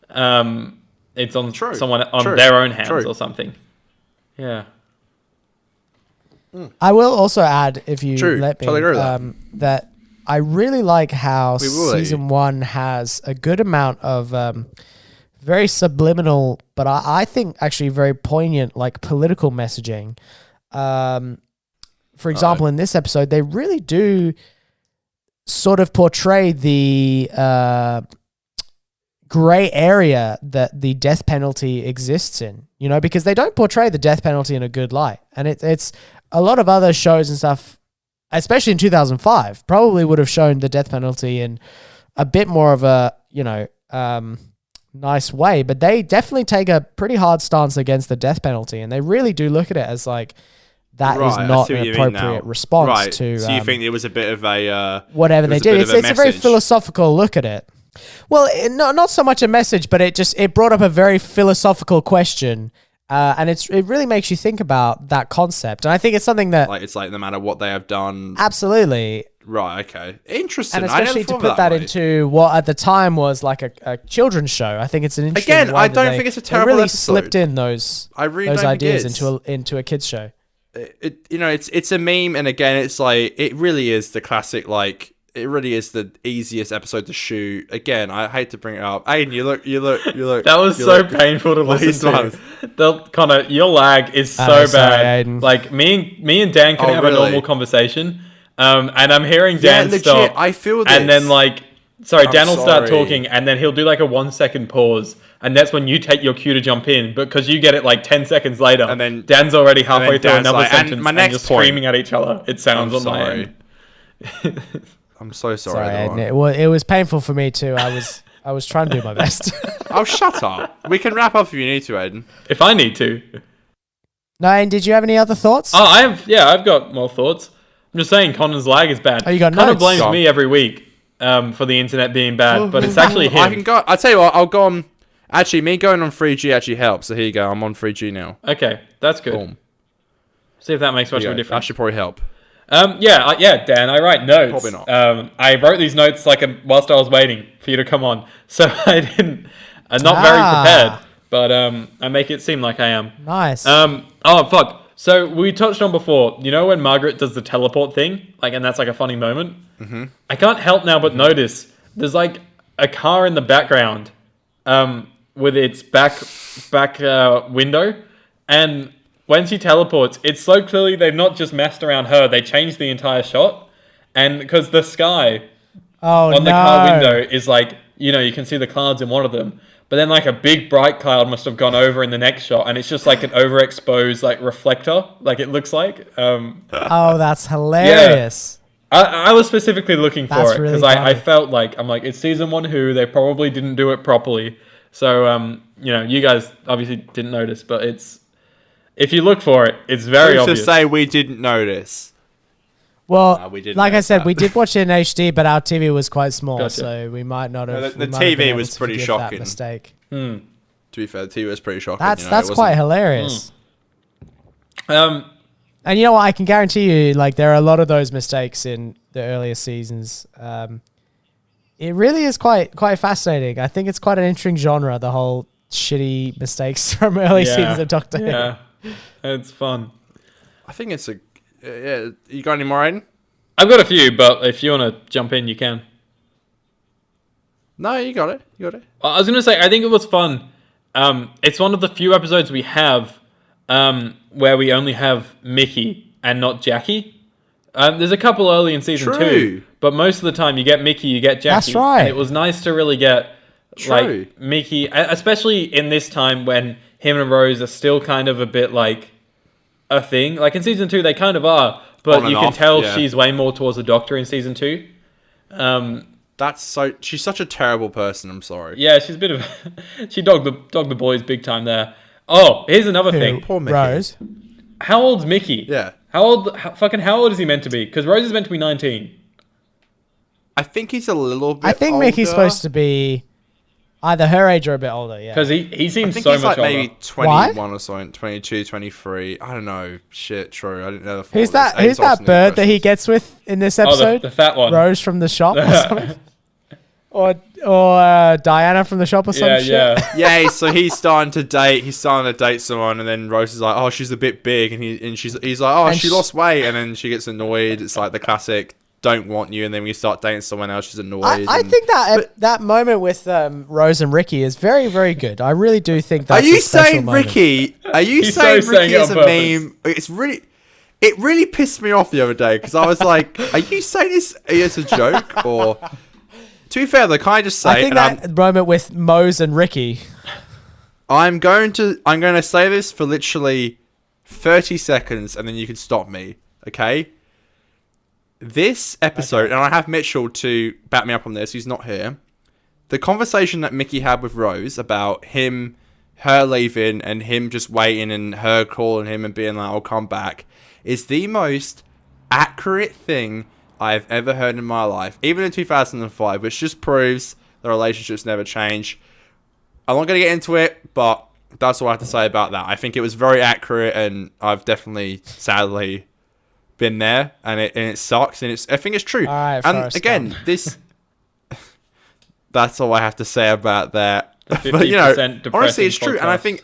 [SPEAKER 1] It's on someone on their own hands or something. Yeah.
[SPEAKER 3] I will also add, if you let me,
[SPEAKER 2] Totally agree with
[SPEAKER 3] that I really like how season 1 has a good amount of very subliminal, but I think actually very poignant, like political messaging. For example, in this episode, they really do sort of portray the gray area that the death penalty exists in, you know, because they don't portray the death penalty in a good light. And it's a lot of other shows and stuff, especially in 2005, probably would have shown the death penalty in a bit more of a, you know, nice way, but they definitely take a pretty hard stance against the death penalty. And they really do look at it as like, that is not an appropriate response to.
[SPEAKER 2] So you think it was a bit of a
[SPEAKER 3] whatever they did? It's a very philosophical look at it. Well, not so much a message, but it brought up a very philosophical question, and it really makes you think about that concept. And I think it's something that
[SPEAKER 2] it's like no matter what they have done,
[SPEAKER 3] absolutely.
[SPEAKER 2] Right. Okay. Interesting.
[SPEAKER 3] And especially to put that into what at the time was like a children's show. I think it's an interesting.
[SPEAKER 2] Again, I don't think it's a terrible
[SPEAKER 3] really
[SPEAKER 2] episode.
[SPEAKER 3] Slipped in those ideas into a kids show.
[SPEAKER 2] It's a meme, and again, it's like it really is the classic. Like it really is the easiest episode to shoot. Again, I hate to bring it up. Aidan, you look.
[SPEAKER 1] That was so painful to listen to. Conor, your lag is so bad.
[SPEAKER 3] Aidan.
[SPEAKER 1] Like me and Dan can have a normal conversation, and I'm hearing Dan stop.
[SPEAKER 2] I feel this.
[SPEAKER 1] And then Dan will start talking, and then he'll do like a 1 second pause. And that's when you take your cue to jump in, because you get it like 10 seconds later. And then Dan's already halfway through another sentence, and you're screaming at each other. It sounds on my end.
[SPEAKER 2] I'm so sorry.
[SPEAKER 3] It was painful for me too. I was trying to do my best.
[SPEAKER 2] Oh, shut up. We can wrap up if you need to, Aidan.
[SPEAKER 1] If I need to.
[SPEAKER 3] No, and did you have any other thoughts?
[SPEAKER 1] Oh, I've got more thoughts. I'm just saying Conor's lag is bad.
[SPEAKER 3] Oh, you got
[SPEAKER 1] Conor
[SPEAKER 3] notes?
[SPEAKER 1] blames me every week for the internet being bad, but it's actually him.
[SPEAKER 2] I can go. I'll tell you what. I'll go on. Actually, me going on 3G actually helps. So here you go. I'm on 3G now.
[SPEAKER 1] Okay, that's good.
[SPEAKER 2] Boom.
[SPEAKER 1] See if that makes much of a difference.
[SPEAKER 2] That should probably help.
[SPEAKER 1] Yeah, Dan, I write notes.
[SPEAKER 2] Probably not.
[SPEAKER 1] I wrote these notes whilst I was waiting for you to come on, so I didn't. I'm not very prepared, but I make it seem like I am.
[SPEAKER 3] Nice.
[SPEAKER 1] Oh fuck. So we touched on before. You know when Margaret does the teleport thing, and that's like a funny moment. Mm-hmm. I can't help now but notice there's like a car in the background, with its back window, and when she teleports, it's so clearly they've not just messed around her, they changed the entire shot. And because the sky on the car window is like, you can see the clouds in one of them, but then like a big bright cloud must have gone over in the next shot, and it's just like an overexposed like reflector, like it looks like.
[SPEAKER 3] Oh, that's hilarious.
[SPEAKER 1] Yeah. I was specifically looking for it because
[SPEAKER 3] really
[SPEAKER 1] I felt like, I'm like, it's season 1 Who, they probably didn't do it properly. So, you guys obviously didn't notice, but if you look for it, it's very obvious.
[SPEAKER 2] To say we didn't notice.
[SPEAKER 3] Well,
[SPEAKER 2] we didn't
[SPEAKER 3] like I
[SPEAKER 2] notice
[SPEAKER 3] said,
[SPEAKER 2] that.
[SPEAKER 3] we did watch it in HD, but our TV was quite small,
[SPEAKER 1] Gotcha.
[SPEAKER 3] so we might not have.
[SPEAKER 2] No,
[SPEAKER 3] we
[SPEAKER 2] the
[SPEAKER 3] might have been
[SPEAKER 2] TV
[SPEAKER 3] able
[SPEAKER 2] was
[SPEAKER 3] to
[SPEAKER 2] pretty
[SPEAKER 3] forgive
[SPEAKER 2] shocking.
[SPEAKER 3] That mistake.
[SPEAKER 2] To be fair, the TV was pretty shocking.
[SPEAKER 3] That's
[SPEAKER 2] you know, it
[SPEAKER 3] quite
[SPEAKER 2] wasn't-
[SPEAKER 3] hilarious.
[SPEAKER 1] Um,
[SPEAKER 3] And you know what? I can guarantee you, like, there are a lot of those mistakes in the earlier seasons. It really is quite fascinating. I think it's quite an interesting genre, the whole shitty mistakes from early seasons of Doctor Who.
[SPEAKER 1] Yeah, it's fun.
[SPEAKER 2] I think it's a. Yeah, you got any more, Aidan?
[SPEAKER 1] I've got a few, but if you want to jump in, you can.
[SPEAKER 2] No, you got it. You got it.
[SPEAKER 1] I was going to say, I think it was fun. It's one of the few episodes we have where we only have Mickey and not Jackie. There's a couple early in season
[SPEAKER 2] True.
[SPEAKER 1] 2, but most of the time you get Mickey, you get Jackie.
[SPEAKER 3] That's right.
[SPEAKER 1] And it was nice to really get
[SPEAKER 2] True.
[SPEAKER 1] like Mickey, especially in this time when him and Rose are still kind of a bit like a thing. Like in season 2, they kind of are, but
[SPEAKER 2] On and
[SPEAKER 1] you can
[SPEAKER 2] off,
[SPEAKER 1] tell
[SPEAKER 2] yeah.
[SPEAKER 1] she's way more towards the Doctor in season 2.
[SPEAKER 2] That's so. She's such a terrible person. I'm sorry.
[SPEAKER 1] Yeah, she's a bit of she dogged the boys big time there. Oh, here's another thing.
[SPEAKER 2] Poor Mickey.
[SPEAKER 3] Rose.
[SPEAKER 1] How old's Mickey?
[SPEAKER 2] Yeah.
[SPEAKER 1] How old is he meant to be? Because Rose is meant to be 19.
[SPEAKER 2] I think he's a little bit.
[SPEAKER 3] I think Mickey's
[SPEAKER 2] older.
[SPEAKER 3] supposed to be either her age or a bit older, yeah.
[SPEAKER 1] Because he
[SPEAKER 2] I
[SPEAKER 1] seems
[SPEAKER 2] think
[SPEAKER 1] so
[SPEAKER 2] he's
[SPEAKER 1] much
[SPEAKER 2] like
[SPEAKER 1] older.
[SPEAKER 2] maybe 21 or something, 22, 23. I don't know. Shit, true. I didn't know the
[SPEAKER 3] Who's that? Who's that bird that he gets with in this
[SPEAKER 1] Oh,
[SPEAKER 3] episode?
[SPEAKER 1] the fat one.
[SPEAKER 3] Rose from the shop or something? or Diana from the shop or some
[SPEAKER 1] Yeah,
[SPEAKER 3] shit?
[SPEAKER 1] yeah.
[SPEAKER 2] Yeah, so he's starting to date someone, and then Rose is like, "Oh, she's a bit big," and he's like, "Oh,
[SPEAKER 3] And
[SPEAKER 2] she
[SPEAKER 3] sh-
[SPEAKER 2] lost weight," and then she gets annoyed. It's like the classic, "Don't want you," and then when you start dating someone else, she's annoyed.
[SPEAKER 3] I
[SPEAKER 2] and-
[SPEAKER 3] think that moment with Rose and Ricky is very, very good. I really do think that's
[SPEAKER 2] Are you
[SPEAKER 3] a special
[SPEAKER 2] saying
[SPEAKER 3] moment.
[SPEAKER 2] Ricky? Are you
[SPEAKER 1] He's
[SPEAKER 2] saying
[SPEAKER 1] so saying
[SPEAKER 2] Ricky
[SPEAKER 1] it
[SPEAKER 2] is
[SPEAKER 1] on
[SPEAKER 2] a
[SPEAKER 1] purpose.
[SPEAKER 2] meme? It really pissed me off the other day because I was like, "Are you saying this as a joke?" Or to be fair, though, can I just say?
[SPEAKER 3] I think that moment with Mose and Ricky.
[SPEAKER 2] I'm going to say this for literally 30 seconds, and then you can stop me. Okay. This episode, and I have Mitchell to back me up on this. He's not here. The conversation that Mickey had with Rose about her leaving, and him just waiting, and her calling him and being like, "I'll come back," is the most accurate thing I've ever heard in my life, even in 2005, which just proves the relationships never change. I'm not going to get into it, but that's all I have to say about that. I think it was very accurate, and I've definitely, sadly, been there, and it sucks, and I think it's true.
[SPEAKER 3] All right,
[SPEAKER 2] and
[SPEAKER 3] Forrest
[SPEAKER 2] again,
[SPEAKER 3] Gump.
[SPEAKER 2] this. That's all I have to say about that.
[SPEAKER 1] The
[SPEAKER 2] But you know,
[SPEAKER 1] 50%
[SPEAKER 2] honestly, it's
[SPEAKER 1] depressing
[SPEAKER 2] true, and I
[SPEAKER 1] podcast.
[SPEAKER 2] think.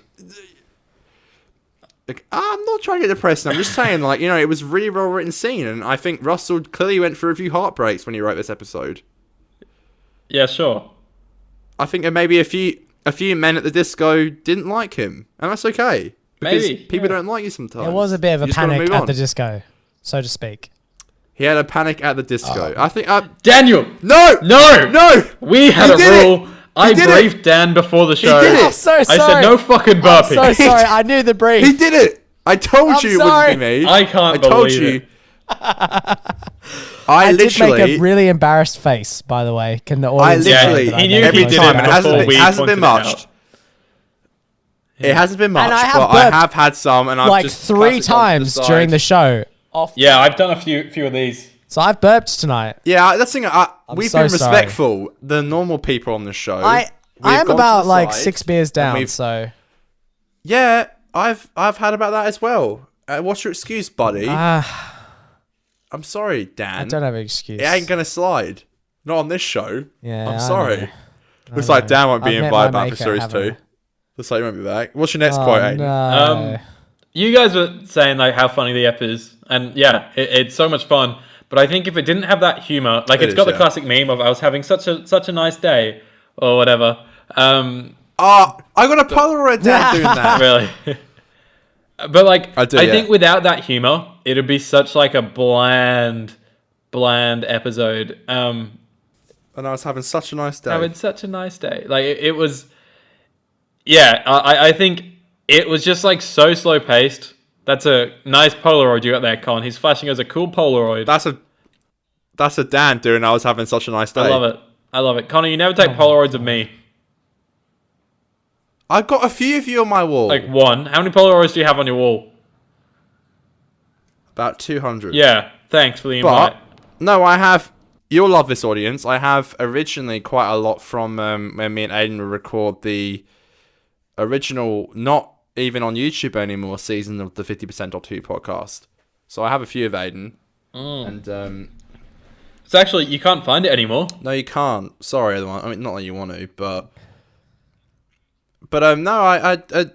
[SPEAKER 2] Like, I'm not trying to get depressed. I'm just saying, like, you know, it was really well written scene, and I think Russell clearly went through a few heartbreaks when he wrote this episode.
[SPEAKER 1] Yeah, sure.
[SPEAKER 2] I think there maybe a few men at the disco didn't like him, and that's okay. Because
[SPEAKER 1] Maybe,
[SPEAKER 2] people
[SPEAKER 1] yeah.
[SPEAKER 2] don't like you sometimes.
[SPEAKER 3] It was a bit of
[SPEAKER 2] You
[SPEAKER 3] a
[SPEAKER 2] just gotta
[SPEAKER 3] panic
[SPEAKER 2] move
[SPEAKER 3] at
[SPEAKER 2] on.
[SPEAKER 3] the disco, so to speak.
[SPEAKER 2] He had a panic at the disco. I think.
[SPEAKER 1] Daniel!
[SPEAKER 2] No!
[SPEAKER 1] No! We had
[SPEAKER 2] He
[SPEAKER 1] a
[SPEAKER 2] did it!
[SPEAKER 1] rule. I
[SPEAKER 2] did it!
[SPEAKER 1] briefed Dan before the show.
[SPEAKER 2] did it!
[SPEAKER 3] I'm so
[SPEAKER 1] I
[SPEAKER 3] sorry.
[SPEAKER 1] said no fucking
[SPEAKER 3] I'm
[SPEAKER 1] burping.
[SPEAKER 3] so sorry. I knew the brief.
[SPEAKER 2] He did it! I told
[SPEAKER 3] I'm
[SPEAKER 2] you it
[SPEAKER 3] sorry.
[SPEAKER 2] wouldn't be me.
[SPEAKER 1] I can't
[SPEAKER 2] I told
[SPEAKER 1] believe
[SPEAKER 2] you.
[SPEAKER 1] it.
[SPEAKER 2] I
[SPEAKER 3] did
[SPEAKER 2] literally.
[SPEAKER 3] make a really embarrassed face, by the way. Can the
[SPEAKER 2] I
[SPEAKER 3] audience
[SPEAKER 2] literally.
[SPEAKER 3] know that I
[SPEAKER 1] he
[SPEAKER 3] made
[SPEAKER 1] knew
[SPEAKER 3] a
[SPEAKER 2] every
[SPEAKER 1] he
[SPEAKER 3] most
[SPEAKER 1] did
[SPEAKER 2] time,
[SPEAKER 1] it
[SPEAKER 2] and
[SPEAKER 3] embarrassed
[SPEAKER 1] before
[SPEAKER 2] it
[SPEAKER 1] we
[SPEAKER 2] hasn't been
[SPEAKER 1] pointed it
[SPEAKER 2] much.
[SPEAKER 1] out.
[SPEAKER 2] It hasn't been much,
[SPEAKER 3] And I have
[SPEAKER 2] but I
[SPEAKER 3] burped,
[SPEAKER 2] have had some, and I've
[SPEAKER 3] like
[SPEAKER 2] just
[SPEAKER 3] 3
[SPEAKER 2] classic off
[SPEAKER 3] times
[SPEAKER 2] the
[SPEAKER 3] during
[SPEAKER 2] side.
[SPEAKER 3] the show. Off.
[SPEAKER 1] Yeah, I've done a few of these.
[SPEAKER 3] So I've burped tonight.
[SPEAKER 2] Yeah, that's the thing. We've
[SPEAKER 3] so
[SPEAKER 2] been
[SPEAKER 3] sorry.
[SPEAKER 2] respectful. The normal people on the show.
[SPEAKER 3] I
[SPEAKER 2] we've
[SPEAKER 3] am
[SPEAKER 2] gone to
[SPEAKER 3] about
[SPEAKER 2] the
[SPEAKER 3] like
[SPEAKER 2] side,
[SPEAKER 3] 6 beers down,
[SPEAKER 2] we've-
[SPEAKER 3] so
[SPEAKER 2] Yeah, I've had about that as well. What's your excuse, buddy? I'm sorry, Dan.
[SPEAKER 3] I don't have an excuse.
[SPEAKER 2] It ain't gonna slide. Not on this show.
[SPEAKER 3] Yeah,
[SPEAKER 2] I'm
[SPEAKER 3] I
[SPEAKER 2] sorry.
[SPEAKER 3] know.
[SPEAKER 2] Looks like Dan won't be
[SPEAKER 3] I've met
[SPEAKER 2] invited
[SPEAKER 3] my
[SPEAKER 2] back for
[SPEAKER 3] maker,
[SPEAKER 2] series
[SPEAKER 3] haven't
[SPEAKER 2] 2. Looks like he won't be back. What's your next
[SPEAKER 3] Oh,
[SPEAKER 2] quote, Aidan?
[SPEAKER 3] no.
[SPEAKER 1] You guys were saying like how funny the ep is, and yeah, it's so much fun. But I think if it didn't have that humor, like
[SPEAKER 2] It
[SPEAKER 1] it's got
[SPEAKER 2] is,
[SPEAKER 1] the
[SPEAKER 2] yeah.
[SPEAKER 1] classic meme of I was having such a nice day or whatever.
[SPEAKER 2] I got a Polaroid Dan doing that.
[SPEAKER 1] Really. But like,
[SPEAKER 2] I do,
[SPEAKER 1] I
[SPEAKER 2] yeah.
[SPEAKER 1] think without that humor, it'd be such like a bland episode.
[SPEAKER 2] And I was having such a nice day.
[SPEAKER 1] Having such a nice day. Like it was. Yeah, I think it was just like so slow paced. That's a nice Polaroid you got there, Con. He's flashing us a cool Polaroid.
[SPEAKER 2] That's a Dan doing I was having such a nice day.
[SPEAKER 1] I love it. I love it. Connor, you never take Polaroids of me.
[SPEAKER 2] I've got a few of you on my wall.
[SPEAKER 1] Like one. How many Polaroids do you have on your wall?
[SPEAKER 2] About 200.
[SPEAKER 1] Yeah, thanks for the invite.
[SPEAKER 2] But no, I have. You'll love this, audience. I have originally quite a lot from when me and Aidan would record the original, not even on YouTube anymore, season of the 50%.2 podcast. So I have a few of Aidan. And
[SPEAKER 1] It's actually, you can't find it anymore.
[SPEAKER 2] no, you can't. Sorry, everyone. I mean, not that you want to, but no,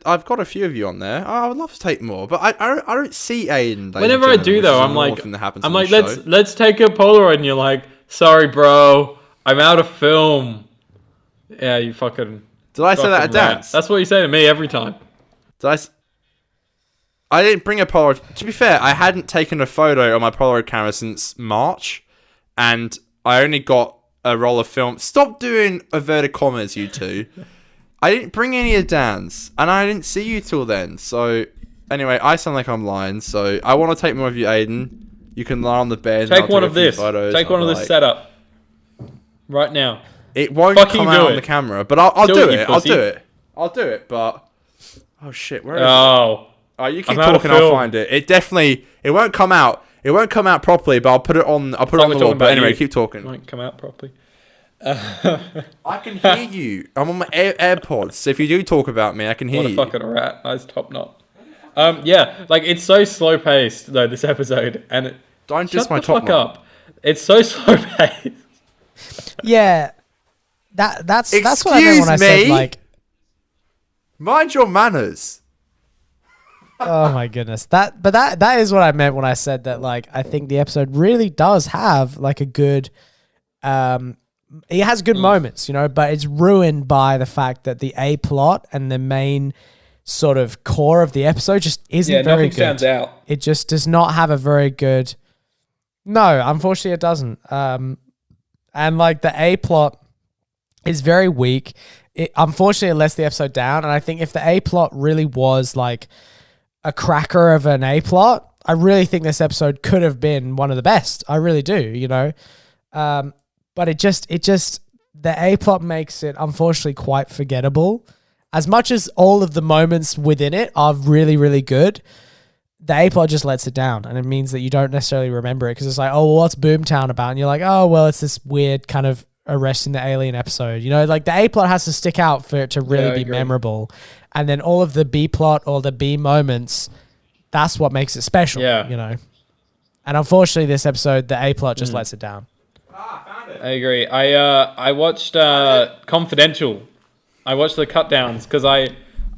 [SPEAKER 2] I've got a few of you on there. I would love to take more, but I don't see Aidan.
[SPEAKER 1] Whenever I do though, I'm like, let's take a Polaroid, and you're like, sorry, bro, I'm out of film. Yeah, you fucking.
[SPEAKER 2] Did I say that at dance?
[SPEAKER 1] That's what you say to me every time.
[SPEAKER 2] I didn't bring a Polaroid. To be fair, I hadn't taken a photo on my Polaroid camera since March, and I only got a roll of film. Stop doing inverted commas, you two. I didn't bring any of Dan's, and I didn't see you till then. So, anyway, I sound like I'm lying. So, I want to take more of you, Aidan. You can lie on the bed.
[SPEAKER 1] Take one of this. Take one of this setup. Right now.
[SPEAKER 2] It won't come out on the camera, but I'll do it. I'll do it, but... Oh, shit. Where is it? Oh, you keep talking, I'll find it. It won't come out. It won't come out properly, but I'll put it on the wall. But anyway, keep talking.
[SPEAKER 1] It won't come out properly.
[SPEAKER 2] I can hear you. I'm on my AirPods. So if you do talk about me, I can hear you.
[SPEAKER 1] What a fucking rat. Nice top knot. Yeah, like it's so slow paced though this episode, and it.
[SPEAKER 2] Don't diss my top knot.
[SPEAKER 1] Up. It's so slow paced.
[SPEAKER 3] Yeah, that's what I meant when I said like.
[SPEAKER 2] Mind your manners.
[SPEAKER 3] Oh my goodness. That is what I meant when I said that, like, I think the episode really does have like a good it has good moments, you know, but it's ruined by the fact that the A plot and the main sort of core of the episode just isn't very good.
[SPEAKER 1] Nothing stands out.
[SPEAKER 3] It just does not have a very good. No, unfortunately it doesn't. And like the A plot is very weak. It unfortunately lets the episode down, and I think if the A plot really was like a cracker of an A plot, I really think this episode could have been one of the best. I really do, you know. But it just the A plot makes it unfortunately quite forgettable. As much as all of the moments within it are really, really good, the A plot just lets it down, and it means that you don't necessarily remember it because it's like, oh, well, what's Boom Town about? And you're like, oh, well, it's this weird kind of arresting the alien episode. You know, like the A plot has to stick out for it to really be memorable. And then all of the B plot or the B moments, that's what makes it special, you know. And unfortunately, this episode, the A plot just lets it down.
[SPEAKER 2] Found it.
[SPEAKER 1] I agree. I watched Confidential. I watched the cut downs because I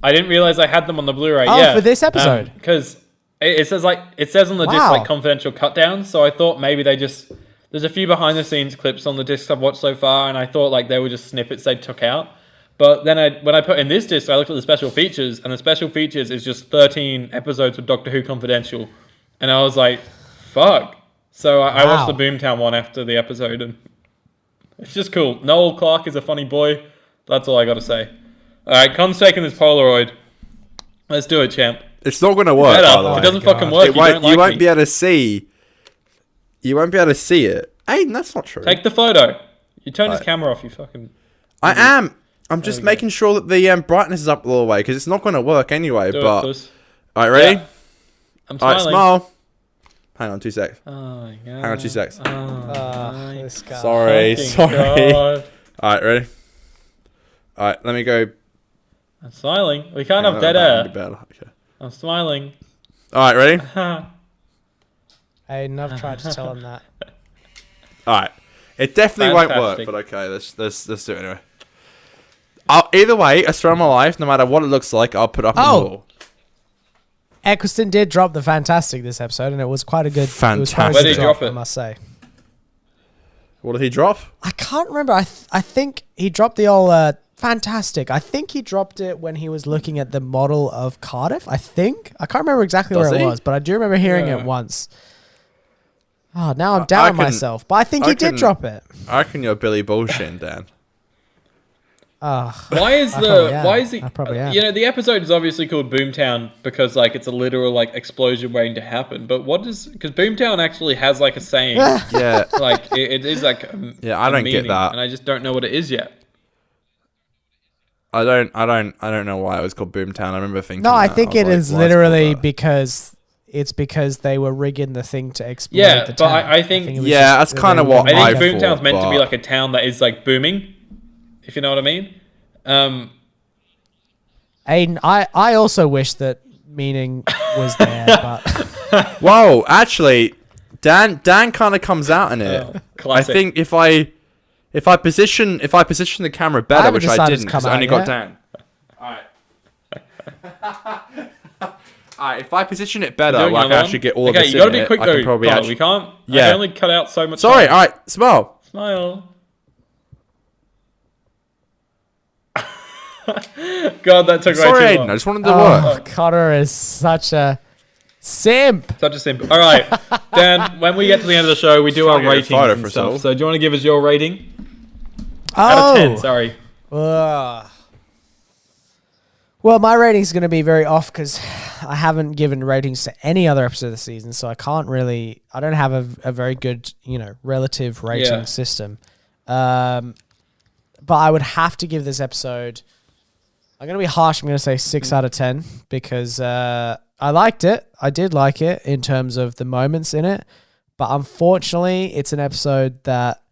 [SPEAKER 1] didn't realize I had them on the Blu-ray.
[SPEAKER 3] Oh, for this episode?
[SPEAKER 1] Because it says on the disc like Confidential cut downs. So I thought maybe there's a few behind the scenes clips on the discs I've watched so far, and I thought like they were just snippets they took out. But then when I put in this disc, I looked at the special features, and the special features is just 13 episodes of Doctor Who Confidential. And I was like, fuck. So I watched the Boomtown one after the episode, and it's just cool. Noel Clarke is a funny boy. That's all I got to say. All right, Con's taking this Polaroid. Let's do it, champ.
[SPEAKER 2] It's not going to work, by the way.
[SPEAKER 1] If it doesn't fucking work,
[SPEAKER 2] you won't be able to see. You won't be able to see it. Aidan, that's not true.
[SPEAKER 1] Take the photo. You turn his camera off, you fucking...
[SPEAKER 2] I am. I'm just making sure that the brightness is up all the way, because it's not going to work anyway. All right, ready?
[SPEAKER 1] Yeah. I'm smiling.
[SPEAKER 2] All right, smile. Hang on 2 seconds.
[SPEAKER 1] Oh my god.
[SPEAKER 2] Hang on 2 seconds.
[SPEAKER 3] This guy.
[SPEAKER 2] Sorry.
[SPEAKER 1] God.
[SPEAKER 2] All right, ready? All right, let me go.
[SPEAKER 1] I'm smiling. We can't have dead air.
[SPEAKER 2] Okay.
[SPEAKER 1] I'm smiling.
[SPEAKER 2] All right, ready?
[SPEAKER 3] Aidan, I've tried to tell him that.
[SPEAKER 2] All right. It definitely won't work, but okay, let's do it anyway. Either way, I swear on my life, no matter what it looks like, I'll put up on the wall.
[SPEAKER 3] Eccleston did drop the fantastic this episode, and it was quite a good.
[SPEAKER 2] Fantastic.
[SPEAKER 1] Where did he drop it?
[SPEAKER 3] I must say.
[SPEAKER 2] What did he drop?
[SPEAKER 3] I can't remember. I think he dropped the old fantastic. I think he dropped it when he was looking at the model of Cardiff. I can't remember exactly where it was, but I do remember hearing it once. Oh, now I'm down on myself, but I think he did drop it.
[SPEAKER 2] I reckon you're Billy bullshitting, Dan.
[SPEAKER 1] Why is the
[SPEAKER 3] I probably am.
[SPEAKER 1] You know, the episode is obviously called Boomtown because like it's a literal like explosion waiting to happen. But because Boomtown actually has like a saying,
[SPEAKER 2] Yeah,
[SPEAKER 1] like it is like
[SPEAKER 2] I don't get that,
[SPEAKER 1] and I just don't know what it is yet.
[SPEAKER 2] I don't know why it was called Boomtown. I remember thinking.
[SPEAKER 3] No, I think it is literally because it's because they were rigging the thing to explode
[SPEAKER 1] Yeah,
[SPEAKER 3] the
[SPEAKER 1] but
[SPEAKER 3] town.
[SPEAKER 1] I think
[SPEAKER 3] it was
[SPEAKER 2] Yeah,
[SPEAKER 3] just
[SPEAKER 2] that's kinda
[SPEAKER 3] they
[SPEAKER 2] what
[SPEAKER 3] were
[SPEAKER 1] I
[SPEAKER 3] rigging
[SPEAKER 1] think
[SPEAKER 3] it.
[SPEAKER 1] Boomtown's meant to be
[SPEAKER 2] but-
[SPEAKER 1] like a town that is like booming, if you know what I mean.
[SPEAKER 3] Aidan, I also wish that meaning was there, but
[SPEAKER 2] Whoa, actually, Dan kind of comes out in it. I
[SPEAKER 1] classic.
[SPEAKER 2] think if I position the camera better,
[SPEAKER 3] haven't
[SPEAKER 2] which I
[SPEAKER 3] decided to
[SPEAKER 2] didn't
[SPEAKER 3] come
[SPEAKER 2] because I only
[SPEAKER 3] out
[SPEAKER 2] got
[SPEAKER 3] yet.
[SPEAKER 2] Dan. Alright, if I position it better,
[SPEAKER 1] Doing
[SPEAKER 2] well, I can
[SPEAKER 1] another
[SPEAKER 2] actually
[SPEAKER 1] one?
[SPEAKER 2] get all of
[SPEAKER 1] Okay,
[SPEAKER 2] this
[SPEAKER 1] you gotta
[SPEAKER 2] in
[SPEAKER 1] be
[SPEAKER 2] it.
[SPEAKER 1] quick
[SPEAKER 2] I can
[SPEAKER 1] though,
[SPEAKER 2] probably
[SPEAKER 1] Conor.
[SPEAKER 2] actually...
[SPEAKER 1] We can't. I
[SPEAKER 2] Yeah.
[SPEAKER 1] can only cut out so much.
[SPEAKER 2] Sorry,
[SPEAKER 1] time.
[SPEAKER 2] alright, smile.
[SPEAKER 1] Smile. God, that took way
[SPEAKER 2] Sorry,
[SPEAKER 1] too
[SPEAKER 2] Aidan,
[SPEAKER 1] long.
[SPEAKER 2] I just wanted to work.
[SPEAKER 3] Connor is such a simp.
[SPEAKER 1] Such a simple. All right, Dan. When we get to the end of the show, we do our
[SPEAKER 2] Trying to get a
[SPEAKER 1] ratings
[SPEAKER 2] photo
[SPEAKER 1] and
[SPEAKER 2] for
[SPEAKER 1] stuff.
[SPEAKER 2] us all.
[SPEAKER 1] So, do you want to give us your rating out of 10? Sorry.
[SPEAKER 3] Ugh. Well, my rating's going to be very off because I haven't given ratings to any other episode of the season, so I can't really. I don't have a very good, relative rating system. But I would have to give this episode. I'm going to be harsh. I'm going to say 6 out of 10 because I liked it. I did like it in terms of the moments in it, but unfortunately, it's an episode that.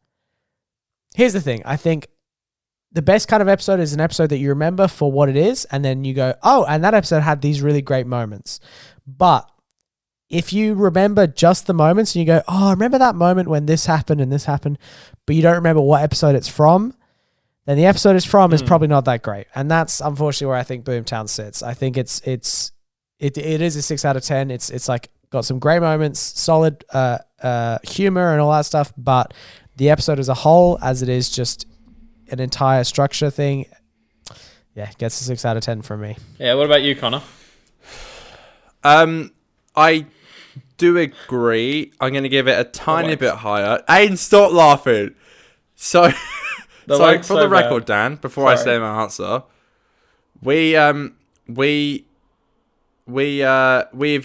[SPEAKER 3] Here's the thing. I think the best kind of episode is an episode that you remember for what it is, and then you go, oh, and that episode had these really great moments. But if you remember just the moments and you go, oh, I remember that moment when this happened and this happened, but you don't remember what episode it's from, then the episode it's from is probably not that great. And that's unfortunately where I think Boomtown sits. I think it is a 6 out of 10. It's like got some great moments, solid humor and all that stuff, but the episode as a whole, as it is just an entire structure thing, gets a 6 out of 10 from me.
[SPEAKER 1] Yeah. What about you, Conor?
[SPEAKER 2] I do agree. I'm going to give it a tiny bit higher. Aidan, stop laughing. So,
[SPEAKER 1] The
[SPEAKER 2] so
[SPEAKER 1] like's
[SPEAKER 2] for
[SPEAKER 1] so
[SPEAKER 2] the
[SPEAKER 1] bad.
[SPEAKER 2] record, Dan, before I
[SPEAKER 1] Sorry.
[SPEAKER 2] say my answer, we've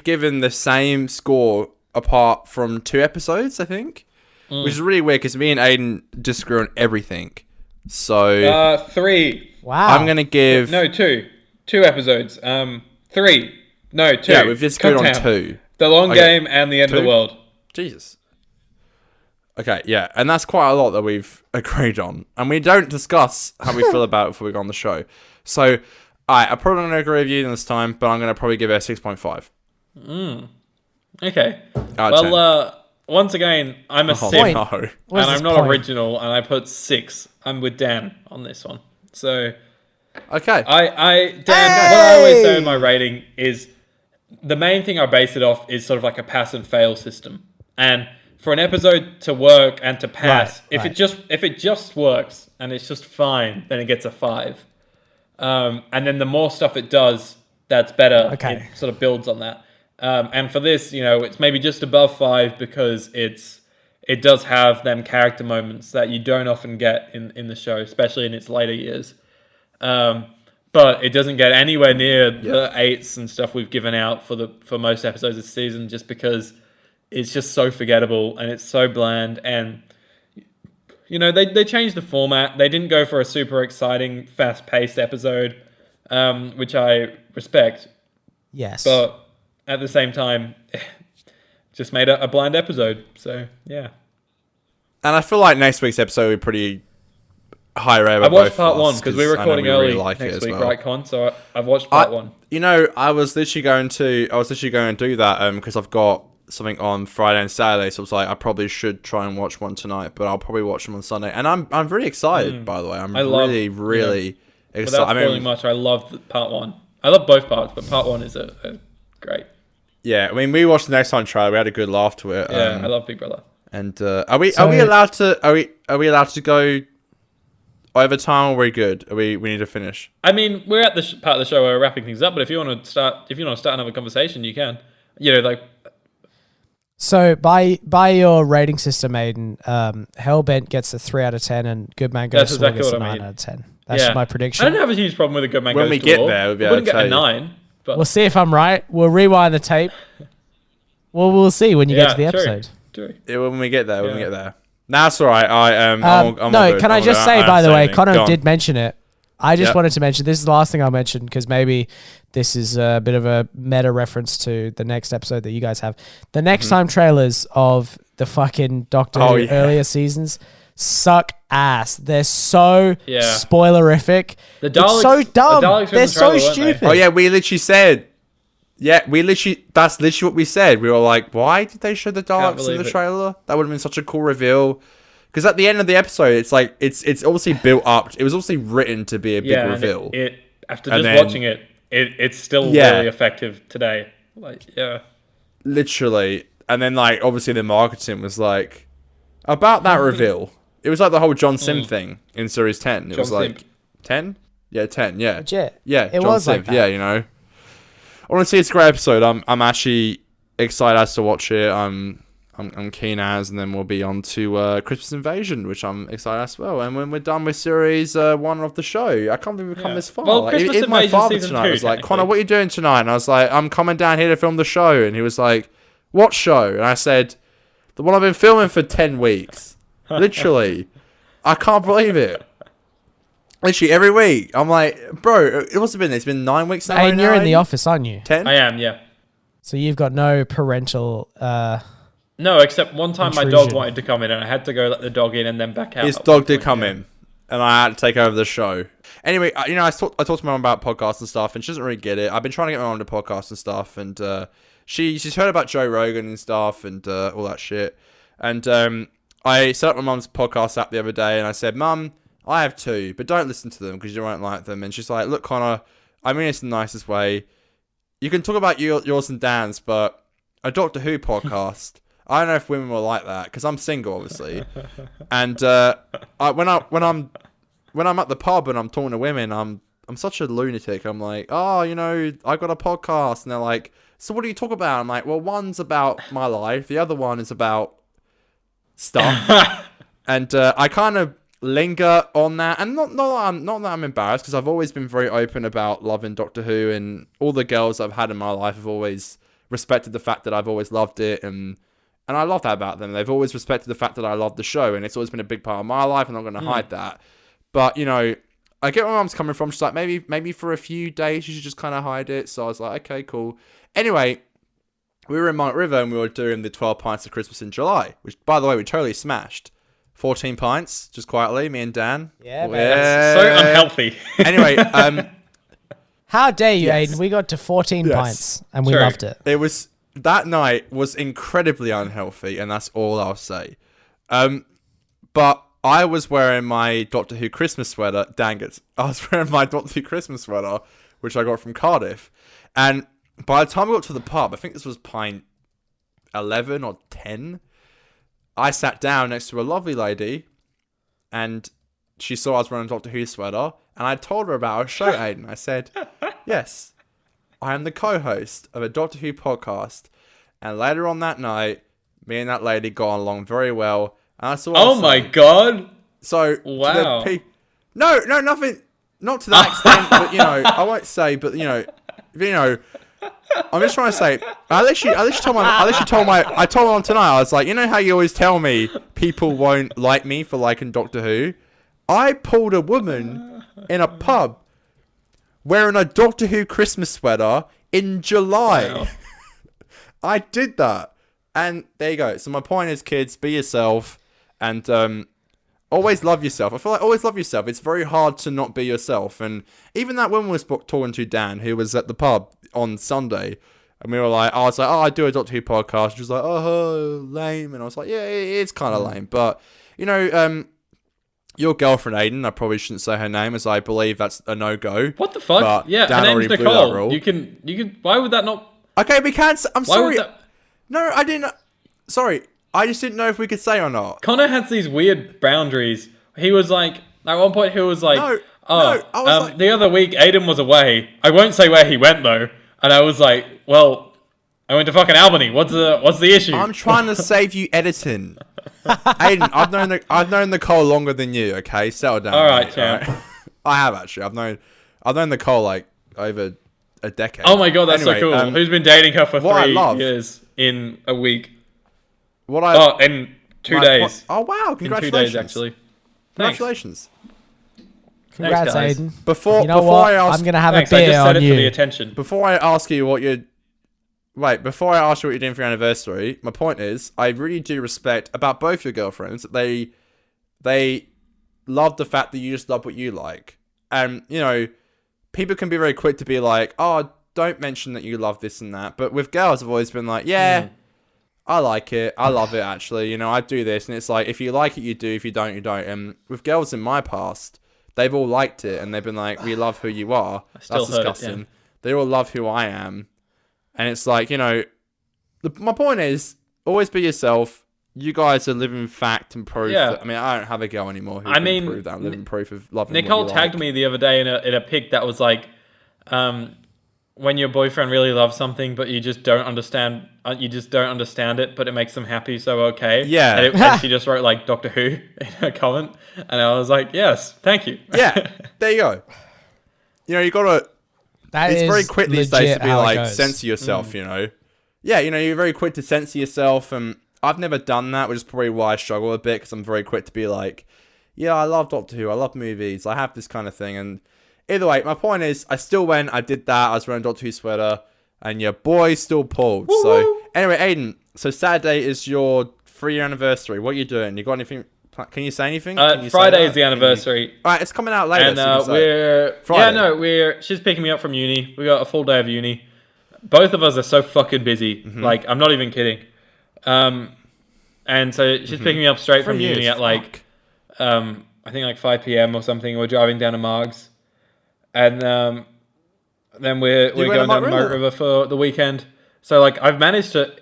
[SPEAKER 2] given the same score apart from 2 episodes, I think, which is really weird because me and Aidan disagree on everything. So
[SPEAKER 1] 3.
[SPEAKER 3] Wow.
[SPEAKER 2] I'm going to give...
[SPEAKER 1] No, 2. 2 episodes. 3. No, 2.
[SPEAKER 2] Yeah, we've disagreed on
[SPEAKER 1] Cooktown.
[SPEAKER 2] 2.
[SPEAKER 1] The Long
[SPEAKER 2] Okay.
[SPEAKER 1] Game and The End of
[SPEAKER 2] 2?
[SPEAKER 1] the World.
[SPEAKER 2] Jesus. Okay, yeah, and that's quite a lot that we've agreed on, and we don't discuss how we feel about it before we go on the show. So, I'm probably not going to agree with you this time, but I'm going to probably give it a 6.5.
[SPEAKER 1] Okay.
[SPEAKER 2] Out of 10.
[SPEAKER 1] Well, once again, I'm a
[SPEAKER 2] Oh,
[SPEAKER 1] simp,
[SPEAKER 2] no.
[SPEAKER 3] What is
[SPEAKER 1] and
[SPEAKER 3] this
[SPEAKER 1] I'm not
[SPEAKER 3] point?
[SPEAKER 1] original, and I put 6. I'm with Dan on this one. So,
[SPEAKER 2] Okay.
[SPEAKER 1] Dan, what I always say with my rating is the main thing I base it off is sort of like a pass and fail system. And for an episode to work and to pass, if it just works and it's just fine, then it gets a 5. And then the more stuff it does, that's better.
[SPEAKER 3] Okay.
[SPEAKER 1] It sort of builds on that. And for this, it's maybe just above 5 because it does have them character moments that you don't often get in the show, especially in its later years. But it doesn't get anywhere near the 8s and stuff we've given out for most episodes this season, just because it's just so forgettable and it's so bland. And they changed the format. They didn't go for a super exciting, fast-paced episode, which I respect.
[SPEAKER 3] Yes.
[SPEAKER 1] But at the same time, just made a bland episode. So yeah.
[SPEAKER 2] And I feel like next week's episode will be pretty high rate.
[SPEAKER 1] I've watched part 1 because we're recording early next week, right, Con? So I've watched part 1.
[SPEAKER 2] I was literally going to do that because I've got something on Friday and Saturday, so I was like, I probably should try and watch one tonight, but I'll probably watch them on Sunday. And I'm really excited, by the way. I'm really excited.
[SPEAKER 1] Without spoiling much, I love part 1. I love both parts, but part 1 is a great.
[SPEAKER 2] Yeah, I mean, we watched the next time trailer. We had a good laugh to it.
[SPEAKER 1] Yeah, I love Big Brother.
[SPEAKER 2] And are we allowed to go overtime, or are we good? We need to finish.
[SPEAKER 1] I mean, we're at the part of the show where we're wrapping things up, but if you want to start another conversation, you can.
[SPEAKER 3] So by your rating system, Aidan, Hellbent gets a 3 out of 10, and Goodman Goes
[SPEAKER 1] That's
[SPEAKER 3] to War
[SPEAKER 1] exactly
[SPEAKER 3] gets a
[SPEAKER 1] what I
[SPEAKER 3] 9
[SPEAKER 1] mean.
[SPEAKER 3] out of 10. That's my prediction.
[SPEAKER 1] I don't have a huge problem with a good man
[SPEAKER 2] When
[SPEAKER 1] goes
[SPEAKER 2] we
[SPEAKER 1] to
[SPEAKER 2] get
[SPEAKER 1] war.
[SPEAKER 2] there, we'll be
[SPEAKER 1] I
[SPEAKER 2] able
[SPEAKER 1] wouldn't
[SPEAKER 2] to
[SPEAKER 1] get a
[SPEAKER 2] tell you.
[SPEAKER 1] 9, but
[SPEAKER 3] We'll see if I'm right. We'll rewind the tape. Well, we'll see when you get to the episode.
[SPEAKER 1] True.
[SPEAKER 2] Yeah, when we get there, Nah, that's all right.
[SPEAKER 3] No, can I just say, by the way, Conor did mention it. I just
[SPEAKER 2] Yep.
[SPEAKER 3] wanted to mention, this is the last thing I'll mention because maybe this is a bit of a meta reference to the next episode that you guys have. The next time trailers of the fucking Doctor Who earlier seasons suck ass. They're so spoilerific.
[SPEAKER 1] The Daleks,
[SPEAKER 3] it's so dumb.
[SPEAKER 1] The Daleks were in
[SPEAKER 3] They're
[SPEAKER 1] the trailer,
[SPEAKER 3] so
[SPEAKER 1] weren't they?
[SPEAKER 3] stupid.
[SPEAKER 2] Oh yeah, we literally said. Yeah, that's literally what we said. We were like, why did they show the Daleks in
[SPEAKER 1] believe
[SPEAKER 2] the
[SPEAKER 1] it.
[SPEAKER 2] trailer? That would have been such a cool reveal. Because at the end of the episode, it's like it's obviously built up. It was obviously written to be a big reveal.
[SPEAKER 1] It after
[SPEAKER 2] And
[SPEAKER 1] just
[SPEAKER 2] then-
[SPEAKER 1] watching it, it's still really effective today. Like, yeah.
[SPEAKER 2] Literally. And then like obviously the marketing was like about that reveal. It was like the whole John Sim thing in series 10. It was
[SPEAKER 1] John
[SPEAKER 2] like
[SPEAKER 1] Sim.
[SPEAKER 2] 10? Yeah, 10, yeah.
[SPEAKER 3] Legit.
[SPEAKER 2] Yeah,
[SPEAKER 3] It
[SPEAKER 2] John
[SPEAKER 3] was
[SPEAKER 2] Sim.
[SPEAKER 3] like that.
[SPEAKER 2] Yeah, you know. Honestly, it's a great episode. I'm actually excited as to watch it. I'm keen as, and then we'll be on to Christmas Invasion, which I'm excited as well. And when we're done with series 1 of the show, I can't believe we've come this far.
[SPEAKER 1] Well,
[SPEAKER 2] Like,
[SPEAKER 1] Christmas
[SPEAKER 2] even my
[SPEAKER 1] Invasion
[SPEAKER 2] father
[SPEAKER 1] season
[SPEAKER 2] tonight
[SPEAKER 1] 2,
[SPEAKER 2] was like,
[SPEAKER 1] technically.
[SPEAKER 2] Connor, what are you doing tonight? And I was like, I'm coming down here to film the show. And he was like, what show? And I said, the one I've been filming for 10 weeks. Literally. I can't believe it. Literally every week. I'm like, bro, it must have been, it's been 9 weeks now.
[SPEAKER 3] And you're in the office, aren't you?
[SPEAKER 2] 10?
[SPEAKER 1] I am, yeah.
[SPEAKER 3] So you've got no parental...
[SPEAKER 1] No, except one time my dog
[SPEAKER 3] Intrusion.
[SPEAKER 1] wanted to come in and I had to go let the dog in and then back out.
[SPEAKER 2] His
[SPEAKER 1] at
[SPEAKER 2] dog
[SPEAKER 1] one
[SPEAKER 2] did
[SPEAKER 1] point,
[SPEAKER 2] come
[SPEAKER 1] yeah.
[SPEAKER 2] in, and I had to take over the show. Anyway, you know, I talked to my mom about podcasts and stuff, and she doesn't really get it. I've been trying to get my mom to podcasts and stuff, and she's heard about Joe Rogan and stuff and all that shit. And I set up my mom's podcast app the other day, and I said, Mum, I have 2, but don't listen to them because you won't like them. And she's like, look, Connor, I mean it's the nicest way. You can talk about yours and Dan's, but a Doctor Who podcast. I don't know if women will like that because I'm single, obviously. And when I'm at the pub and I'm talking to women, I'm such a lunatic. I'm like, oh, you know, I got a podcast, and they're like, so what do you talk about? I'm like, well, one's about my life, the other one is about stuff, and I kind of linger on that, and not that I'm embarrassed because I've always been very open about loving Doctor Who, and all the girls I've had in my life have always respected the fact that I've always loved it, and I love that about them. They've always respected the fact that I love the show, and it's always been a big part of my life. I'm not going to hide that. But, you know, I get where my mom's coming from. She's like, maybe for a few days you should just kind of hide it. So I was like, okay, cool. Anyway, we were in Mount River and we were doing the 12 pints of Christmas in July, which, by the way, we totally smashed. 14 pints, just quietly, me and Dan.
[SPEAKER 3] Yeah, man.
[SPEAKER 1] That's so unhealthy.
[SPEAKER 2] Anyway,
[SPEAKER 3] How dare you,
[SPEAKER 2] Yes.
[SPEAKER 3] Aidan? We got to 14
[SPEAKER 2] Yes.
[SPEAKER 3] pints and we
[SPEAKER 1] True.
[SPEAKER 3] loved it.
[SPEAKER 2] it was... That night was incredibly unhealthy, and that's all I'll say. But I was wearing my Doctor Who Christmas sweater. Dang it. I was wearing my Doctor Who Christmas sweater, which I got from Cardiff. And by the time we got to the pub, I think this was pint 11 or 10, I sat down next to a lovely lady, and she saw I was wearing a Doctor Who sweater, and I told her about our show, Aidan. I said, yes, I am the co-host of a Doctor Who podcast, and later on that night, me and that lady got along very well. And that's all I'll
[SPEAKER 1] Oh my
[SPEAKER 2] say.
[SPEAKER 1] god.
[SPEAKER 2] So,
[SPEAKER 1] Wow.
[SPEAKER 2] no, nothing, not to that extent, but you know, I won't say, but you know, I'm just trying to say, I literally told my mom tonight. I was like, you know how you always tell me people won't like me for liking Doctor Who? I pulled a woman in a pub wearing a Doctor Who Christmas sweater in July.
[SPEAKER 1] Wow.
[SPEAKER 2] I did that. And there you go. So my point is, kids, be yourself and always love yourself. I feel like always love yourself. It's very hard to not be yourself. And even that woman was talking to Dan, who was at the pub on Sunday. And we were like, I was like, oh, I do a Doctor Who podcast. She was like, oh, lame. And I was like, yeah, it's kind of lame. But, you know, your girlfriend, Aidan, I probably shouldn't say her name, as I believe that's a no-go.
[SPEAKER 1] What the fuck?
[SPEAKER 2] But
[SPEAKER 1] Yeah,
[SPEAKER 2] Dan
[SPEAKER 1] her
[SPEAKER 2] already
[SPEAKER 1] name's
[SPEAKER 2] blew that
[SPEAKER 1] Nicole.
[SPEAKER 2] rule.
[SPEAKER 1] You can. Why would that not?
[SPEAKER 2] Okay, we can't. I'm
[SPEAKER 1] Why
[SPEAKER 2] sorry.
[SPEAKER 1] would that?
[SPEAKER 2] No, I didn't. Sorry, I just didn't know if we could say or not.
[SPEAKER 1] Connor has these weird boundaries. He was like, at one point, he was like,
[SPEAKER 2] No,
[SPEAKER 1] "Oh,
[SPEAKER 2] I was like-
[SPEAKER 1] the other week, Aidan was away. I won't say where he went though." And I was like, "Well, I went to fucking Albany. What's the issue?"
[SPEAKER 2] I'm trying to save you editing. Aidan, I've known Nicole longer than you. Okay, settle down.
[SPEAKER 1] All right,
[SPEAKER 2] mate,
[SPEAKER 1] champ.
[SPEAKER 2] all right? I have actually. I've known Nicole like over a decade.
[SPEAKER 1] Oh my god, that's
[SPEAKER 2] Anyway,
[SPEAKER 1] so cool. Who's been dating her for
[SPEAKER 2] what I
[SPEAKER 1] 3
[SPEAKER 2] love-
[SPEAKER 1] years in a week?
[SPEAKER 2] What I
[SPEAKER 1] Oh, in 2 days.
[SPEAKER 2] Oh wow!
[SPEAKER 1] In 2
[SPEAKER 2] Congratulations.
[SPEAKER 1] days, actually. Thanks.
[SPEAKER 2] Congratulations.
[SPEAKER 3] Congrats,
[SPEAKER 1] guys.
[SPEAKER 3] Aidan.
[SPEAKER 2] Before
[SPEAKER 3] You know
[SPEAKER 2] before
[SPEAKER 3] what?
[SPEAKER 2] I ask
[SPEAKER 3] I'm gonna have
[SPEAKER 1] Thanks,
[SPEAKER 3] a
[SPEAKER 1] I
[SPEAKER 3] beer
[SPEAKER 1] just said
[SPEAKER 3] on
[SPEAKER 1] it for the
[SPEAKER 3] you.
[SPEAKER 1] attention.
[SPEAKER 2] before I ask you what you're Before I ask you what you're doing for your anniversary, my point is I really do respect about both your girlfriends that they love the fact that you just love what you like. And, you know, people can be very quick to be like, oh, don't mention that you love this and that. But with girls, I've always been like, yeah, I like it. I love it, actually. You know, I do this. And it's like, if you like it, you do. If you don't, you don't. And with girls in my past, they've all liked it. And they've been like, we love who you are.
[SPEAKER 1] still
[SPEAKER 2] That's
[SPEAKER 1] heard it,
[SPEAKER 2] disgusting.
[SPEAKER 1] yeah.
[SPEAKER 2] They all love who I am. And it's like, you know, my point is, always be yourself. You guys are living fact and proof.
[SPEAKER 1] Yeah.
[SPEAKER 2] That, I mean, I don't have a girl anymore who
[SPEAKER 1] I
[SPEAKER 2] can
[SPEAKER 1] mean,
[SPEAKER 2] prove that. I'm living proof of loving
[SPEAKER 1] Nicole
[SPEAKER 2] what you
[SPEAKER 1] tagged
[SPEAKER 2] like.
[SPEAKER 1] me the other day in a pic that was like, when your boyfriend really loves something, but you just don't understand. You just don't understand it, but it makes them happy. So okay.
[SPEAKER 2] Yeah.
[SPEAKER 1] And she just wrote like Doctor Who in her comment, and I was like, yes, thank you.
[SPEAKER 2] Yeah, there you go. You know, you gotta.
[SPEAKER 3] That
[SPEAKER 2] It's
[SPEAKER 3] is
[SPEAKER 2] very quick these days
[SPEAKER 3] legit
[SPEAKER 2] to be
[SPEAKER 3] how it
[SPEAKER 2] like
[SPEAKER 3] goes.
[SPEAKER 2] censor yourself. You know. Yeah, you know, you're very quick to censor yourself, and I've never done that, which is probably why I struggle a bit because I'm very quick to be like, yeah, I love Doctor Who, I love movies, I have this kind of thing, and either way, my point is, I still went, I did that, I was wearing a Doctor Who sweater, and your boy still pulled.
[SPEAKER 1] Woo-woo.
[SPEAKER 2] So anyway, Aidan, so Saturday is your 3-year anniversary. What are you doing? You got anything? Can you say anything? Can you say
[SPEAKER 1] Friday
[SPEAKER 2] that?
[SPEAKER 1] is the anniversary,
[SPEAKER 2] All right, it's coming out later.
[SPEAKER 1] and
[SPEAKER 2] so you can say it. Friday.
[SPEAKER 1] she's picking me up from uni. We got a full day of uni. Both of us are so fucking busy.
[SPEAKER 2] Mm-hmm.
[SPEAKER 1] Like, I'm not even kidding. And so she's picking me up straight from uni at like, I think like 5 p.m. or something. We're driving down to Margs, and then we're
[SPEAKER 2] going
[SPEAKER 1] going
[SPEAKER 2] to
[SPEAKER 1] down to
[SPEAKER 2] Moat
[SPEAKER 1] Moat
[SPEAKER 2] River?
[SPEAKER 1] River for the weekend. So like, I've managed to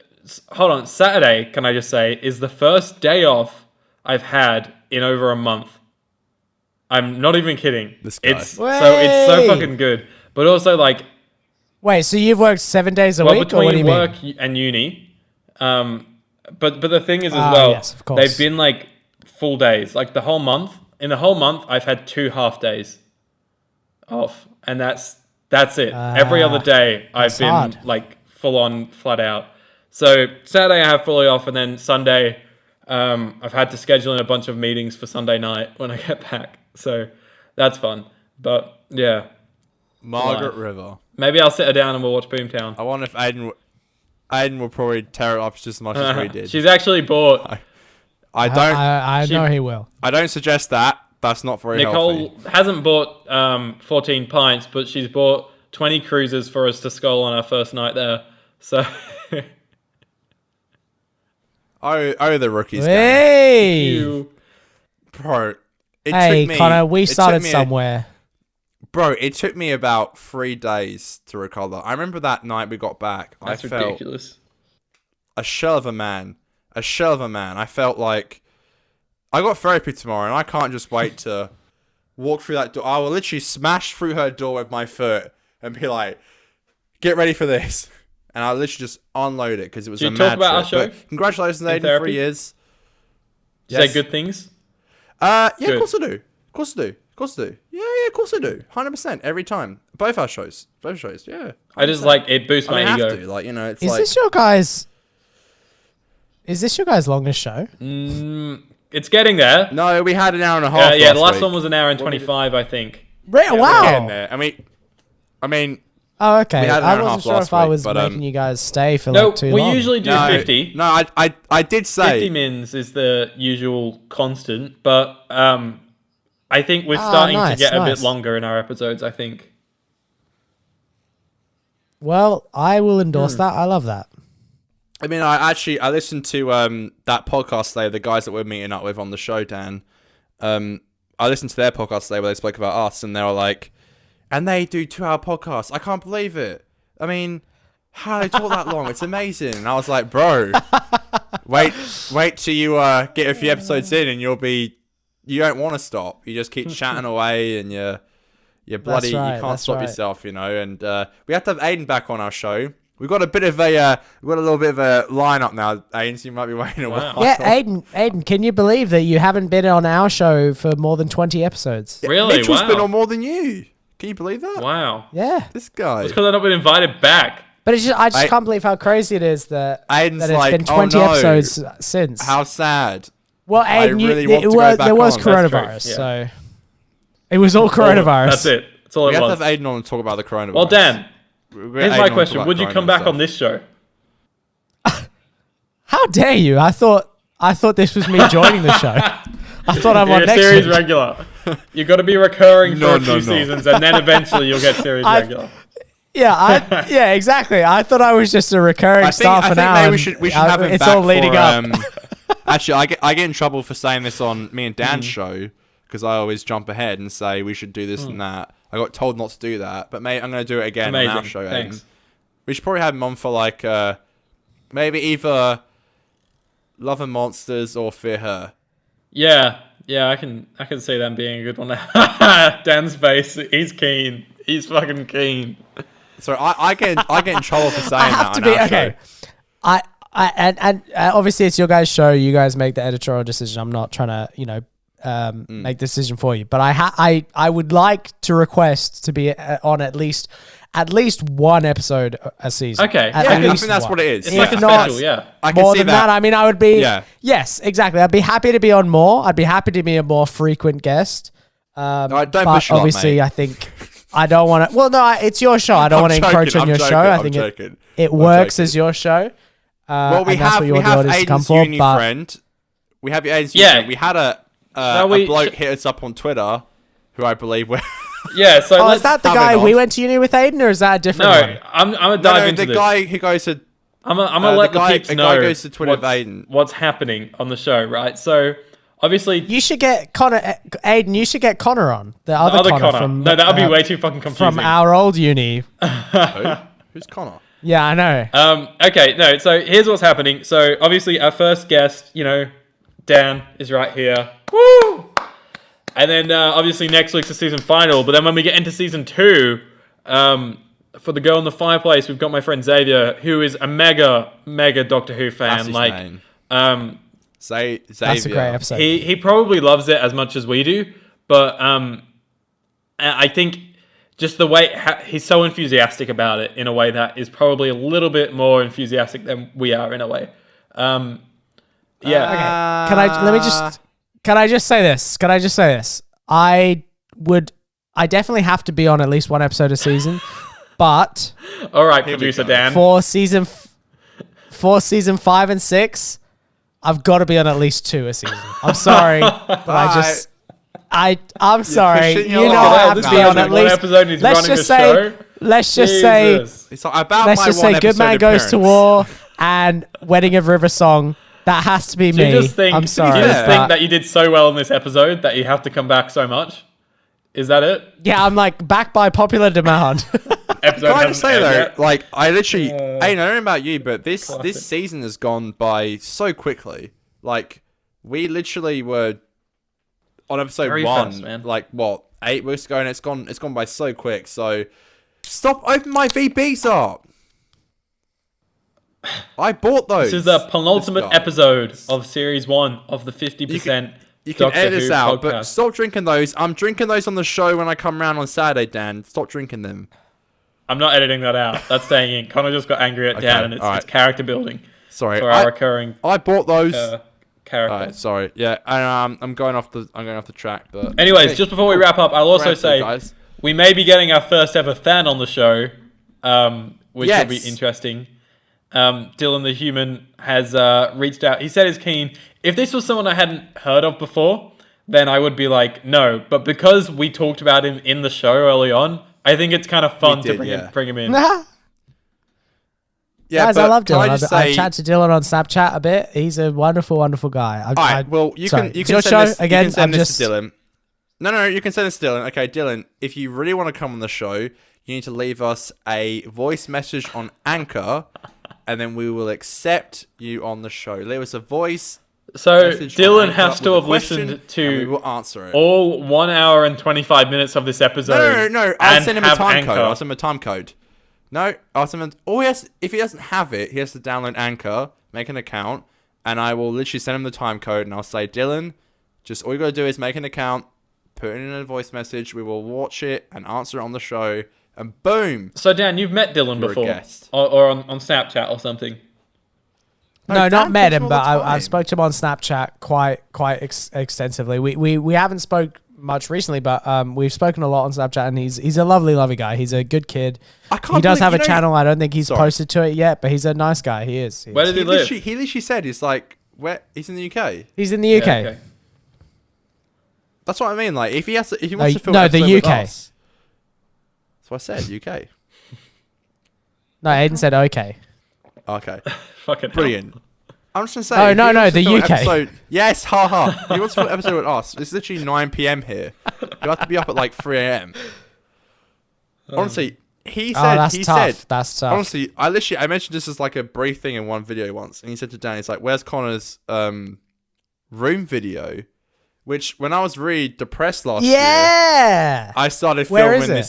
[SPEAKER 1] hold on. Saturday, can I just say, is the first day off I've had in over a month. I'm not even kidding.
[SPEAKER 2] This guy.
[SPEAKER 1] It's so fucking good. But also like,
[SPEAKER 3] Wait, so you've worked 7 days a
[SPEAKER 1] well,
[SPEAKER 3] week, or what do you
[SPEAKER 1] between work
[SPEAKER 3] mean?
[SPEAKER 1] and uni, but the thing is as
[SPEAKER 3] Ah,
[SPEAKER 1] well,
[SPEAKER 3] yes, of course.
[SPEAKER 1] they've been like full days. Like the whole month. In the whole month, I've had 2 half days off, and that's it. Every other day, I've been
[SPEAKER 3] hard.
[SPEAKER 1] like full on, flat out. So Saturday I have fully off, and then Sunday, I've had to schedule in a bunch of meetings for Sunday night when I get back. So that's fun. But yeah,
[SPEAKER 2] Margaret
[SPEAKER 1] life.
[SPEAKER 2] River.
[SPEAKER 1] maybe I'll sit her down and we'll watch Boom Town.
[SPEAKER 2] I wonder if Aidan will probably tear it up just as much as we did.
[SPEAKER 1] She's actually bought.
[SPEAKER 2] I don't.
[SPEAKER 3] I know he will.
[SPEAKER 2] I don't suggest that. That's not very
[SPEAKER 1] Nicole
[SPEAKER 2] healthy.
[SPEAKER 1] hasn't bought 14 pints, but she's bought 20 cruises for us to skull on our first night there. So
[SPEAKER 2] Oh, the rookies. Game.
[SPEAKER 3] Hey,
[SPEAKER 1] you,
[SPEAKER 2] Bro. It
[SPEAKER 3] hey,
[SPEAKER 2] took me,
[SPEAKER 3] Connor, we
[SPEAKER 2] it took
[SPEAKER 3] started
[SPEAKER 2] me
[SPEAKER 3] somewhere.
[SPEAKER 2] Bro, it took me about 3 days to recover. I remember that night we got back.
[SPEAKER 1] that's
[SPEAKER 2] I felt
[SPEAKER 1] ridiculous.
[SPEAKER 2] a shell of a man. A shell of a man. I felt like I got therapy tomorrow, and I can't just wait to walk through that door. I will literally smash through her door with my foot and be like, "Get ready for this," and I literally just unload it because it was
[SPEAKER 1] Did
[SPEAKER 2] a
[SPEAKER 1] you talk
[SPEAKER 2] mad
[SPEAKER 1] about our
[SPEAKER 2] trip.
[SPEAKER 1] show
[SPEAKER 2] But congratulations,
[SPEAKER 1] in
[SPEAKER 2] Aidan,
[SPEAKER 1] therapy?
[SPEAKER 2] 3 years.
[SPEAKER 1] Say good things.
[SPEAKER 2] Yeah,
[SPEAKER 1] Good.
[SPEAKER 2] of course I do. Of course I do. Of course I do. Yeah, of course I do. 100% every time. Both our shows. Both shows. Yeah.
[SPEAKER 1] I just
[SPEAKER 2] 100%.
[SPEAKER 1] like it boosts
[SPEAKER 2] I
[SPEAKER 1] my
[SPEAKER 2] mean, I
[SPEAKER 1] ego.
[SPEAKER 2] have to. Like, you know, it's
[SPEAKER 3] Is
[SPEAKER 2] like
[SPEAKER 3] this your guys? Is this your guys' longest show?
[SPEAKER 1] It's getting there.
[SPEAKER 2] no, we had an hour and a half.
[SPEAKER 1] Yeah, the last
[SPEAKER 2] week.
[SPEAKER 1] one was an hour and 25, I think.
[SPEAKER 2] We're getting
[SPEAKER 3] Wow.
[SPEAKER 2] there. I mean,
[SPEAKER 3] Oh, okay.
[SPEAKER 2] We had an hour
[SPEAKER 3] I
[SPEAKER 2] and a
[SPEAKER 3] wasn't
[SPEAKER 2] half
[SPEAKER 3] sure
[SPEAKER 2] last
[SPEAKER 3] if I
[SPEAKER 2] week,
[SPEAKER 3] was
[SPEAKER 2] but,
[SPEAKER 3] making you guys stay for
[SPEAKER 1] No,
[SPEAKER 3] like too
[SPEAKER 1] we
[SPEAKER 3] long.
[SPEAKER 1] usually do
[SPEAKER 2] no,
[SPEAKER 1] 50.
[SPEAKER 2] No, I did say
[SPEAKER 1] 50 mins is the usual constant, but I think we're starting to
[SPEAKER 3] nice,
[SPEAKER 1] get a bit
[SPEAKER 3] nice.
[SPEAKER 1] longer in our episodes, I think.
[SPEAKER 3] Well, I will endorse that. I love that.
[SPEAKER 2] I mean, I listened to that podcast today, the guys that we're meeting up with on the show, Dan. I listened to their podcast today where they spoke about us, and they were like, and they do 2-hour podcasts. I can't believe it. I mean, how they talk that long? It's amazing. And I was like, bro, wait till you get a few episodes in, and you don't want to stop. You just keep chatting away, and you're bloody,
[SPEAKER 3] right,
[SPEAKER 2] you can't
[SPEAKER 3] that's
[SPEAKER 2] stop
[SPEAKER 3] right.
[SPEAKER 2] yourself, you know. And we have to have Aidan back on our show. We've got a bit of a, we've got a little bit of a lineup now, Aidan, so you might be waiting a while.
[SPEAKER 3] Yeah, Aidan, can you believe that you haven't been on our show for more than 20 episodes?
[SPEAKER 1] Really?
[SPEAKER 2] Mitchell's
[SPEAKER 1] Wow.
[SPEAKER 2] been on more than you. Can you believe that?
[SPEAKER 1] Wow.
[SPEAKER 3] Yeah.
[SPEAKER 2] This guy.
[SPEAKER 1] It's because I've not been invited back.
[SPEAKER 3] But it's just, I just
[SPEAKER 2] I-
[SPEAKER 3] can't believe how crazy it is that,
[SPEAKER 2] Aidan's
[SPEAKER 3] that it's
[SPEAKER 2] like,
[SPEAKER 3] been
[SPEAKER 2] "Oh,
[SPEAKER 3] 20
[SPEAKER 2] no.
[SPEAKER 3] episodes since.
[SPEAKER 2] How sad.
[SPEAKER 3] Well, Aidan,
[SPEAKER 2] really want to go back
[SPEAKER 3] there was
[SPEAKER 2] on.
[SPEAKER 1] That's true,
[SPEAKER 3] coronavirus,
[SPEAKER 1] yeah.
[SPEAKER 3] so... It was all coronavirus.
[SPEAKER 1] That's it. That's all
[SPEAKER 2] We
[SPEAKER 1] it
[SPEAKER 2] have to
[SPEAKER 1] was.
[SPEAKER 2] have Aidan on and talk about the coronavirus.
[SPEAKER 1] Well, Dan,
[SPEAKER 2] We'll get
[SPEAKER 1] here's
[SPEAKER 2] Aidan
[SPEAKER 1] my
[SPEAKER 2] on to
[SPEAKER 1] question.
[SPEAKER 2] talk
[SPEAKER 1] Would
[SPEAKER 2] about
[SPEAKER 1] you come
[SPEAKER 2] corona
[SPEAKER 1] back
[SPEAKER 2] stuff.
[SPEAKER 1] on this show?
[SPEAKER 3] How dare you? I thought this was me joining the show. I thought I'm
[SPEAKER 1] You're
[SPEAKER 3] on
[SPEAKER 1] a
[SPEAKER 3] next
[SPEAKER 1] series
[SPEAKER 3] week.
[SPEAKER 1] regular. You've got to be recurring for
[SPEAKER 2] No,
[SPEAKER 1] a few
[SPEAKER 2] no.
[SPEAKER 1] seasons, and then eventually you'll get series regular.
[SPEAKER 3] Yeah, exactly. I thought I was just a recurring star for now.
[SPEAKER 2] maybe we should have him
[SPEAKER 3] it's
[SPEAKER 2] back
[SPEAKER 3] all leading
[SPEAKER 2] for,
[SPEAKER 3] up.
[SPEAKER 2] Actually, I get in trouble for saying this on me and Dan's show because I always jump ahead and say we should do this and that. I got told not to do that, but mate, I'm going to do it again on our show.
[SPEAKER 1] Thanks.
[SPEAKER 2] Aidan. We should probably have him on for like maybe either Love and Monsters or Fear Her.
[SPEAKER 1] Yeah, I can see them being a good one. Dan's face, he's keen. He's fucking keen.
[SPEAKER 2] So I get in trouble for saying
[SPEAKER 3] I have
[SPEAKER 2] that
[SPEAKER 3] to
[SPEAKER 2] on
[SPEAKER 3] be
[SPEAKER 2] our
[SPEAKER 3] okay.
[SPEAKER 2] show.
[SPEAKER 3] And obviously it's your guys' show. You guys make the editorial decision. I'm not trying to make the decision for you. But I would like to request to be on at least one episode a season.
[SPEAKER 1] Okay.
[SPEAKER 3] At
[SPEAKER 2] Yeah, I
[SPEAKER 3] least
[SPEAKER 2] think that's
[SPEAKER 3] one.
[SPEAKER 2] what it is.
[SPEAKER 1] It's
[SPEAKER 3] If
[SPEAKER 1] like a
[SPEAKER 3] not
[SPEAKER 1] special, yeah.
[SPEAKER 2] I can
[SPEAKER 3] more
[SPEAKER 2] see
[SPEAKER 3] than that, I mean, I would be.
[SPEAKER 2] Yeah.
[SPEAKER 3] Yes, exactly. I'd be happy to be on more. I'd be happy to be a more frequent guest.
[SPEAKER 2] Don't
[SPEAKER 3] but
[SPEAKER 2] push your luck,
[SPEAKER 3] obviously,
[SPEAKER 2] mate.
[SPEAKER 3] I think I don't want to. Well, no, it's your show. I don't want to encroach on your show. I think it works as your show.
[SPEAKER 2] Well, we
[SPEAKER 3] and that's
[SPEAKER 2] have
[SPEAKER 3] what you
[SPEAKER 2] we
[SPEAKER 3] want the
[SPEAKER 2] have
[SPEAKER 3] audience to come
[SPEAKER 2] Aidan's
[SPEAKER 3] for.
[SPEAKER 2] uni
[SPEAKER 3] But
[SPEAKER 2] friend. We have Aidan's
[SPEAKER 1] Yeah.
[SPEAKER 2] uni friend. We had a
[SPEAKER 1] we
[SPEAKER 2] bloke
[SPEAKER 1] sh-
[SPEAKER 2] hit us up on Twitter, who I believe were.
[SPEAKER 1] Yeah, so
[SPEAKER 3] oh,
[SPEAKER 1] let's...
[SPEAKER 3] is that the
[SPEAKER 2] have
[SPEAKER 3] guy
[SPEAKER 2] him
[SPEAKER 3] we
[SPEAKER 2] on.
[SPEAKER 3] went to uni with, Aidan, or is that a different
[SPEAKER 1] No,
[SPEAKER 3] one?
[SPEAKER 1] I'm gonna dive into
[SPEAKER 2] the
[SPEAKER 1] this.
[SPEAKER 2] guy who goes to
[SPEAKER 1] I'm gonna let the
[SPEAKER 2] guy-
[SPEAKER 1] peeps
[SPEAKER 2] a
[SPEAKER 1] know
[SPEAKER 2] guy goes to Twitter with Aidan.
[SPEAKER 1] what's happening on the show, right? So, obviously,
[SPEAKER 3] You should get Conor, Aidan. You should get Connor on the other,
[SPEAKER 1] other
[SPEAKER 3] Connor
[SPEAKER 1] Conor.
[SPEAKER 3] from
[SPEAKER 1] No, that would be way too fucking confusing.
[SPEAKER 3] from our old uni.
[SPEAKER 2] Who? Who's Conor?
[SPEAKER 3] Yeah, I know.
[SPEAKER 1] Okay, no, so here's what's happening. So, obviously, our first guest, Dan is right here. Woo! And then, obviously, next week's the season final. But then when we get into season 2, for the Girl in the Fireplace, we've got my friend Xavier, who is a mega Doctor Who fan.
[SPEAKER 2] That's his
[SPEAKER 1] like,
[SPEAKER 2] name.
[SPEAKER 1] Xavier.
[SPEAKER 3] That's a great episode.
[SPEAKER 1] He probably loves it as much as we do, but I think just the way he's so enthusiastic about it in a way that is probably a little bit more enthusiastic than we are in a way. Yeah.
[SPEAKER 3] Okay. Can I just say this? I definitely have to be on at least one episode a season, but
[SPEAKER 1] All right,
[SPEAKER 2] Here we
[SPEAKER 1] producer
[SPEAKER 2] go.
[SPEAKER 1] Dan.
[SPEAKER 3] for season 5 and 6, I've got to be on at least 2 a season. I'm sorry, but I'm sorry.
[SPEAKER 2] pushing
[SPEAKER 3] You
[SPEAKER 2] your
[SPEAKER 3] know,
[SPEAKER 2] luck.
[SPEAKER 3] I have
[SPEAKER 2] This
[SPEAKER 3] to be
[SPEAKER 2] guy's
[SPEAKER 3] on
[SPEAKER 2] in
[SPEAKER 3] at
[SPEAKER 2] one
[SPEAKER 3] least.
[SPEAKER 1] episode and he's
[SPEAKER 3] Let's
[SPEAKER 1] running
[SPEAKER 3] just
[SPEAKER 1] the
[SPEAKER 3] say.
[SPEAKER 1] show.
[SPEAKER 3] Let's just say.
[SPEAKER 1] Jesus.
[SPEAKER 2] It's about
[SPEAKER 3] Let's
[SPEAKER 2] my
[SPEAKER 3] just
[SPEAKER 2] one
[SPEAKER 3] say, Good
[SPEAKER 2] episode
[SPEAKER 3] Man Goes to
[SPEAKER 2] appearance.
[SPEAKER 3] War and Wedding of River Song. That has to be
[SPEAKER 1] Do
[SPEAKER 3] me.
[SPEAKER 1] you just think?
[SPEAKER 3] I'm sorry.
[SPEAKER 1] Do you just
[SPEAKER 2] fair.
[SPEAKER 1] think
[SPEAKER 3] but-
[SPEAKER 1] that you did so well in this episode that you have to come back so much? Is that it?
[SPEAKER 3] Yeah, I'm like back by popular demand.
[SPEAKER 1] Episode
[SPEAKER 2] Can I
[SPEAKER 1] hasn't
[SPEAKER 2] just say
[SPEAKER 1] aired
[SPEAKER 2] though,
[SPEAKER 1] yet.
[SPEAKER 2] like I literally, I don't know about you, but this
[SPEAKER 1] Classic.
[SPEAKER 2] season has gone by so quickly. Like we literally were on episode
[SPEAKER 1] Very
[SPEAKER 2] 1,
[SPEAKER 1] fast, man.
[SPEAKER 2] like what 8 weeks ago, and it's gone by so quick. So stop opening my VBs up. I bought those.
[SPEAKER 1] This is the penultimate
[SPEAKER 2] This guy.
[SPEAKER 1] episode of series 1 of the 50%
[SPEAKER 2] You can
[SPEAKER 1] Doctor
[SPEAKER 2] edit this
[SPEAKER 1] Who
[SPEAKER 2] out,
[SPEAKER 1] podcast.
[SPEAKER 2] but stop drinking those. I'm drinking those on the show when I come round on Saturday, Dan. Stop drinking them.
[SPEAKER 1] I'm not editing that out. That's staying in. Connor just got angry at Dan, and it's,
[SPEAKER 2] alright.
[SPEAKER 1] it's character building
[SPEAKER 2] Sorry,
[SPEAKER 1] for our recurring
[SPEAKER 2] I bought those.
[SPEAKER 1] character.
[SPEAKER 2] Alright, sorry. Yeah, I'm going off the track, but
[SPEAKER 1] Anyways,
[SPEAKER 2] Okay,
[SPEAKER 1] just before we wrap up, I'll also
[SPEAKER 2] Granted,
[SPEAKER 1] say
[SPEAKER 2] guys.
[SPEAKER 1] we may be getting our first ever fan on the show, which will be
[SPEAKER 2] Yes.
[SPEAKER 1] interesting. Dylan the Human has reached out. He said he's keen. If this was someone I hadn't heard of before, then I would be like, no. But because we talked about him in the show early on, I think it's kind of fun
[SPEAKER 2] We
[SPEAKER 1] to
[SPEAKER 2] did,
[SPEAKER 1] bring him in.
[SPEAKER 3] Nah.
[SPEAKER 2] yeah,
[SPEAKER 3] Guys, I
[SPEAKER 2] but
[SPEAKER 3] love
[SPEAKER 2] can
[SPEAKER 3] Dylan.
[SPEAKER 2] I just
[SPEAKER 3] I've
[SPEAKER 2] say-
[SPEAKER 3] chatted to Dylan on Snapchat a bit. He's a wonderful, wonderful guy.
[SPEAKER 2] Alright, well, you
[SPEAKER 3] sorry,
[SPEAKER 2] can
[SPEAKER 3] it's your
[SPEAKER 2] send
[SPEAKER 3] show
[SPEAKER 2] this,
[SPEAKER 3] again.
[SPEAKER 2] You can send
[SPEAKER 3] I'm
[SPEAKER 2] this
[SPEAKER 3] just
[SPEAKER 2] to Dylan. No, you can send this to Dylan. Okay, Dylan, if you really want to come on the show, you need to leave us a voice message on Anchor, and then we will accept you on the show. Leave us a voice
[SPEAKER 1] So
[SPEAKER 2] message on
[SPEAKER 1] Dylan
[SPEAKER 2] Anchor
[SPEAKER 1] has
[SPEAKER 2] with
[SPEAKER 1] to
[SPEAKER 2] a
[SPEAKER 1] have
[SPEAKER 2] question,
[SPEAKER 1] listened
[SPEAKER 2] and we
[SPEAKER 1] to
[SPEAKER 2] will answer it.
[SPEAKER 1] all 1 hour and 25 minutes of this episode.
[SPEAKER 2] No. I'll
[SPEAKER 1] and
[SPEAKER 2] send him a
[SPEAKER 1] have
[SPEAKER 2] time
[SPEAKER 1] Anchor.
[SPEAKER 2] code. I'll send him a time code. No, I'll send him. All he has, if he doesn't have it, he has to download Anchor, make an account, and I will literally send him the time code, and I'll say, Dylan, just all you gotta do is make an account, put it in a voice message. We will watch it and answer it on the show, and boom.
[SPEAKER 1] So Dan, you've met Dylan
[SPEAKER 2] You're a
[SPEAKER 1] before,
[SPEAKER 2] guest.
[SPEAKER 1] or on Snapchat or something.
[SPEAKER 3] no,
[SPEAKER 2] Dan
[SPEAKER 3] not met
[SPEAKER 2] talks
[SPEAKER 3] him,
[SPEAKER 2] all
[SPEAKER 3] but
[SPEAKER 2] the time.
[SPEAKER 3] I've spoke to him on Snapchat quite extensively. We haven't spoke much recently, but we've spoken a lot on Snapchat, and he's a lovely guy. He's a good kid.
[SPEAKER 2] I can't
[SPEAKER 3] He does
[SPEAKER 2] believe-
[SPEAKER 3] have
[SPEAKER 2] you
[SPEAKER 3] a
[SPEAKER 2] know-
[SPEAKER 3] channel. I don't think he's
[SPEAKER 2] Sorry.
[SPEAKER 3] posted to it yet, but he's a nice guy. He is.
[SPEAKER 1] Where does he live?
[SPEAKER 2] He literally said he's like, where he's in the UK.
[SPEAKER 3] He's in the UK.
[SPEAKER 1] Yeah, okay.
[SPEAKER 2] That's what I mean. Like, if he wants to film
[SPEAKER 3] no,
[SPEAKER 2] an
[SPEAKER 3] the
[SPEAKER 2] episode with
[SPEAKER 3] UK.
[SPEAKER 2] us- that's what I said, UK.
[SPEAKER 3] No, Aidan said okay.
[SPEAKER 2] Okay,
[SPEAKER 1] Fucking hell.
[SPEAKER 2] brilliant. I'm just gonna say.
[SPEAKER 3] Oh,
[SPEAKER 2] if
[SPEAKER 3] no,
[SPEAKER 2] he wants to
[SPEAKER 3] the
[SPEAKER 2] film an
[SPEAKER 3] UK.
[SPEAKER 2] Episode, yes, haha. He wants to film an episode with us. It's literally 9 p.m. here. You have to be up at like 3 a.m. Honestly, he said.
[SPEAKER 3] That's
[SPEAKER 2] he
[SPEAKER 3] tough.
[SPEAKER 2] said.
[SPEAKER 3] That's tough.
[SPEAKER 2] Honestly, I mentioned this as like a brief thing in one video once, and he said to Dan, he's like, "Where's Connor's room video?" Which, when I was really depressed last year,
[SPEAKER 3] yeah.
[SPEAKER 2] I started
[SPEAKER 3] Where is
[SPEAKER 2] filming
[SPEAKER 3] it?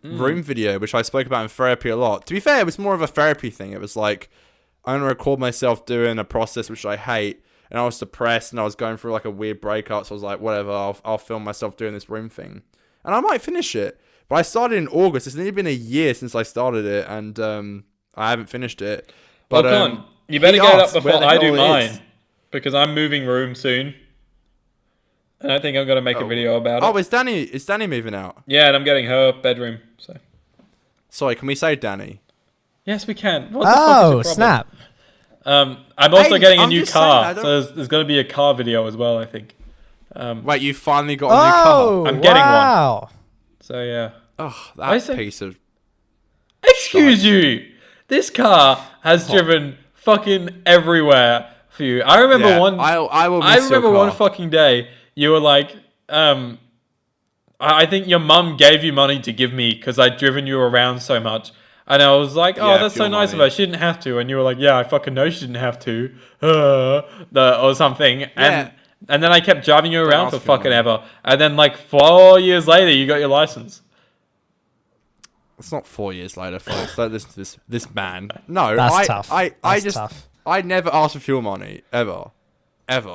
[SPEAKER 2] this room video, which I spoke about in therapy a lot. To be fair, it was more of a therapy thing. It was like, I'm going to record myself doing a process which I hate, and I was depressed, and I was going through like a weird breakup, so I was like, whatever, I'll film myself doing this room thing. And I might finish it. But I started in August. It's nearly been a year since I started it, and I haven't finished it. But
[SPEAKER 1] Well, Con, you better
[SPEAKER 2] he
[SPEAKER 1] get it up
[SPEAKER 2] asked where
[SPEAKER 1] before
[SPEAKER 2] the
[SPEAKER 1] I do
[SPEAKER 2] hell it is.
[SPEAKER 1] mine. Because I'm moving room soon. And I think I'm going to make a video about it.
[SPEAKER 2] Oh, is Danny moving out?
[SPEAKER 1] Yeah, and I'm getting her bedroom. So
[SPEAKER 2] Sorry, can we say Danny?
[SPEAKER 1] yes, we can. What the fuck is your problem?
[SPEAKER 3] Snap.
[SPEAKER 1] I'm also
[SPEAKER 2] Hey,
[SPEAKER 1] getting a
[SPEAKER 2] I'm
[SPEAKER 1] new
[SPEAKER 2] just saying,
[SPEAKER 1] car,
[SPEAKER 2] I don't-
[SPEAKER 1] so there's going to be a car video as well, I think.
[SPEAKER 2] Wait, you finally got a new car?
[SPEAKER 3] Oh,
[SPEAKER 1] I'm getting one.
[SPEAKER 3] wow.
[SPEAKER 1] So yeah.
[SPEAKER 2] Oh,
[SPEAKER 1] I
[SPEAKER 2] that
[SPEAKER 1] say-
[SPEAKER 2] piece of...
[SPEAKER 1] Excuse you. This car has driven fucking everywhere for you. I remember
[SPEAKER 2] Yeah,
[SPEAKER 1] one.
[SPEAKER 2] I will
[SPEAKER 1] I
[SPEAKER 2] miss your
[SPEAKER 1] remember one
[SPEAKER 2] car.
[SPEAKER 1] fucking day. You were like, I think your mum gave you money to give me because I'd driven you around so much. And I was like, oh,
[SPEAKER 2] Yeah,
[SPEAKER 1] that's so
[SPEAKER 2] fuel
[SPEAKER 1] nice
[SPEAKER 2] money.
[SPEAKER 1] of her. She didn't have to. And you were like, yeah, I fucking know she didn't have to. Or something. And then I kept driving you around
[SPEAKER 2] ask
[SPEAKER 1] for
[SPEAKER 2] for
[SPEAKER 1] fucking
[SPEAKER 2] money.
[SPEAKER 1] ever. And then like 4 years later, you got your license.
[SPEAKER 2] It's not 4 years later, folks. Don't listen to this man. No,
[SPEAKER 3] That's tough.
[SPEAKER 2] I
[SPEAKER 3] That's
[SPEAKER 2] just
[SPEAKER 3] tough.
[SPEAKER 2] I never ask for fuel money ever.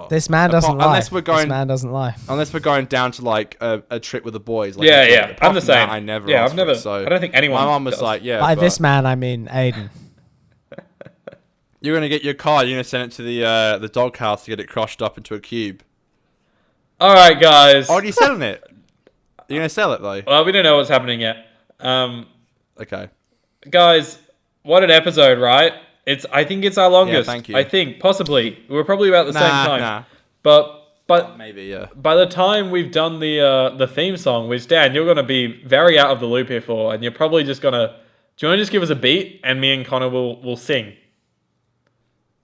[SPEAKER 3] This man doesn't lie.
[SPEAKER 2] Unless we're going
[SPEAKER 3] This man doesn't lie.
[SPEAKER 2] unless we're going down to like a trip with the boys. Like
[SPEAKER 1] Yeah,
[SPEAKER 2] I did.
[SPEAKER 1] yeah.
[SPEAKER 2] Apart
[SPEAKER 1] I'm the
[SPEAKER 2] from that,
[SPEAKER 1] same.
[SPEAKER 2] I never.
[SPEAKER 1] Yeah,
[SPEAKER 2] asked
[SPEAKER 1] I've never.
[SPEAKER 2] For it, so
[SPEAKER 1] I don't think anyone.
[SPEAKER 2] My mum was
[SPEAKER 1] does.
[SPEAKER 2] like, yeah.
[SPEAKER 3] By
[SPEAKER 2] but
[SPEAKER 3] this man, I mean Aidan.
[SPEAKER 2] you're gonna get your car. You're gonna send it to the doghouse to get it crushed up into a cube.
[SPEAKER 1] All right, guys.
[SPEAKER 2] Oh, are you selling it? You're gonna sell it though.
[SPEAKER 1] Well, we don't know what's happening yet.
[SPEAKER 2] Okay.
[SPEAKER 1] Guys, what an episode, right? I think it's our longest.
[SPEAKER 2] Yeah, thank you.
[SPEAKER 1] I think possibly we're probably about the same time.
[SPEAKER 2] Nah.
[SPEAKER 1] But
[SPEAKER 2] Maybe yeah.
[SPEAKER 1] by the time we've done the theme song, which Dan, you're gonna be very out of the loop here for, and you're probably just gonna. Do you want to just give us a beat, and me and Connor will sing?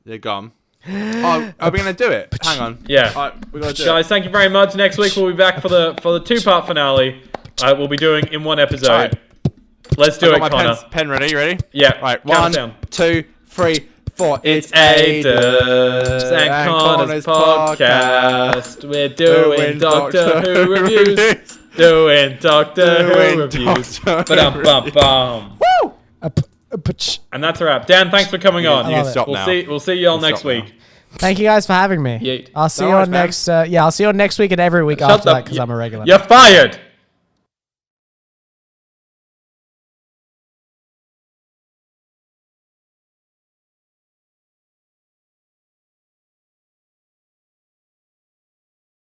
[SPEAKER 2] You're gone. Oh, are we gonna do it? Hang on.
[SPEAKER 1] Yeah.
[SPEAKER 2] All right, we gotta do
[SPEAKER 1] Guys, thank you very much. Next week we'll be back for the 2-part finale. We'll be doing in one episode.
[SPEAKER 2] Alright.
[SPEAKER 1] Let's
[SPEAKER 2] it.
[SPEAKER 1] do
[SPEAKER 2] I
[SPEAKER 1] it,
[SPEAKER 2] got my
[SPEAKER 1] Connor.
[SPEAKER 2] pen ready. You ready?
[SPEAKER 1] Yeah.
[SPEAKER 2] All right.
[SPEAKER 1] Count
[SPEAKER 2] 1,
[SPEAKER 1] down.
[SPEAKER 2] 2, 3, 4.
[SPEAKER 1] It's Aidan's and Connor's podcast. We're doing Doctor Who reviews. Doing Doctor Who reviews. Ba-dum-bum-bum.
[SPEAKER 2] Woo!
[SPEAKER 1] And that's a wrap. Dan, thanks for coming on.
[SPEAKER 2] You can
[SPEAKER 3] love it.
[SPEAKER 2] stop
[SPEAKER 1] We'll
[SPEAKER 2] now.
[SPEAKER 1] see you all
[SPEAKER 2] You can
[SPEAKER 1] next
[SPEAKER 2] stop now.
[SPEAKER 1] week.
[SPEAKER 3] Thank you guys for having me.
[SPEAKER 1] Yeet.
[SPEAKER 3] I'll see
[SPEAKER 2] No
[SPEAKER 3] you
[SPEAKER 2] worries,
[SPEAKER 3] on
[SPEAKER 2] man.
[SPEAKER 3] next. I'll see you on next week and every week
[SPEAKER 1] Shut
[SPEAKER 3] after
[SPEAKER 1] the-
[SPEAKER 3] that because I'm a regular.
[SPEAKER 1] You're fired.